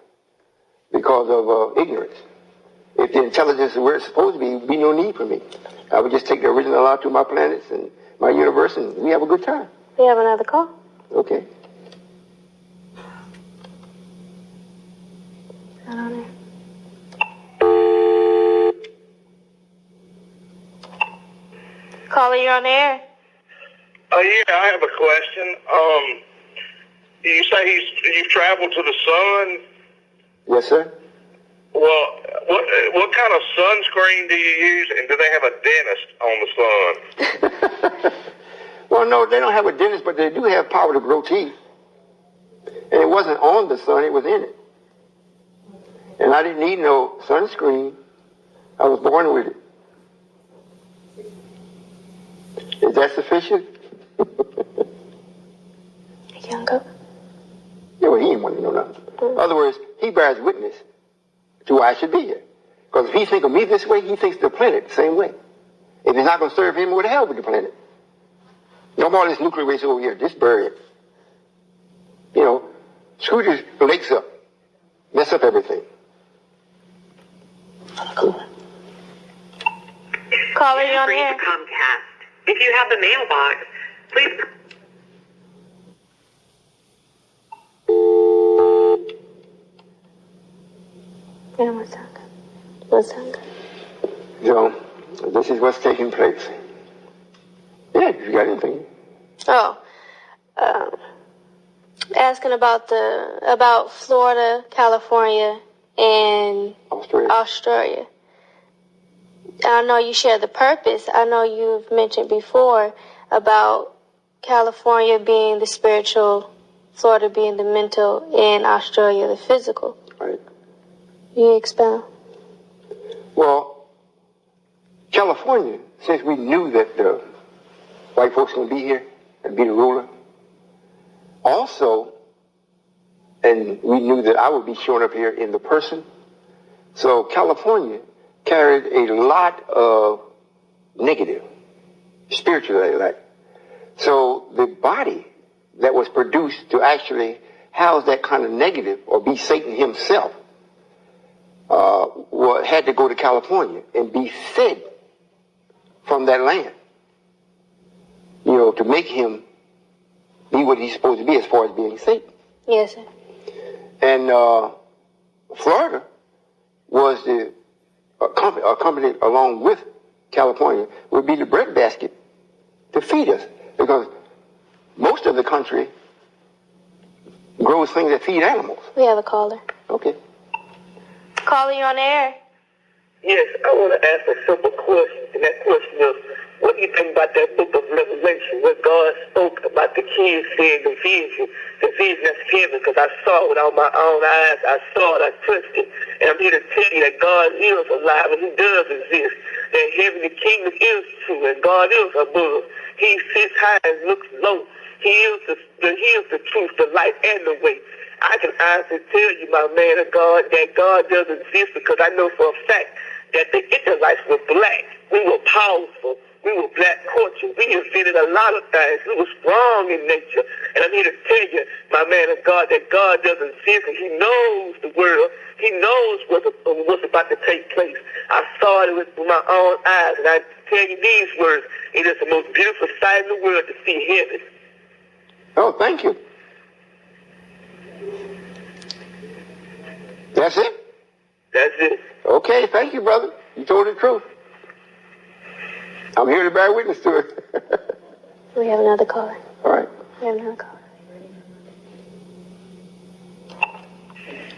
B: because of ignorance. If the intelligence is where it's supposed to be, there'd be no need for me. I would just take the original out to my planets and my universe, and we have a good time.
A: We have another call.
B: Okay.
A: I don't know. Caller, you're on the air.
C: Oh, yeah, I have a question. You say you've traveled to the sun.
B: Yes, sir.
C: Well, what kind of sunscreen do you use, and do they have a dentist on the sun?
B: Well, no, they don't have a dentist, but they do have power to grow teeth. And it wasn't on the sun, it was in it. And I didn't need no sunscreen. I was born with it. Is that sufficient?
A: Younger.
B: Yeah, well, he didn't want to know nothing. In other words, he bears witness to why I should be here. Because if he thinks of me this way, he thinks the planet the same way. If it's not going to serve him, what the hell with the planet? No more of this nuclear waste over here. Just bury it. You know, screw the lakes up. Mess up everything.
A: Caller, you're on the air.
G: Comcast. If you have the mailbox, please.
B: So, this is what's taking place. Yeah, if you got anything.
A: Oh, asking about Florida, California, and Australia. I know you share the purpose. I know you've mentioned before about California being the spiritual, Florida being the mental, and Australia the physical.
B: Right.
A: You expound?
B: Well, California, since we knew that the white folks going to be here and be the ruler, also, and we knew that I would be showing up here in the person, so California carried a lot of negative, spiritually, like. So the body that was produced to actually house that kind of negative, or be Satan himself, had to go to California and be fed from that land, you know, to make him be what he's supposed to be as far as being Satan.
A: Yes, sir.
B: And Florida was the accompanied along with California would be the breadbasket to feed us, because most of the country grows things that feed animals.
A: We have a caller.
B: Okay.
A: Caller, you on the air?
C: Yes, I want to ask a simple question, and that question is, what do you think about that book of Revelation where God spoke about the kids seeing the vision that's heaven? Because I saw it with my own eyes. I saw it, I touched it. And I'm here to tell you that God is alive and he does exist. That heaven, the kingdom is true, and God is above. He sits high and looks low. He is the truth, the light, and the way. I can honestly tell you, my man of God, that God does exist, because I know for a fact that the Israelites were black. We were powerful. We were black culture. We invented a lot of things. We were strong in nature. And I'm here to tell you, my man of God, that God does exist, and he knows the world. He knows what's about to take place. I saw it with my own eyes, and I tell you these words. It is the most beautiful sight in the world to see heaven.
B: Oh, thank you. That's it?
C: That's it.
B: Okay, thank you, brother. You told the truth. I'm here to bear witness to it.
A: We have another caller.
B: All right.
A: We have another caller.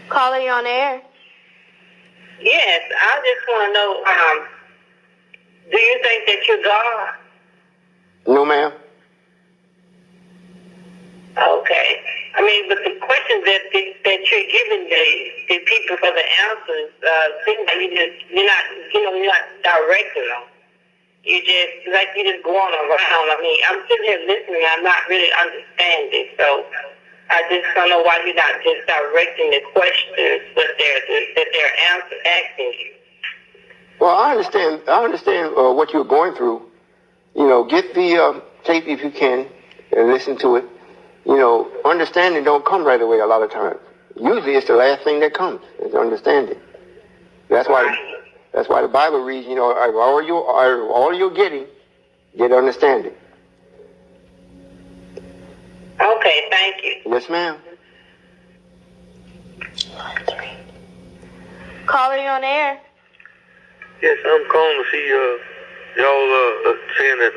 A: Caller, you on the air?
F: Yes, I just want to know, do you think that you're God?
B: No, ma'am.
F: Okay. I mean, but the questions that you're giving the people for the answers seem like you're not directing them. You just going around. I mean, I'm sitting here listening. I'm not really understanding. So I just don't know why you're not just directing the questions that they're asking you.
B: Well, I understand what you're going through. You know, get the tape if you can and listen to it. You know, understanding don't come right away a lot of times. Usually it's the last thing that comes, is understanding. That's why the Bible reads, you know, all you're getting, get understanding.
F: Okay, thank you.
B: Yes, ma'am.
A: Caller, you on the air?
C: Yes, I'm calling to see
H: Y'all saying that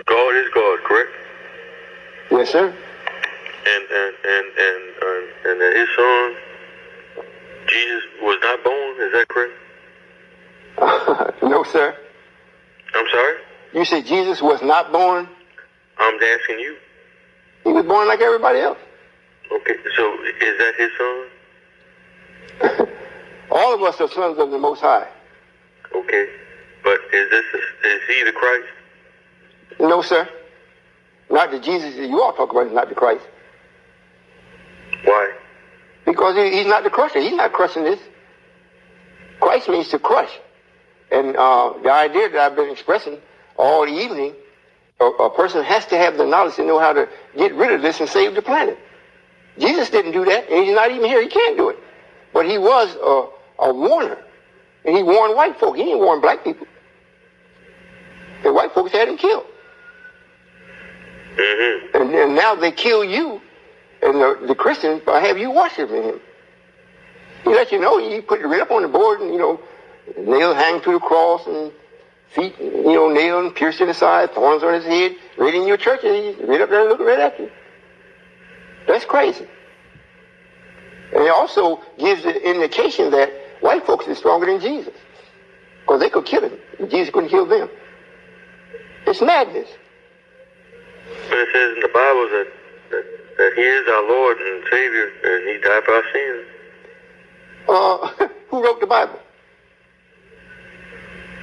H: God is God, correct?
B: Yes, sir.
H: And that His Son Jesus was not born. Is that correct?
B: No, sir.
H: I'm sorry.
B: You said Jesus was not born?
H: I'm asking you.
B: He was born like everybody else.
H: Okay, so is that His Son?
B: All of us are sons of the Most High.
H: Okay, but is He the Christ?
B: No, sir. Not the Jesus that you all talk about is not the Christ.
H: Why?
B: Because he's not the crusher. He's not crushing this. Christ means to crush. And the idea that I've been expressing all evening, a person has to have the knowledge to know how to get rid of this and save the planet. Jesus didn't do that, and he's not even here. He can't do it. But he was a warner. And he warned white folk. He didn't warn black people. The white folks had him killed.
H: Mm-hmm.
B: And now they kill you and the Christians by have you worshiping him. He let you know, he put it right up on the board and, nails hanging to the cross and feet, nailed and pierced in the side, thorns on his head, right in your church, and he's right up there looking right at you. That's crazy. And it also gives the indication that white folks are stronger than Jesus. Because they could kill him. Jesus couldn't kill them. It's madness.
H: But it says in the Bible that He is our Lord and Savior, and He died for our sins.
B: Who wrote the Bible?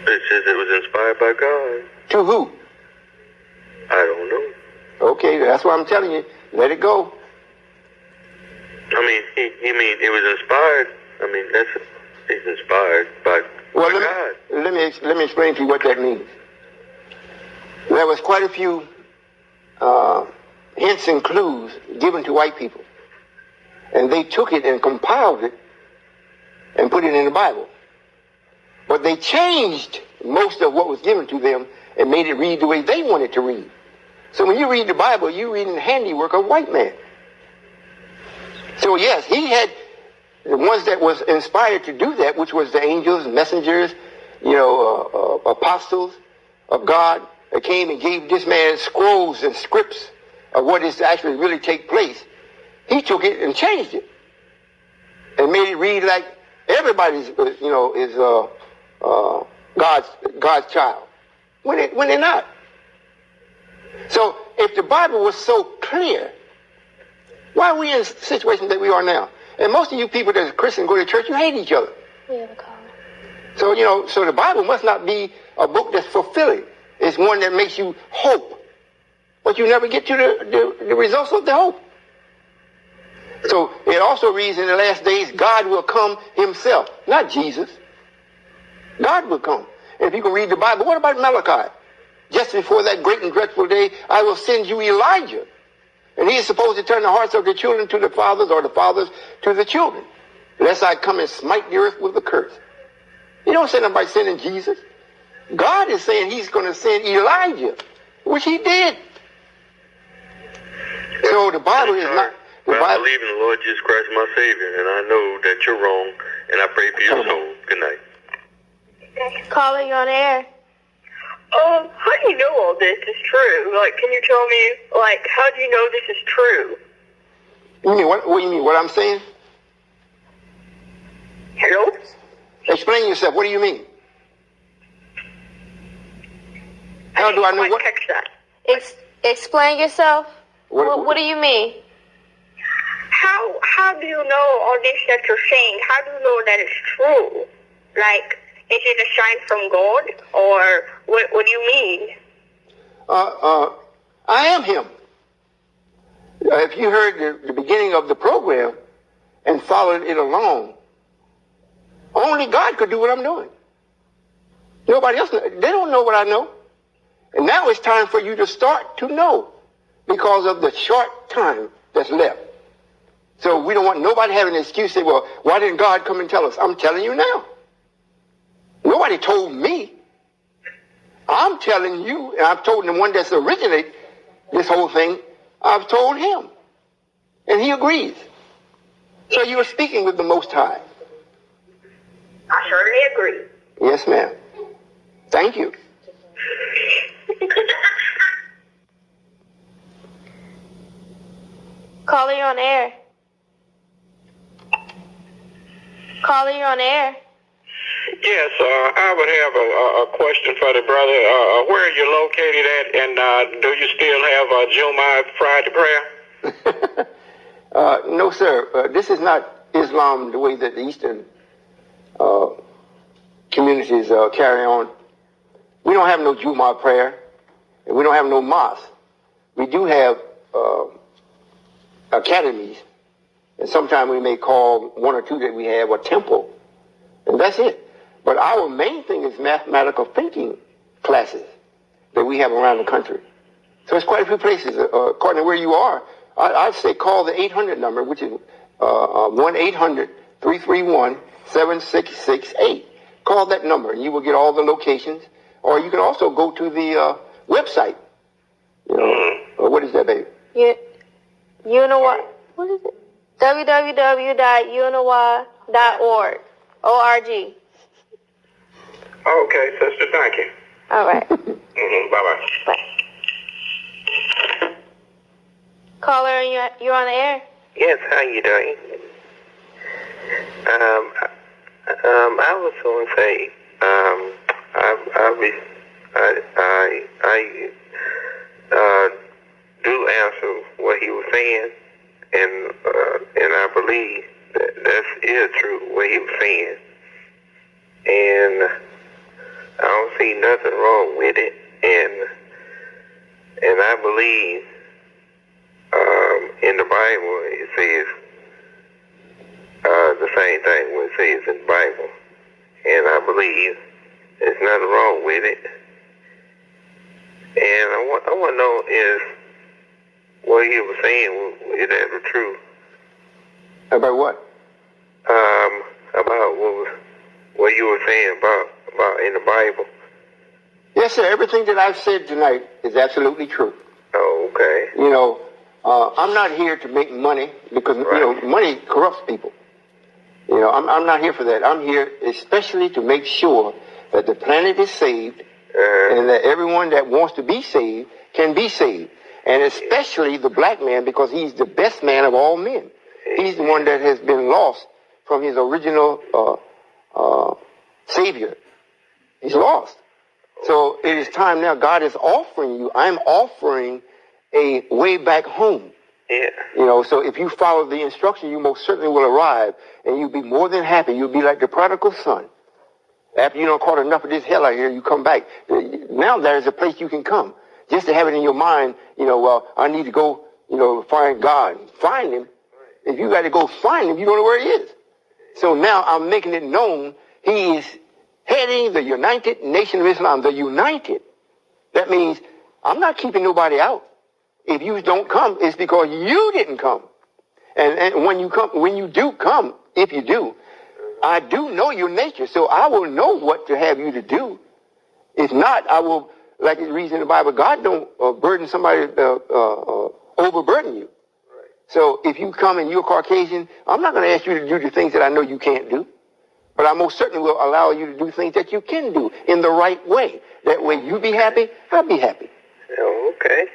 H: It says it was inspired by God.
B: To who?
H: I don't know.
B: Okay, that's why I'm telling you. Let it go.
H: I mean, it was inspired. I mean, it's inspired by God.
B: Let me explain to you what that means. There was quite a few hints and clues given to white people. And they took it and compiled it and put it in the Bible. But they changed most of what was given to them and made it read the way they wanted to read. So when you read the Bible, you're reading the handiwork of white man. So yes, he had the ones that was inspired to do that, which was the angels, messengers, apostles of God that came and gave this man scrolls and scripts of what is to actually really take place. He took it and changed it and made it read like everybody's, is God's child, when they're not. So if the Bible was so clear, why are we in the situation that we are now? And most of you people that are Christian go to church, you hate each other. So, so the Bible must not be a book that's fulfilling. It's one that makes you hope. But you never get to the results of the hope. So it also reads in the last days, God will come himself, not Jesus. God will come. And if you can read the Bible, what about Malachi? Just before that great and dreadful day, I will send you Elijah. And he is supposed to turn the hearts of the children to the fathers, or the fathers to the children, lest I come and smite the earth with a curse. You don't say nothing by sending Jesus. God is saying he's going to send Elijah, which he did. So the Bible is not...
H: I believe in the Lord Jesus Christ, my Savior, and I know that you're wrong, and I pray for your soul. Good night.
A: Caller, you're on the air.
F: How do you know all this is true? Like, can you tell me, how do you know this is true?
B: You mean what do you mean? What I'm saying?
F: Hello?
B: Explain yourself. What do you mean? How do I know what?
F: Catch that.
A: Explain yourself. What do you mean?
F: How do you know all this that you're saying? How do you know that it's true? Like, is it a sign from God, or what do you mean?
B: I am him. If you heard the beginning of the program and followed it along, only God could do what I'm doing. Nobody else, they don't know what I know. And now it's time for you to start to know because of the short time that's left. So we don't want nobody having an excuse to say, well, why didn't God come and tell us? I'm telling you now. Nobody told me. I'm telling you, and I've told the one that's originated this whole thing, I've told him. And he agrees. So you are speaking with the Most High.
F: I certainly agree.
B: Yes, ma'am. Thank you.
A: Caller, you're on air. Caller, you're on air.
I: Yes, I would have a question for the brother. Where are you located at, and do you still have Jumu'ah Friday prayer?
B: No, sir. This is not Islam the way that the Eastern communities carry on. We don't have no Jumu'ah prayer, and we don't have no mosque. We do have academies, and sometimes we may call one or two that we have a temple, and that's it. But our main thing is mathematical thinking classes that we have around the country. So it's quite a few places. According to where you are, I'd say call the 800 number, which is 1-800-331-7668. Call that number, and you will get all the locations. Or you can also go to the website. You know, what is that, baby?
A: You know what? What is it? www.unaway.org. O-R-G.
I: Okay, sister, thank you.
A: All right.
I: Bye-bye.
A: Bye. Caller, you're on the air.
J: Yes, how you doing? I was going to say, I do answer what he was saying, and I believe that is true what he was saying, and I don't see nothing wrong with it, and I believe in the Bible it says the same thing what it says in the Bible, and I believe there's nothing wrong with it. And I want to know is what he was saying, is that the truth?
B: About what?
J: About what you were saying about in the Bible.
B: Yes, sir. Everything that I've said tonight is absolutely true.
J: Oh, okay.
B: You know, I'm not here to make money because,
J: Right.
B: you know, money corrupts people. You know, I'm not here for that. I'm here especially to make sure that the planet is saved and that everyone that wants to be saved can be saved. And especially the black man, because he's the best man of all men. He's the one that has been lost from his original Savior. He's lost. So it is time now. God is offering you. I'm offering a way back home.
J: Yeah.
B: You know, so if you follow the instruction, you most certainly will arrive, and you'll be more than happy. You'll be like the prodigal son. After you don't caught enough of this hell out here, you come back. Now there's a place you can come. Just to have it in your mind, you know, well, I need to go, you know, find God. Find him. If you got to go find him, you don't know where he is. So now I'm making it known he is heading the United Nation of Islam, the United. That means I'm not keeping nobody out. If you don't come, it's because you didn't come. And when you come, when you do come, if you do, I do know your nature, so I will know what to have you to do. If not, I will, like it reads in the Bible, God don't burden somebody, overburden you. So if you come and you're Caucasian, I'm not going to ask you to do the things that I know you can't do. But I most certainly will allow you to do things that you can do in the right way. That way you be happy, I'll be happy.
J: Oh, okay.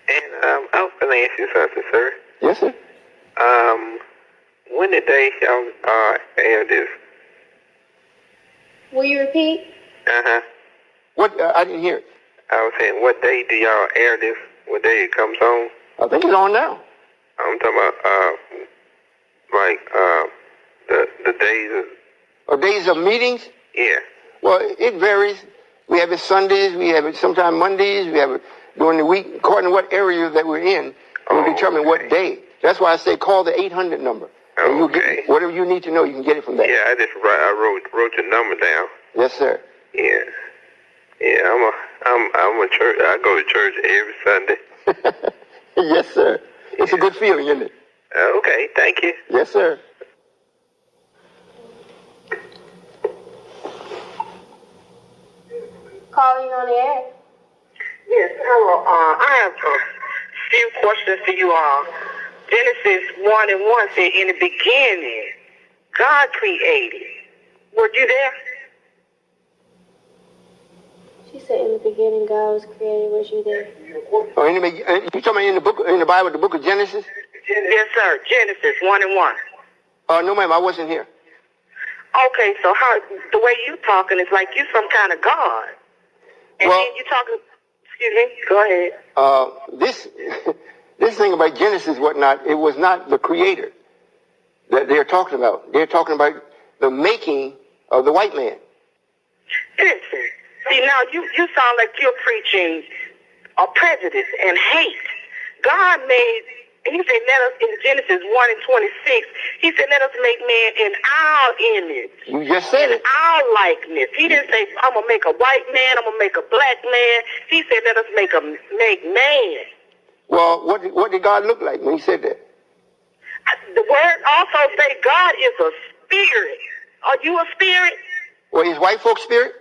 J: And I was going to ask you something, sir.
B: Yes, sir.
J: When did they air this?
A: Will you repeat?
J: Uh-huh.
B: What? I didn't hear it.
J: I was saying, what day do y'all air this? What day it comes on?
B: I think it's on now.
J: I'm talking about, the days of...
B: Or days of meetings?
J: Yeah.
B: Well, it varies. We have it Sundays, we have it sometimes Mondays, we have it during the week, according to what area that we're in, we'll determine what day. That's why I say call the 800 number. And you'll get whatever you need to know, you can get it from there.
J: Yeah, I wrote your number down.
B: Yes, sir.
J: Yeah. Yeah, I'm a church. I go to church every Sunday.
B: Yes, sir. It's a good feeling, isn't it?
J: Okay, thank you.
B: Yes, sir.
A: Calling on the air.
F: Yes, hello. I have a few questions for you all. Genesis 1:1 said, in the beginning, God created. Were you there?
A: She said, "In the beginning, God was created." Was you there?
B: Oh, you talking about in the Bible, the book of Genesis?
F: Yes, sir. Genesis 1:1.
B: No, ma'am, I wasn't here.
F: Okay, so how the way you talking is like you some kind of God. And
B: well,
F: then you talking. Excuse me. Go ahead.
B: This thing about Genesis, whatnot, it was not the creator that they're talking about. They're talking about the making of the white man.
F: Listen, see now you sound like you're preaching a prejudice and hate. God made, he said, let us, in Genesis 1:26, he said, let us make man in our image.
B: You just said it.
F: Our likeness. He didn't say, I'm going to make a white man, I'm going to make a black man. He said, let us make man.
B: Well, what did God look like when he said that?
F: The word also say God is a spirit. Are you a spirit?
B: Well, is white folks spirit?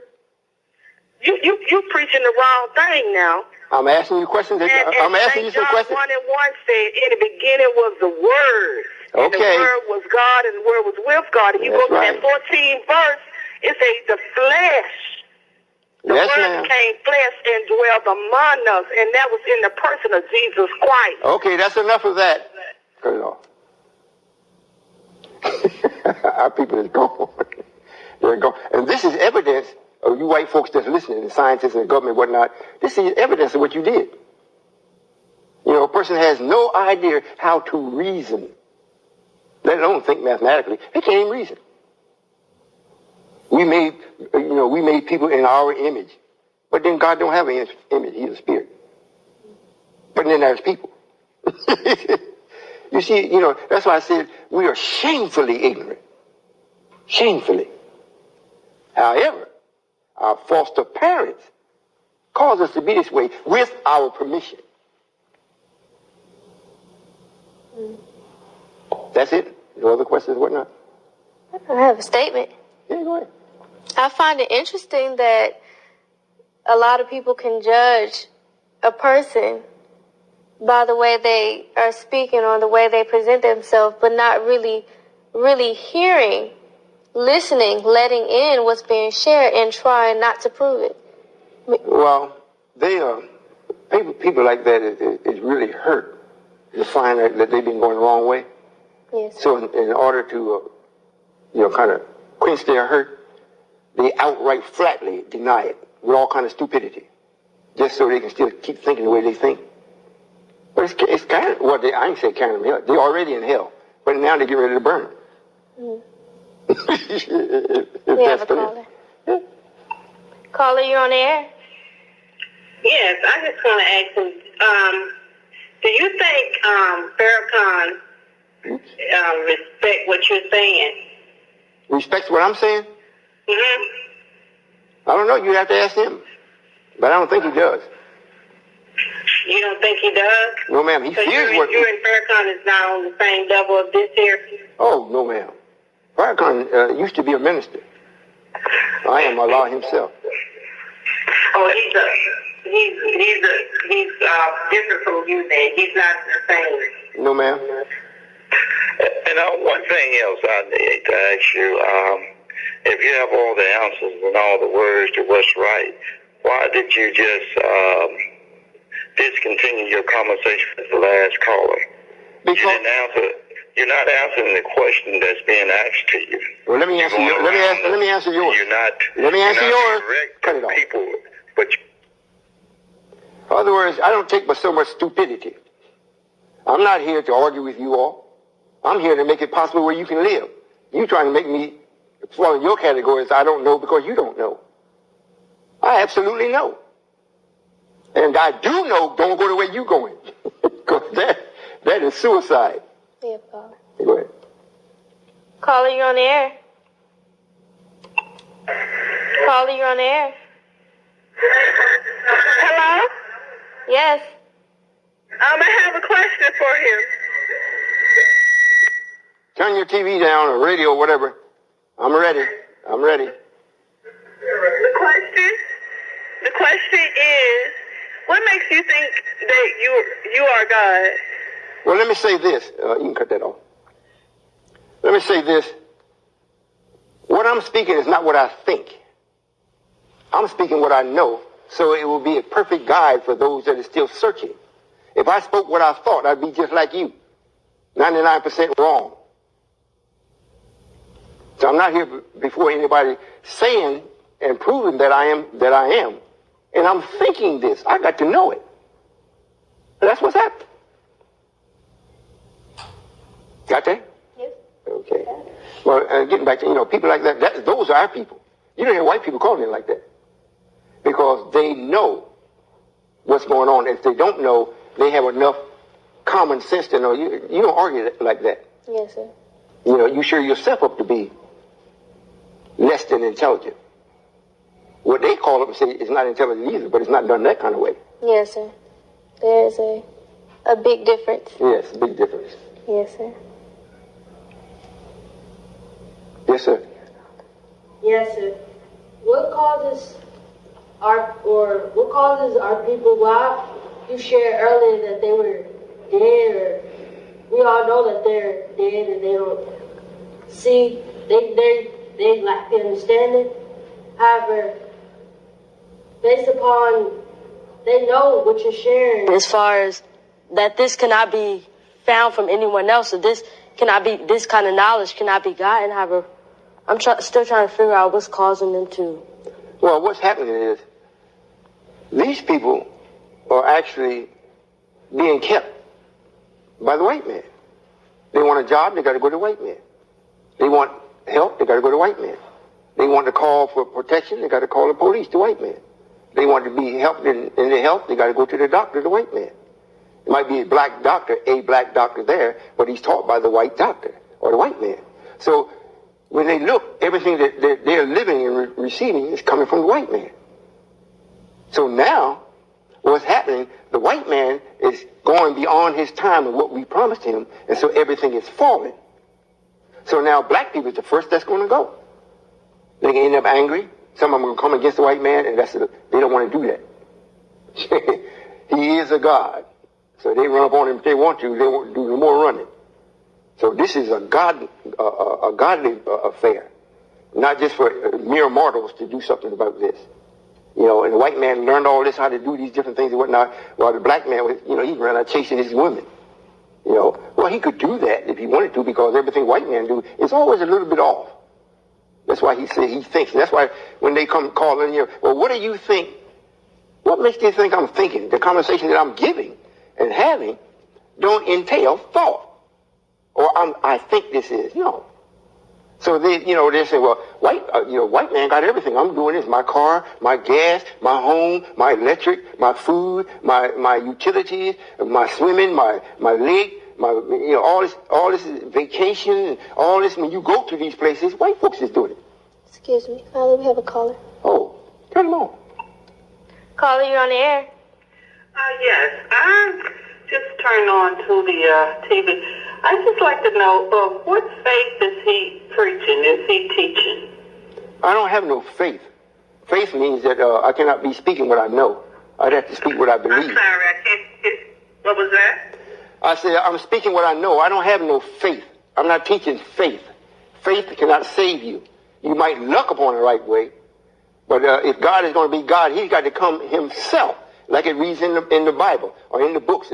F: You preaching the wrong thing now.
B: I'm asking you questions. I'm asking you some questions.
F: John 1:1 said, in the beginning was the Word.
B: Okay.
F: And the Word was God, and the Word was with God. And you go to that 14th verse, it says the flesh. The Word became flesh and dwelled among us, and that was in the person of Jesus Christ.
B: Okay, that's enough of that. Cut it off. Our people is gone. They're gone. And this is evidence of you white folks that's listening, the scientists and the government and whatnot. This is evidence of what you did. You know, a person has no idea how to reason, let alone think mathematically. They can't even reason. We made people in our image. But then God don't have an image. He's a spirit. But then there's people. You see, that's why I said we are shamefully ignorant. Shamefully. However, our foster parents cause us to be this way with our permission. That's it. No other questions, whatnot?
A: I have a statement.
B: Yeah, go ahead.
A: I find it interesting that a lot of people can judge a person by the way they are speaking or the way they present themselves, but not really hearing, listening, letting in what's being shared and trying not to prove it.
B: Well, they are people like that is really hurt to find that they've been going the wrong way.
A: Yes.
B: So in order to kind of quench their hurt, they outright flatly deny it with all kind of stupidity, just so they can still keep thinking the way they think. But it's kind of, I ain't say kind of hell. They're already in hell, but now they get ready to burn.
A: We have a caller. Yeah. Caller, you're on the air.
G: Yes, I just want to ask him, do you think Farrakhan respect what you're saying?
B: Respects what I'm saying?
G: Mm-hmm.
B: I don't know. You have to ask him. But I don't think he does.
G: You don't think he does?
B: No, ma'am. He fears what...
G: You and Farrakhan is not on the same level of this here?
B: Oh, no, ma'am. Farrakhan used to be a minister. I am Allah himself.
G: Oh, he's different from you then. He's not the same.
B: No, ma'am.
H: And one thing else I need to ask you, if you have all the answers and all the words to what's right, why did you just discontinue your conversation with the last caller?
B: Because
H: you're not answering the question that's being asked to you.
B: Well, let me answer yours. Let me answer yours.
H: Let
B: me answer yours. Cut it off.
H: People, but
B: in other words, I don't take but so much stupidity. I'm not here to argue with you all. I'm here to make it possible where you can live. You trying to make me fall in your categories. I don't know because you don't know. I absolutely know. And I do know, don't go the way you're going. Because that is suicide.
A: Yeah, caller.
B: Go ahead.
A: Caller, you're on the air. Caller, you're on the air.
F: Hello?
A: Yes.
F: I have a question for him.
B: Turn your TV down or radio or whatever. I'm ready.
F: The question is, what makes you think that you are God?
B: Well, let me say this. You can cut that off. Let me say this. What I'm speaking is not what I think. I'm speaking what I know so it will be a perfect guide for those that are still searching. If I spoke what I thought, I'd be just like you, 99% wrong. So I'm not here before anybody saying and proving that I am. And I'm thinking this. I got to know it. That's what's happening. Got that?
A: Yes.
B: Okay. Well, getting back to, people like that, those are our people. You don't hear white people calling it like that. Because they know what's going on. If they don't know, they have enough common sense to know. You don't argue like that.
A: Yes, sir.
B: You sure yourself up to be less than intelligent. What they call it and say it's not intelligent either, but it's not done that kind of way.
A: Yes, sir. There is a big difference.
B: Yes, big difference.
A: Yes, sir.
B: Yes, sir.
K: Yes, sir. What causes our people? Why you shared earlier that they were dead, or we all know that they're dead and they don't see. They lack the understanding. However, based upon they know what you're sharing, as far as that this cannot be found from anyone else, so this kind of knowledge cannot be gotten. However, I'm still trying to figure out what's causing them to.
B: Well, what's happening is these people are actually being kept by the white man. They want a job, they got to go to the white man. They want help, they got to go to the white man. They want to call for protection, they got to call the police, the white man. They want to be helped in their health, they got to go to the doctor, the white man. It might be a black doctor there, but he's taught by the white doctor or the white man. So when they look, everything that they're living and receiving is coming from the white man. So now, what's happening, the white man is going beyond his time and what we promised him, and so everything is falling. So now black people is the first that's going to go. They can end up angry. Some of them will come against the white man, and they don't want to do that. He is a God. So they run up on him if they want to. They won't do no more running. So this is a godly affair, not just for mere mortals to do something about this. And the white man learned all this, how to do these different things and whatnot, while the black man was, he ran out chasing his women. Well, he could do that if he wanted to, because everything white men do is always a little bit off. That's why he said he thinks. That's why when they come calling here, well, what do you think? What makes you think I'm thinking? The conversation that I'm giving and having don't entail thought. Or I think this is, So they say, well, white man got everything. I'm doing this: my car, my gas, my home, my electric, my food, my utilities, my swimming, my lake, all this vacation, all this. When you go to these places, white folks is doing it.
A: Excuse me, Father, we have a caller.
B: Oh, turn them on.
A: Caller, you're on the air.
G: Yes, I just turned on to the TV. I'd just like to know, what faith is he preaching? Is he teaching?
B: I don't have no faith. Faith means that I cannot be speaking what I know. I'd have to speak what I believe.
G: I'm sorry, I can't. What was that?
B: I said, I'm speaking what I know. I don't have no faith. I'm not teaching faith. Faith cannot save you. You might luck upon the right way, but if God is going to be God, he's got to come himself, like it reads in the Bible or in the books,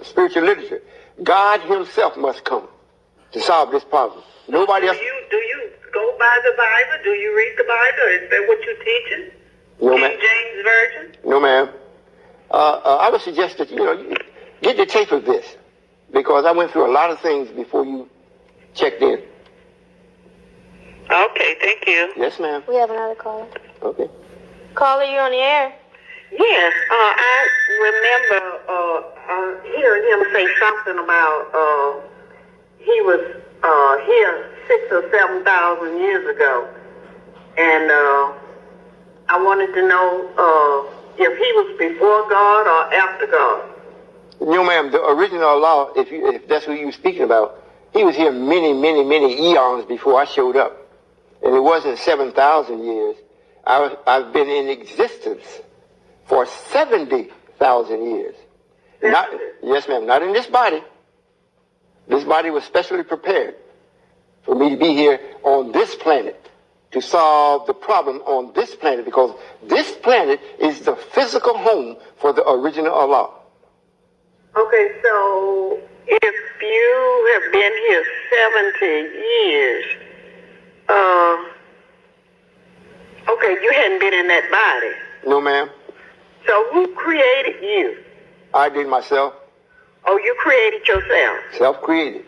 B: spiritual literature. God himself must come to solve this problem. Nobody else.
G: Do you go by the Bible? Do you read the Bible? Is that what you're teaching?
B: No,
G: King
B: ma'am.
G: James Version?
B: No, ma'am. I would suggest that, you get the tape of this, because I went through a lot of things before you checked in.
G: Okay, thank you.
B: Yes, ma'am.
A: We have another caller.
B: Okay.
A: Caller, you're on the air.
G: Yes, I remember hearing him say something about he was here 6,000 or 7,000 years ago, and I wanted to know if he was before God or after God.
B: No, ma'am. The original Allah, if that's who you were speaking about, he was here many, many, many eons before I showed up, and it wasn't 7,000 years. I've been in existence for 70,000 years. Yes, ma'am. Not in this body. This body was specially prepared for me to be here on this planet to solve the problem on this planet, because this planet is the physical home for the original Allah.
G: Okay, so if you have been here 70 years, okay, you hadn't been in that body.
B: No, ma'am.
G: So who created you?
B: I did myself.
G: Oh, you created yourself?
B: Self-created.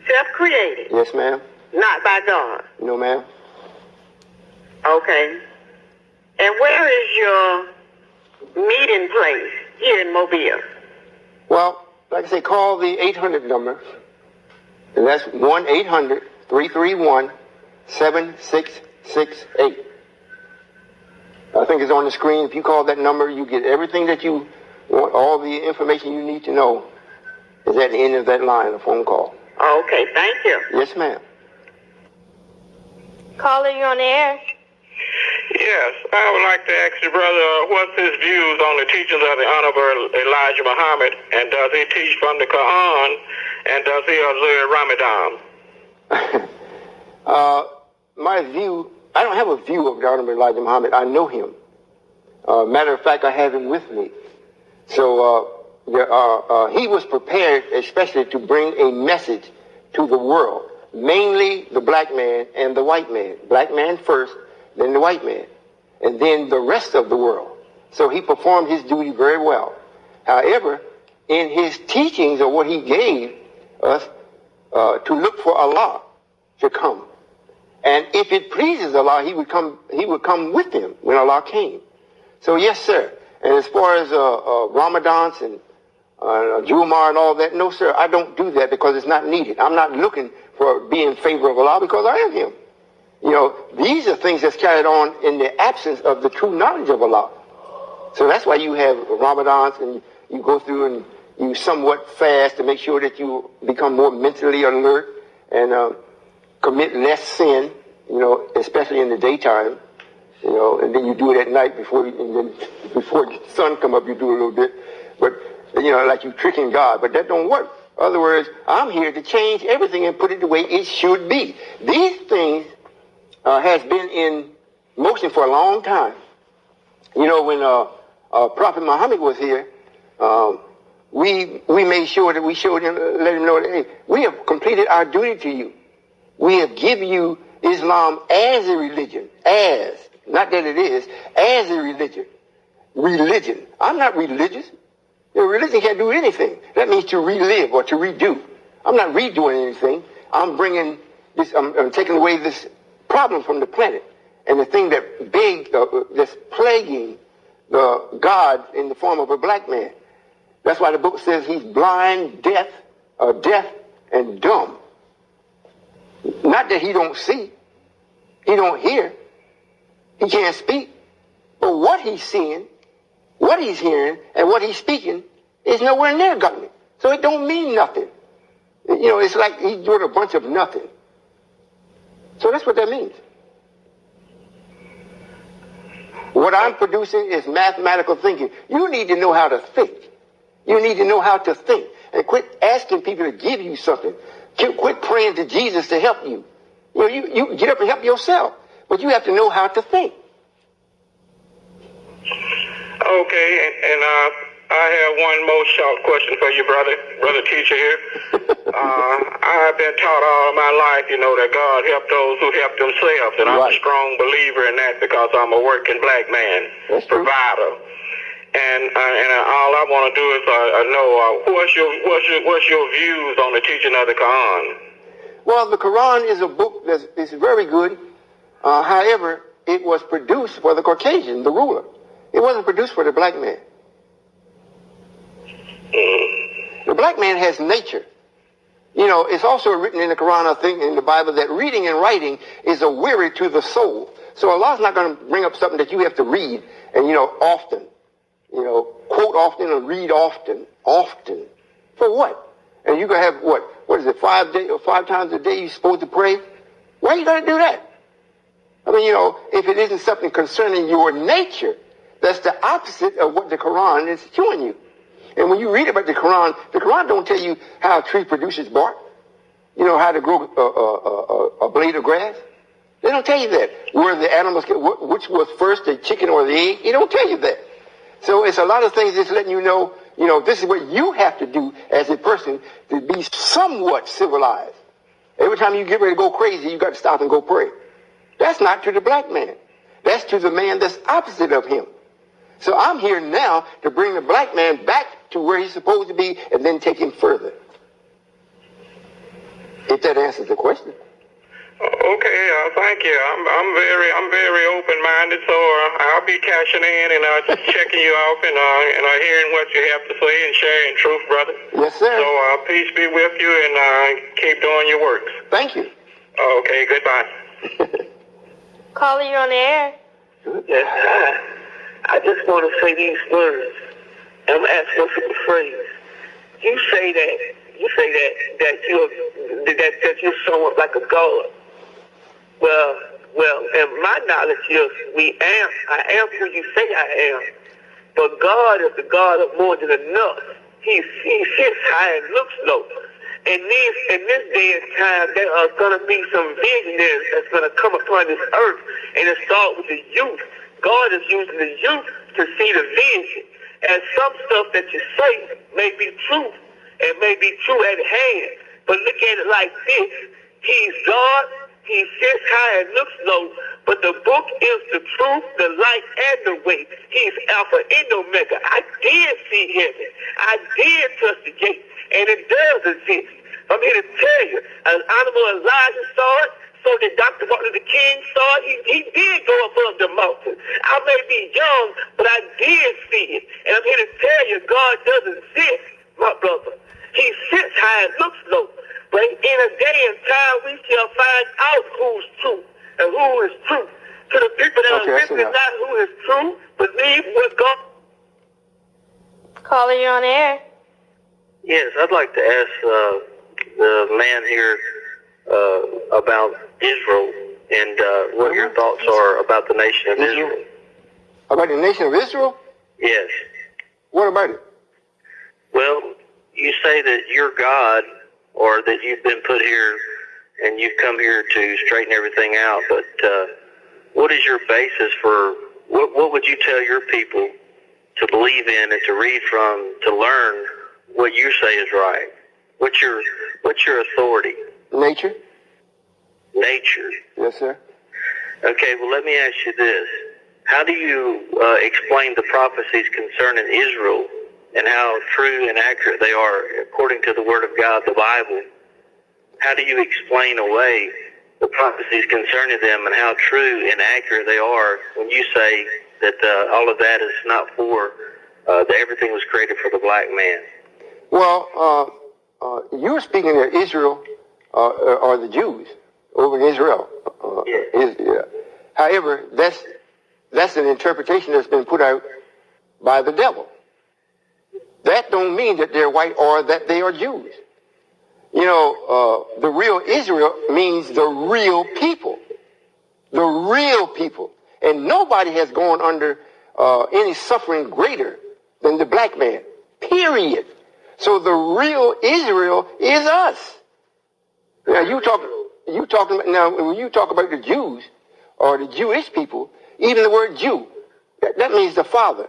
G: Self-created?
B: Yes, ma'am.
G: Not by God?
B: No, ma'am.
G: Okay. And where is your meeting place here in Mobile?
B: Well, like I say, call the 800 number, and that's 1-800-331-7668. I think it's on the screen. If you call that number, you get everything that you want, all the information you need to know is at the end of that line, a phone call.
G: Okay, thank you.
B: Yes, ma'am.
A: Caller, you on the air?
I: Yes, I would like to ask your brother what's his views on the teachings of the Honorable Elijah Muhammad, and does he teach from the Quran, and does he observe Ramadan?
B: My view, I don't have a view of the Honorable Elijah Muhammad. I know him. Matter of fact, I have him with me. So he was prepared especially to bring a message to the world, mainly the black man and the white man. Black man first, then the white man, and then the rest of the world. So he performed his duty very well. However, in his teachings, or what he gave us, to look for Allah to come. And if it pleases Allah, he would come with him when Allah came. So yes, sir. And as far as Ramadans and Jumar and all that, no, sir, I don't do that because it's not needed. I'm not looking for being in favor of Allah because I am him. You know, these are things that's carried on in the absence of the true knowledge of Allah. So that's why you have Ramadans, and you go through and you somewhat fast to make sure that you become more mentally alert and commit less sin, you know, especially in the daytime, you know, and then you do it at night before the sun come up, you do a little bit. But, you know, like you tricking God, but that don't work. In other words, I'm here to change everything and put it the way it should be. These things has been in motion for a long time. You know, when Prophet Muhammad was here, we made sure that we showed him, let him know that, hey, we have completed our duty to you. We have given you Islam as a religion, not that it is, as a religion. Religion. I'm not religious. Your religion can't do anything. That means to relive or to redo. I'm not redoing anything. I'm bringing this, I'm taking away this problem from the planet. And the thing that's plaguing the God in the form of a black man. That's why the book says he's blind, deaf, and dumb. Not that he don't see, he don't hear, he can't speak. But what he's seeing, what he's hearing, and what he's speaking is nowhere near government. So it don't mean nothing. You know, it's like he's doing a bunch of nothing. So that's what that means. What I'm producing is mathematical thinking. You need to know how to think. You need to know how to think. And quit asking people to give you something. Quit praying to Jesus to help you. You know, you get up and help yourself. But you have to know how to think.
I: Okay, and I have one more short question for you, brother teacher here. I've been taught all my life, you know, that God helped those who help themselves, and I'm a strong believer in that because I'm a working black man, provider. And all I want to do is know what's your views on the teaching of the Quran?
B: Well, the Quran is a book that is very good. However, it was produced for the Caucasian, the ruler. It wasn't produced for the black man. The black man has nature. You know, it's also written in the Quran, I think, in the Bible, that reading and writing is a weary to the soul. So Allah's not going to bring up something that you have to read and, you know, often. You know, quote often and read often. Often. For what? And you can have what is it, 5 times a day you're supposed to pray? Why are you going to do that? I mean, you know, if it isn't something concerning your nature, that's the opposite of what the Quran is showing you. And when you read about the Quran don't tell you how a tree produces bark. You know, how to grow a blade of grass. They don't tell you that. Where the animals, which was first, the chicken or the egg? They don't tell you that. So it's a lot of things that's letting you know, this is what you have to do as a person to be somewhat civilized. Every time you get ready to go crazy, you got to stop and go pray. That's not to the black man. That's to the man that's opposite of him. So I'm here now to bring the black man back to where he's supposed to be and then take him further. If that answers the question.
I: Okay, thank you. I'm very open-minded, so I'll be cashing in and checking you off and hearing what you have to say and sharing truth, brother.
B: Yes, sir.
I: So peace be with you and keep doing your works.
B: Thank you.
I: Okay, goodbye.
A: Caller, you're on the air.
J: Yes, I just want to say these words. I'm asking for the phrase. You say that you're somewhat like a God. Well, and my knowledge is I am who you say I am. But God is the God of more than enough. He sits high and looks low. In this day and time, there are going to be some visionaries that's going to come upon this earth, and it starts with the youth. God is using the youth to see the vision. And some stuff that you say may be true, and may be true at hand. But look at it like this. He's God. He sits high and looks low, but the book is the truth, the light, and the way. He's Alpha and Omega. I did see heaven. I did touch the gate, and it does exist. I'm here to tell you, an honorable Elijah saw it, so did Dr. Martin Luther King saw it. He did go above the mountain. I may be young, but I did see it. And I'm here to tell you, God does exist, my brother. He sits high and looks low. But in a day and time, we shall find out who's true and who is true. To the people that are listening, not who is true, believe what God.
A: Caller, you're on the air.
H: Yes, I'd like to ask the man here about Israel and what your thoughts are about the nation of Israel.
B: About the nation of Israel?
H: Yes.
B: What about it?
H: Well, you say that you're God, or that you've been put here and you've come here to straighten everything out, but what is your basis for, what would you tell your people to believe in and to read from, to learn what you say is right? What's your authority?
B: Nature.
H: Nature.
B: Yes, sir.
H: Okay, well, let me ask you this. How do you explain the prophecies concerning Israel and how true and accurate they are according to the Word of God, the Bible? How do you explain away the prophecies concerning them and how true and accurate they are when you say that all of that is not for, that everything was created for the black man?
B: Well, you're speaking of Israel or the Jews over in Israel. However, that's an interpretation that's been put out by the devil. That don't mean that they're white or that they are Jews. The real Israel means the real people. The real people. And nobody has gone under any suffering greater than the black man. Period. So the real Israel is us. Now you talking about, now when you talk about the Jews or the Jewish people, even the word Jew, that means the father.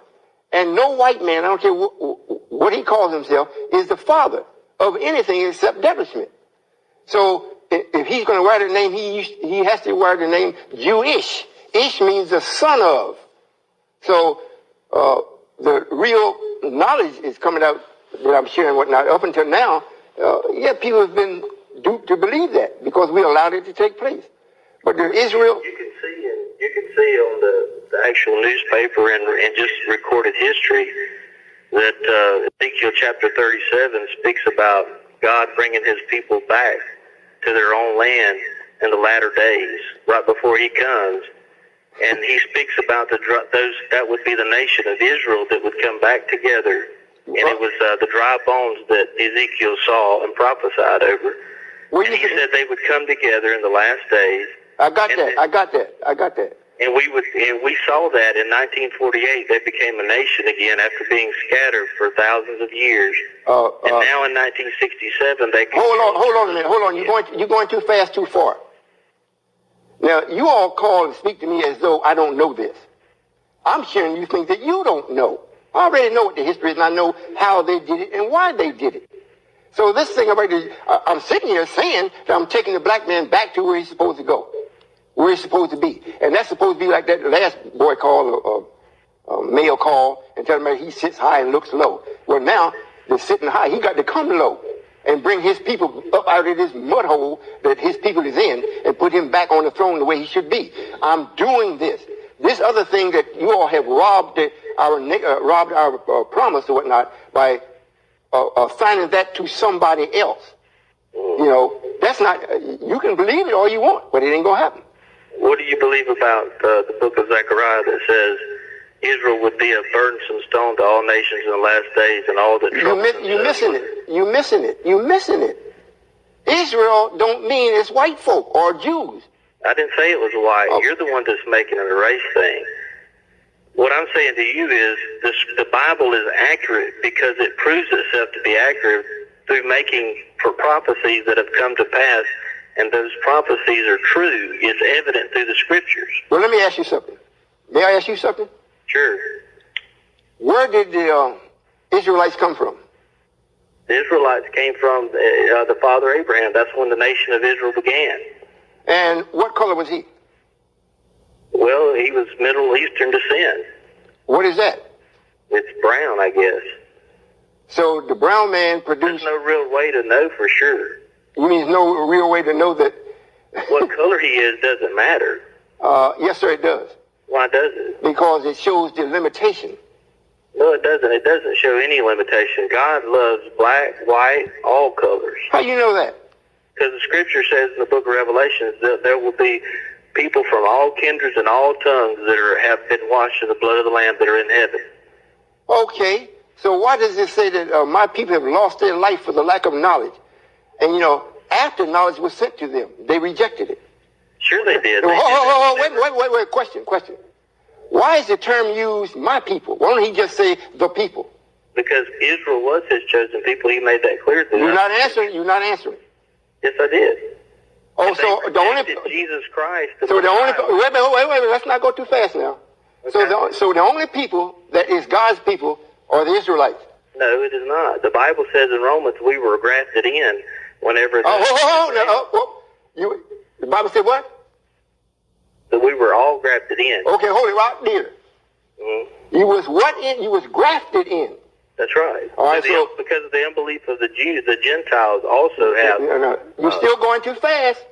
B: And no white man, I don't care what he calls himself, is the father of anything except devilishment. So if he's going to write a name, he has to write the name Jewish. Ish means the son of. So the real knowledge is coming out that I'm sharing whatnot. Up until now, people have been duped to believe that because we allowed it to take place. But the Israel...
H: You can see on the actual newspaper and just recorded history that Ezekiel chapter 37 speaks about God bringing his people back to their own land in the latter days, right before he comes. And he speaks about that would be the nation of Israel that would come back together. And it was the dry bones that Ezekiel saw and prophesied over. And he said they would come together in the last days.
B: I got that.
H: And we saw that in 1948. They became a nation again after being scattered for thousands of years. And now in 1967, they...
B: Hold on a minute. You're going too fast, too far. Now, you all call and speak to me as though I don't know this. I'm sharing you things that you don't know. I already know what the history is, and I know how they did it and why they did it. So this thing about I'm sitting here saying that I'm taking the black man back to where he's supposed to go, where he's supposed to be. And that's supposed to be like that last boy called, male call, and tell him that he sits high and looks low. Well, now, they're sitting high. He got to come low and bring his people up out of this mud hole that his people is in and put him back on the throne the way he should be. I'm doing this. This other thing that you all have robbed our promise or whatnot by assigning that to somebody else. You know, that's not, you can believe it all you want, but it ain't going to happen.
H: What do you believe about the book of Zechariah that says Israel would be a burdensome stone to all nations in the last days and all the trouble?
B: You're missing it. You're missing it. You're missing it. Israel don't mean it's white folk or Jews.
H: I didn't say it was white.
B: Oh.
H: You're the one that's making it a race thing. What I'm saying to you is the Bible is accurate because it proves itself to be accurate through making prophecies that have come to pass, and those prophecies are true. It's evident through the scriptures.
B: Well, let me ask you something. May I ask you something?
H: Sure.
B: Where did the Israelites come from?
H: The Israelites came from the father Abraham. That's when the nation of Israel began.
B: And what color was he?
H: Well, he was Middle Eastern descent.
B: What is that?
H: It's brown, I guess.
B: So the brown man produced...
H: There's no real way to know for sure.
B: You mean there's no real way to know that...
H: What color he is doesn't matter.
B: Yes, sir, it does.
H: Why does it?
B: Because it shows the limitation.
H: No, it doesn't. It doesn't show any limitation. God loves black, white, all colors.
B: How do you know that?
H: Because the scripture says in the book of Revelations that there will be people from all kindreds and all tongues that have been washed in the blood of the Lamb that are in heaven.
B: Okay, so why does it say that my people have lost their life for the lack of knowledge? And, you know, after knowledge was sent to them, they rejected it.
H: Sure they did.
B: Wait, question. Why is the term used, my people? Why don't he just say the people?
H: Because Israel was his chosen people. He made that clear to them.
B: You're not answering.
H: Yes, I did.
B: Oh,
H: and
B: so the only
H: Jesus Christ.
B: So the only wait. Let's not go too fast now. Okay. So the only people that is God's people are the Israelites.
H: No, it is not. The Bible says in Romans we were grafted in whenever.
B: The Bible said what?
H: That we were all grafted in.
B: Okay, hold it right there.
H: Mm-hmm.
B: You was what in? You was grafted in.
H: That's right.
B: All right, so
H: because of the unbelief of the Jews, the Gentiles also have.
B: No. You're still going too fast.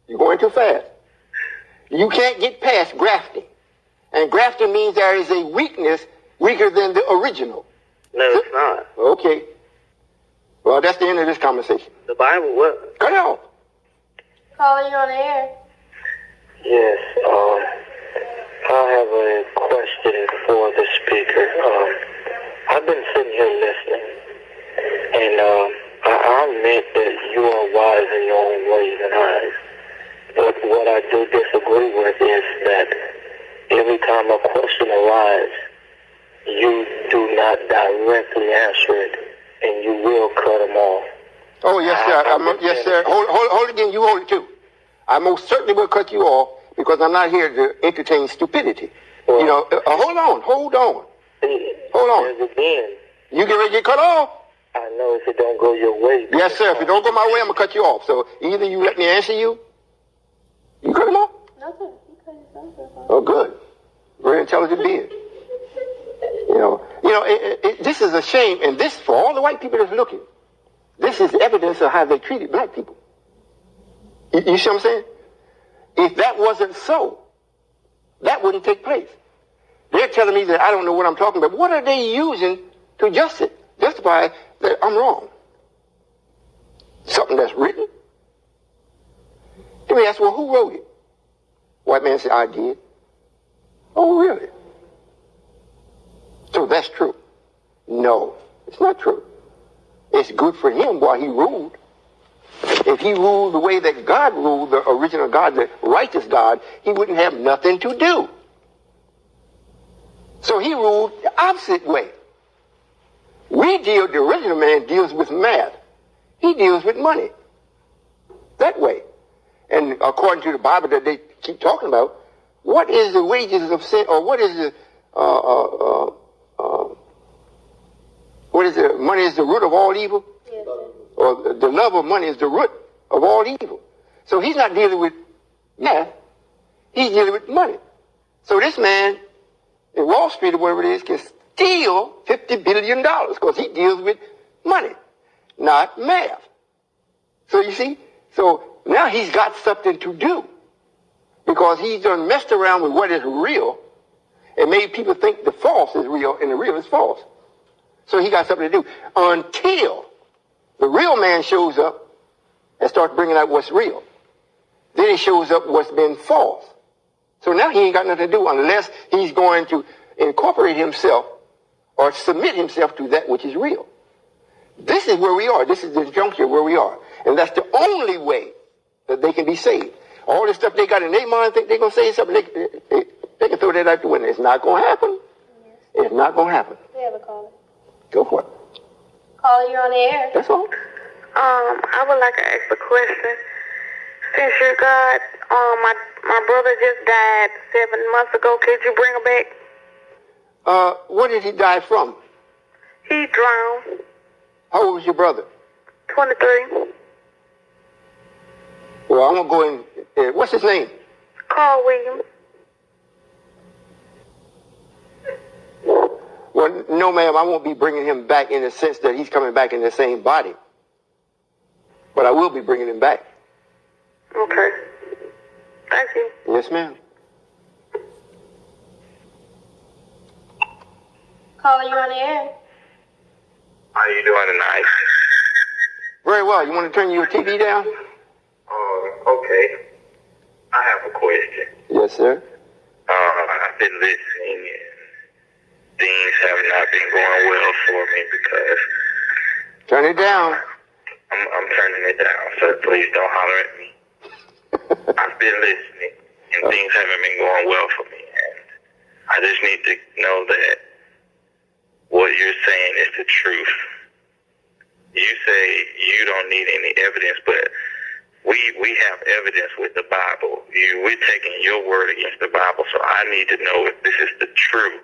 B: You're going too fast. You can't get past grafting. And grafting means there is a weakness weaker than the original.
H: No, it's not.
B: Okay. Well, that's the end of this conversation.
H: The Bible, what?
B: Cut it off.
A: Calling you on the air.
H: Yes, I have a question for the speaker. I've been sitting here listening, and I admit that you are wise in your own ways and eyes. But what I do disagree with is that every time a question arises, you do not directly answer it, and you will cut them off.
B: Oh, yes, sir. Yes, sir. Hold it again. You hold it, too. I most certainly will cut you off because I'm not here to entertain stupidity. Well, you know, hold on.
H: Again,
B: you get ready to get cut off?
H: I know if it don't go your way.
B: Yes, sir. If it don't go my way, I'm going to cut you off. So either you let me answer you. You cut him off?
A: No, sir. You cut yourself off.
B: Oh, good. Very intelligent being. This is a shame. And this, for all the white people that's looking, this is evidence of how they treated black people. You see what I'm saying? If that wasn't so, that wouldn't take place. They're telling me that I don't know what I'm talking about. What are they using to justify that I'm wrong? Something that's written? Then we ask, well, who wrote it? White man said, I did. Oh, really? So that's true. No, it's not true. It's good for him while he ruled. If he ruled the way that God ruled, the original God, the righteous God, he wouldn't have nothing to do. So he ruled the opposite way. The original man deals with math. He deals with money. That way. And according to the Bible that they keep talking about, what is the wages of sin, or what is the money is the root of all evil?
A: Yes.
B: Or the love of money is the root of all evil. So he's not dealing with math, he's dealing with money. So this man in Wall Street or whatever it is can steal $50 billion because he deals with money, not math. So you see, so now he's got something to do because he's done messed around with what is real and made people think the false is real and the real is false. So he got something to do until the real man shows up and starts bringing out what's real. Then he shows up what's been false. So now he ain't got nothing to do unless he's going to incorporate himself or submit himself to that which is real. This is where we are. This is the juncture where we are. And that's the only way that they can be saved. All the stuff they got in their mind, think they're going to say something, they can throw that out the window. It's not going to happen. It's not going to happen.
A: We have a caller.
B: Go for it.
A: Caller, you're on the air.
B: That's all.
F: I would like to ask a question. Since you're God, my brother just died 7 months ago. Could you bring him back?
B: What did he die from?
F: He drowned.
B: How old was your brother?
F: 23.
B: Well, I'm going to go in. What's his name?
F: Carl Williams.
B: Well, no, ma'am, I won't be bringing him back in the sense that he's coming back in the same body. But I will be bringing him back.
F: Okay. Thank you.
B: Yes, ma'am.
A: Caller, you're on the air.
J: How you doing tonight?
B: Very well. You want to turn your TV down?
J: Okay. I have a question.
B: Yes, sir.
J: I've been listening and things have not been going well for me because...
B: Turn it down.
J: I'm turning it down, so please don't holler at me. I've been listening and things haven't been going well for me. And I just need to know that what you're saying is the truth. You say you don't need any evidence, but we have evidence with the Bible. We're taking your word against the Bible, so I need to know if this is the truth.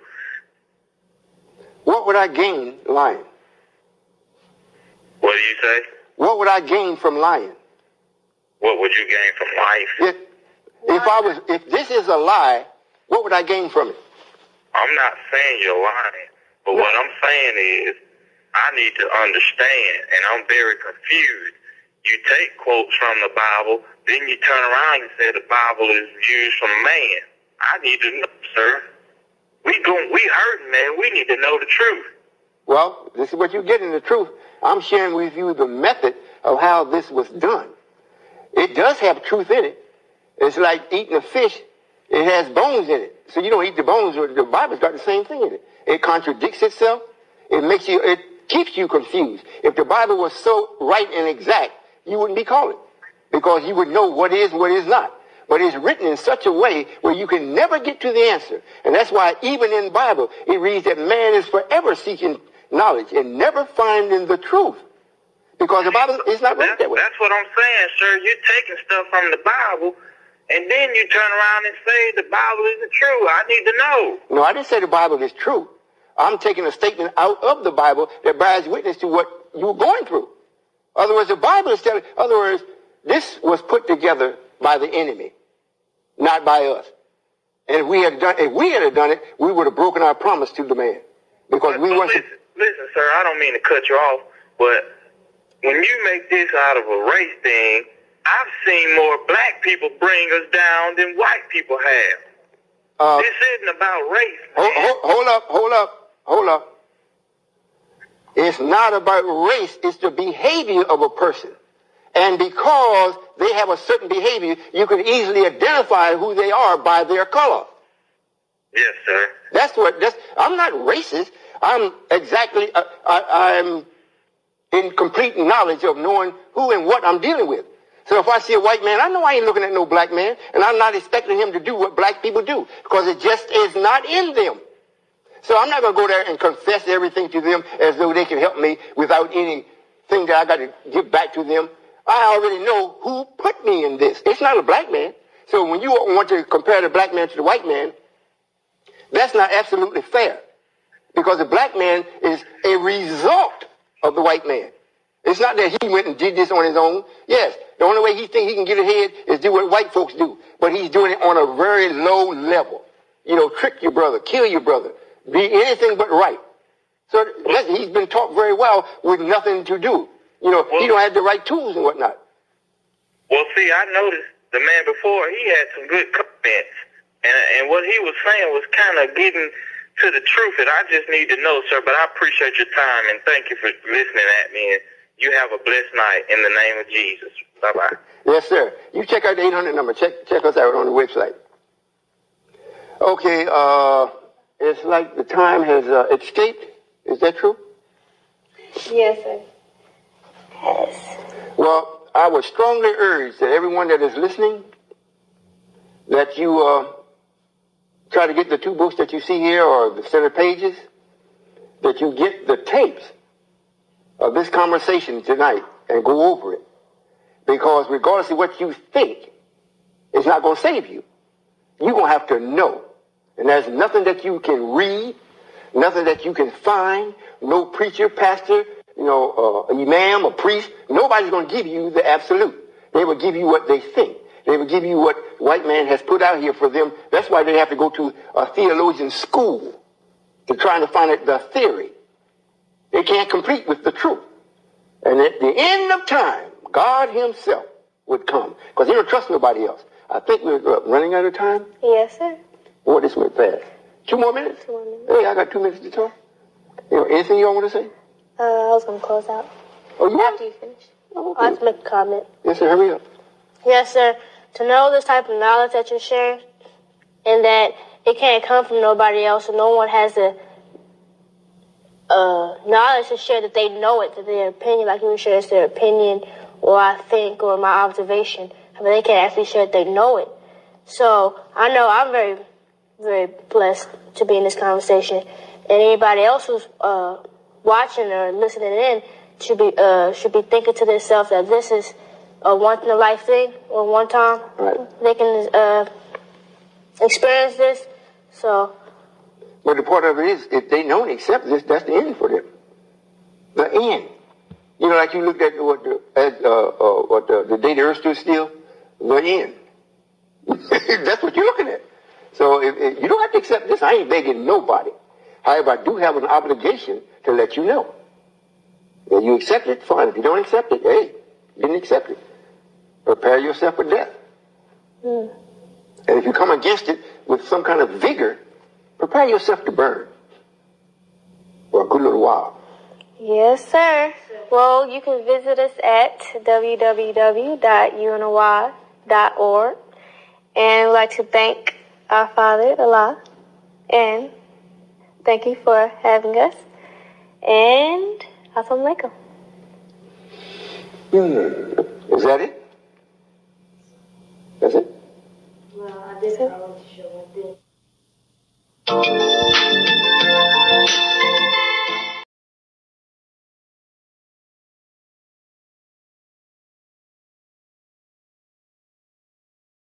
B: What would I gain lying?
J: What do you say?
B: What would I gain from lying?
J: What would you gain from life?
B: If this is a lie, what would I gain from it?
J: I'm not saying you're lying, but what I'm saying is I need to understand, and I'm very confused. You take quotes from the Bible, then you turn around and say the Bible is used from man. I need to know, sir. We hurting, man. We need to know the truth.
B: Well, this is what you get in the truth. I'm sharing with you the method of how this was done. It does have truth in it. It's like eating a fish. It has bones in it. So you don't eat the bones. The Bible's got the same thing in it. It contradicts itself. It keeps you confused. If the Bible was so right and exact, you wouldn't be calling, because you would know what is and what is not. But it's written in such a way where you can never get to the answer. And that's why even in the Bible, it reads that man is forever seeking knowledge and never finding the truth. Because the Bible is not written that way.
J: That's what I'm saying, sir. You're taking stuff from the Bible, and then you turn around and say the Bible isn't true. I need to know.
B: No, I didn't say the Bible is true. I'm taking a statement out of the Bible that bears witness to what you're going through. In other words, the Bible is telling, in other words, this was put together by the enemy, not by us. And if we had done it, we would have broken our promise to the man. Because we wasn't...
J: Listen, sir, I don't mean to cut you off, but when you make this out of a race thing, I've seen more black people bring us down than white people have. This isn't about race, man.
B: Hold up. It's not about race. It's the behavior of a person. And because they have a certain behavior, you can easily identify who they are by their color.
J: Yes, sir.
B: I'm not racist. I'm in complete knowledge of knowing who and what I'm dealing with. So if I see a white man, I know I ain't looking at no black man, and I'm not expecting him to do what black people do, because it just is not in them. So I'm not going to go there and confess everything to them as though they can help me without anything that I got to give back to them. I already know who put me in this. It's not a black man. So when you want to compare the black man to the white man, that's not absolutely fair. Because the black man is a result of the white man. It's not that he went and did this on his own. Yes, the only way he thinks he can get ahead is do what white folks do. But he's doing it on a very low level. Trick your brother, kill your brother, be anything but right. So he's been taught very well with nothing to do. He don't have the right tools and whatnot.
H: Well, see, I noticed the man before, he had some good comments. And what he was saying was kind of getting to the truth that I just need to know, sir. But I appreciate your time, and thank you for listening at me. And you have a blessed night in the name of Jesus. Bye-bye.
B: Yes, sir. You check out the 800 number. Check us out on the website. Okay, it's like the time has escaped. Is that true?
A: Yes, sir. Yes.
B: Well, I would strongly urge that everyone that is listening, that you try to get the 2 books that you see here or the center pages, that you get the tapes of this conversation tonight and go over it. Because regardless of what you think, it's not going to save you. You're going to have to know. And there's nothing that you can read, nothing that you can find, no preacher, pastor, imam, or priest. Nobody's going to give you the absolute. They will give you what they think. They will give you what white man has put out here for them. That's why they have to go to a theologian school to try to find the theory. They can't compete with the truth. And at the end of time, God himself would come. Because he don't trust nobody else. I think we're running out of time.
A: Yes, sir.
B: Boy, this went fast. 2 more minutes?
A: 2 more minutes.
B: Hey, I got 2 minutes to talk. Anything you all want to say?
A: I was going to close out.
B: Oh, you
A: After you finish.
B: Oh, okay.
A: I have to make a comment.
B: Yes, sir. Hurry up.
A: Yes, sir. To know this type of knowledge that you're sharing, and that it can't come from nobody else, and no one has the knowledge to share that they know it, that their opinion, like you were sharing, it's their opinion, or I think, or my observation. I mean, they can't actually share that they know it. So I know I'm very, very blessed to be in this conversation, and anybody else who's watching or listening in should be thinking to themselves that this is a once in a life thing, or one time they can experience this. So,
B: but the part of it is, if they don't accept this, that's the end for them. The end. Like you looked at the day the earth stood still, the end. That's what you're looking at. So if you don't have to accept this. I ain't begging nobody. However, I do have an obligation to let you know. If you accept it, fine. If you don't accept it, hey, you didn't accept it. Prepare yourself for death. And if you come against it with some kind of vigor, prepare yourself to burn for a good little while.
A: yes, sir. Well, you can visit us at www.uny.org. And we'd like to thank our Father, Allah, and thank you for having us. And Assalamu alaikum.
B: Is that it? That's it?
K: Well, I want to show one thing.